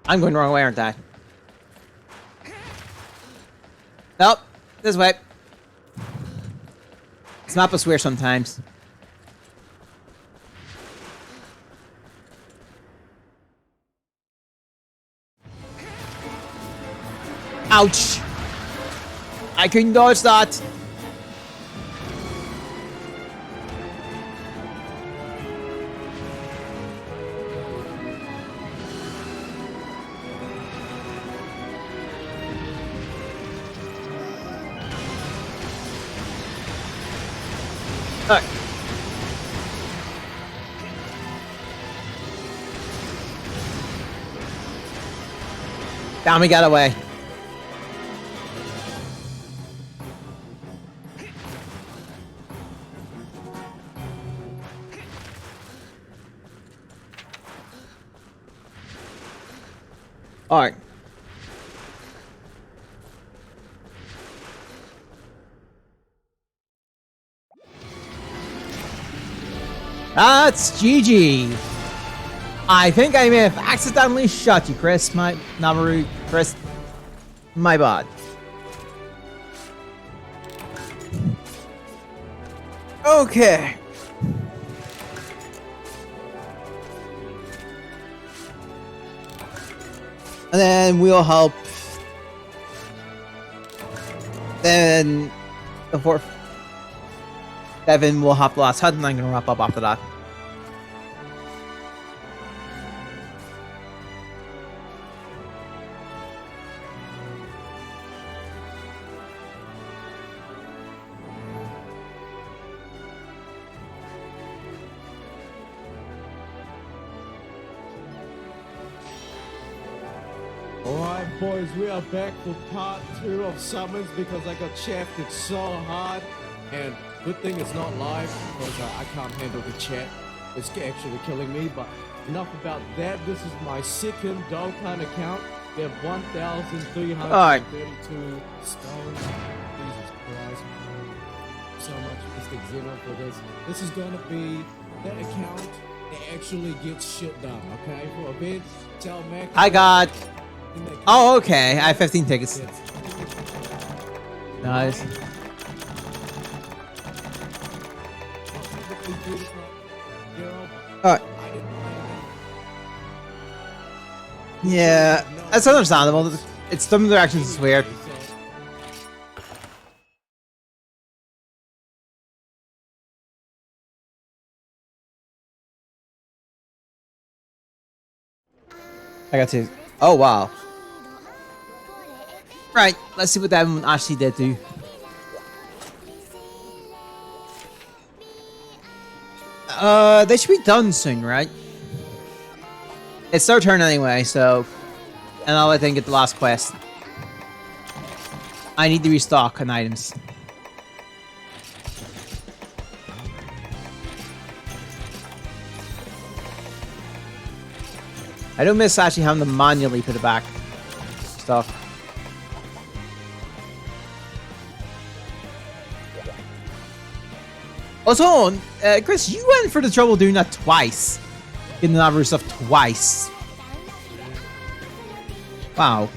I'm going the wrong way, aren't I? Nope. This way. This map is weird sometimes. Ouch! I couldn't dodge that. Alright. Damn, we got away. Alright. That's GG. I think I may have accidentally shot you, Chris. Chris. My bad. Okay. And then we'll help. Then the fourth. Devin will have the last HUD, and I'm going to wrap up after that. Alright boys, we are back for part 2 of Summons because I got shafted so hard, and good thing it's not live because I can't handle the chat. It's actually killing me, but enough about that. This is my second Dokkan account. We have 1,332 stones. Jesus Christ. So much Mystic Xeno for this. This is gonna be that account that actually gets shit done, okay? For events, tell Mac. I got... Oh, okay. I have 15 tickets. Nice. Alright. Yeah, that's understandable. It's some of the actions is weird. I got to. Oh wow. Right, let's see what that one actually did do. They should be done soon, right? It's their turn anyway, so... And I'll let them get the last quest. I need to restock on items. I don't miss actually having to manually put it back. Stock. Also, Chris, you went for the trouble doing that twice. Getting the Navarro stuff twice. Wow.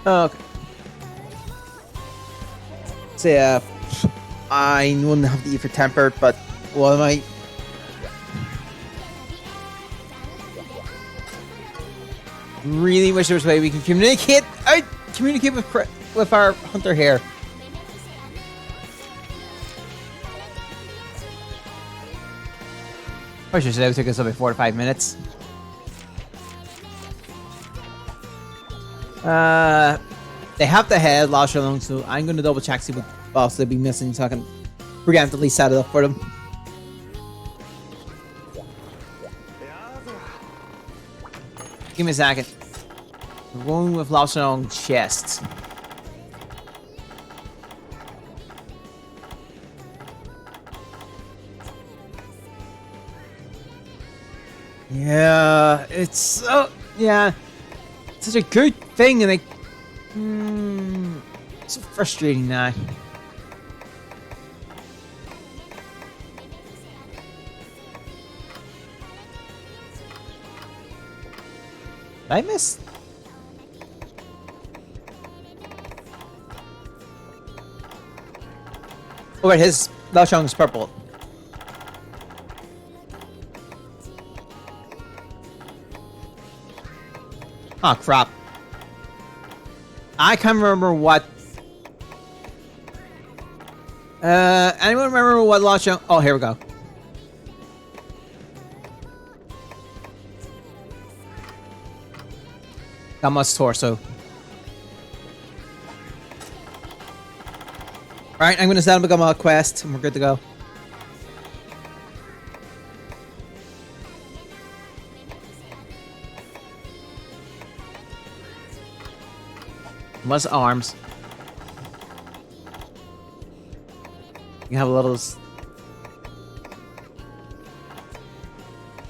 Okay. So yeah, I wouldn't have to eat for tempered, but what am I? Really wish there was a way we can communicate. Communicate with our hunter here. I should say it would take us about 4 to 5 minutes. They have the head last along, so I'm going to double check see what else they'll be missing so I can preemptively set it up for them. Give me a second. We're going with lost along chest. Yeah, it's so yeah, such a good thing, and like, it's so frustrating now. Did I miss? Oh wait, his Lao Shang is purple. Oh crap. I can't remember what. Anyone remember what Lao Shang? Oh, here we go. Gamma's torso. Alright, I'm gonna set up a Gamma quest and we're good to go. What's arms? You have a little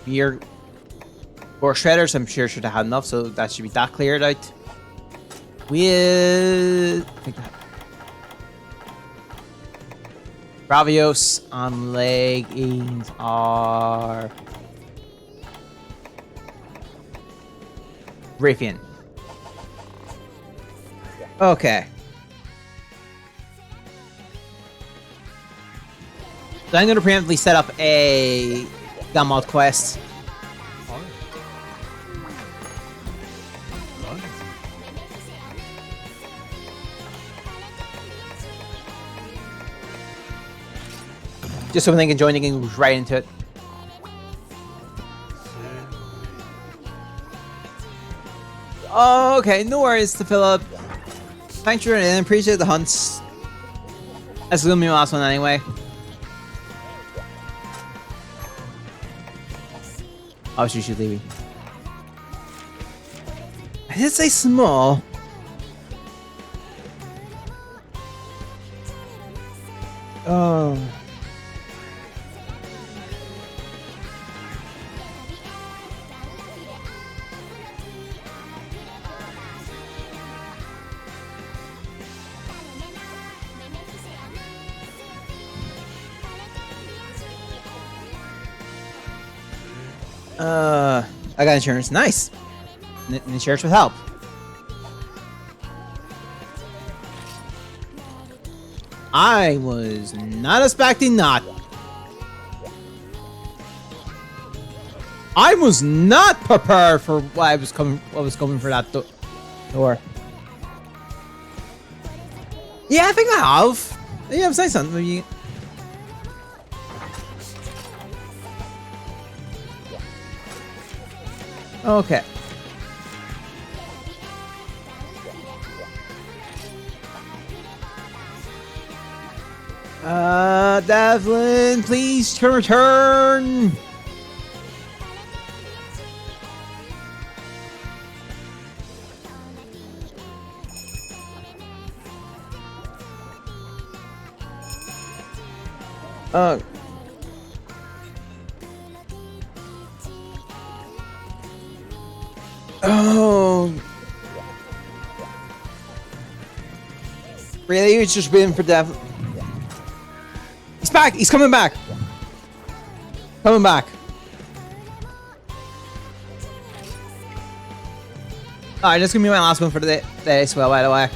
beer or shredders. I'm sure should have had enough, so that should be that cleared out. With I think that Bravios and leggings are Raytheon. Okay. So I'm going to preemptively set up a Gammalt quest. Just so they can join and go right into it. Okay, no worries to Philip. Thanks for tuning in. Appreciate the hunts. That's gonna be my last one anyway. Oh, she should leave me. I did say small. Oh. I got insurance. Nice. Insurance with help. I was not expecting that. I was not prepared for what was coming for that door. Yeah, I think I have. Yeah, I'm saying something. Maybe. Okay. Devlin, please return. Oh. Really? He was just waiting for Devlin. He's back! He's coming back! Coming back. Alright, this is gonna be my last one for the day as well, by the way.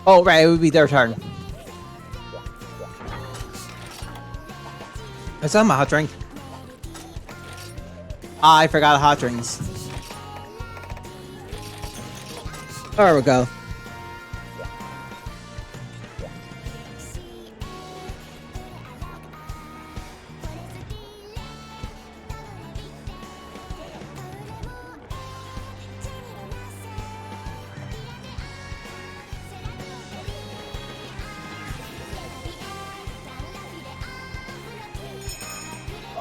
Oh, right, it would be their turn. I still have my hot drink. Ah, I forgot hot drinks. There we go.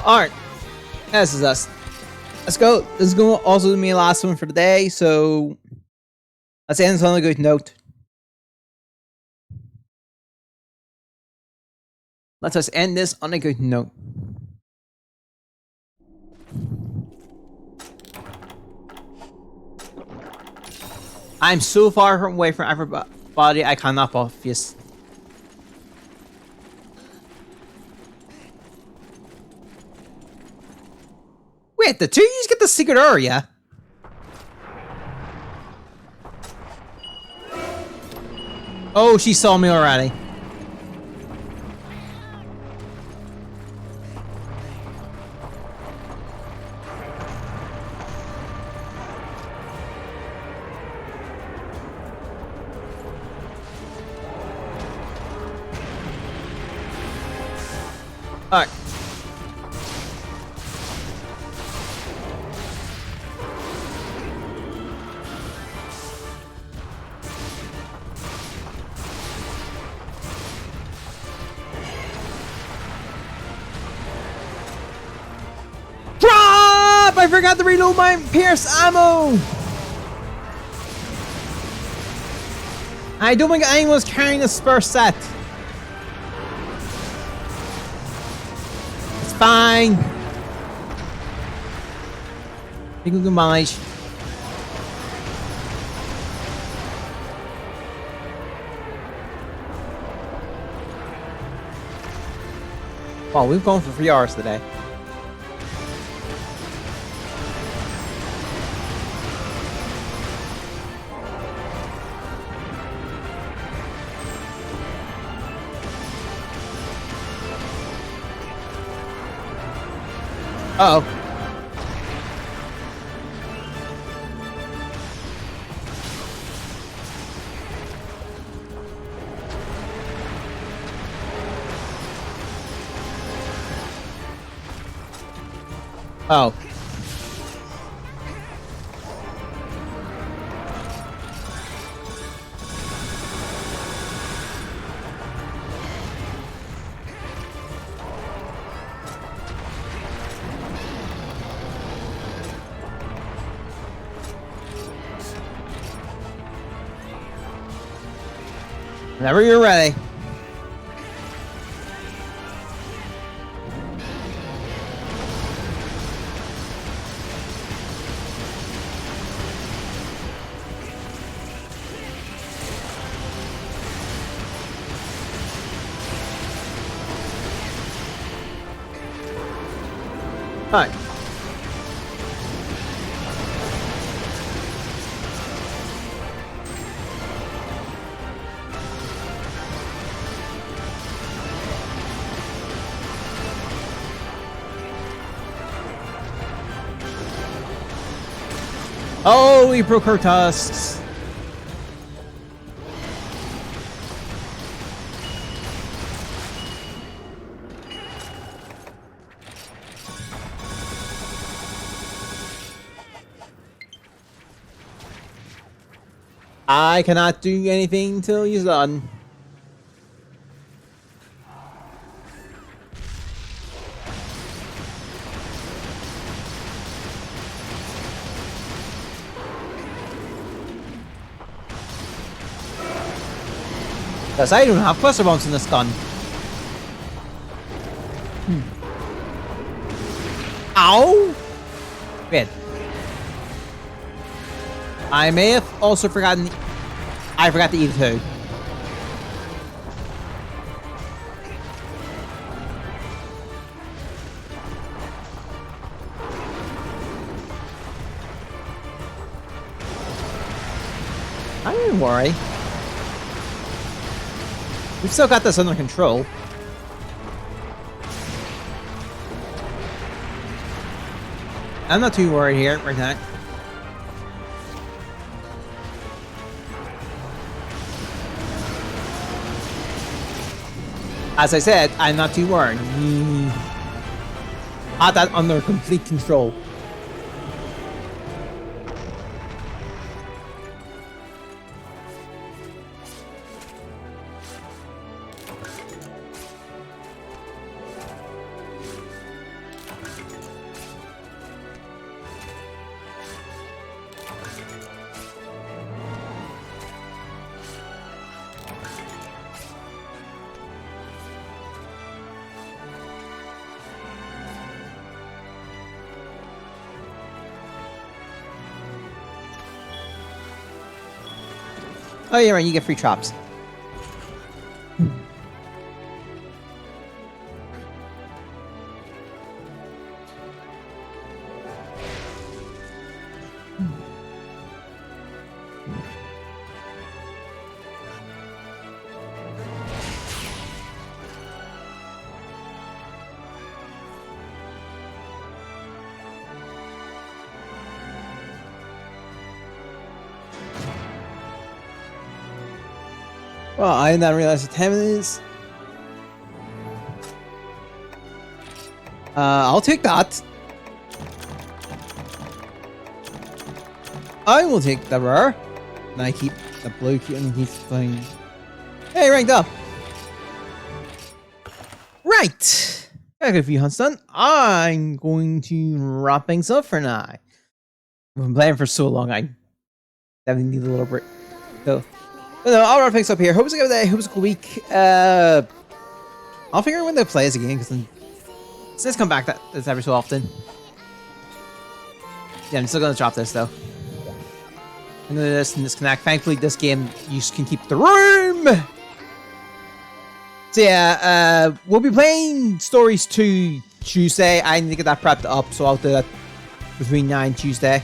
Alright. This is us. Let's go. This is going to also be my last one for the day, so let's end this on a good note. Let us end this on a good note. I'm so far away from everybody, I cannot buff this. Wait, the two of you get the secret area? Oh, she saw me already. Alright. I forgot to reload my Pierce ammo! I don't think anyone's carrying a spur set. It's fine. I think we can manage. Well, we've gone for 3 hours today. Uh-oh. Oh. Whenever you're ready. Hi. Oh, we broke her tusks. I cannot do anything till he's done. Because I don't have cluster bombs in this gun. Ow! Wait. I may have also forgotten. I forgot to eat a toad. I don't worry. We've still got this under control. I'm not too worried here right now. As I said, I'm not too worried. Had that under complete control. Oh yeah, right, you get free traps. Well, I did not realize what time it is. I'll take that. I will take the rare. And I keep the blue key and keep playing. Hey, ranked up. Right. I got a few hunts done. I'm going to wrap things up for now. I've been playing for so long, I definitely need a little break. So. But no, I'll wrap things up here. Hope it's a good day. Hope it's a good week. I'll figure out when they play us again, because then let's come back that's every so often. Yeah, I'm still gonna drop this though. I'm gonna do this and disconnect. Thankfully, this game you can keep the room. So yeah, we'll be playing Stories 2 Tuesday. I need to get that prepped up, so I'll do that between 9 Tuesday.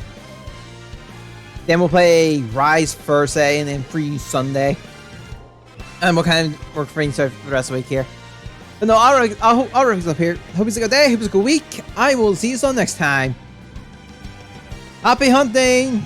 Then we'll play Rise Thursday and then Free Sunday. And we'll kind of work for things for the rest of the week here. But no, I'll wrap things up here. Hope it's a good day. Hope it's a good week. I will see you all next time. Happy hunting!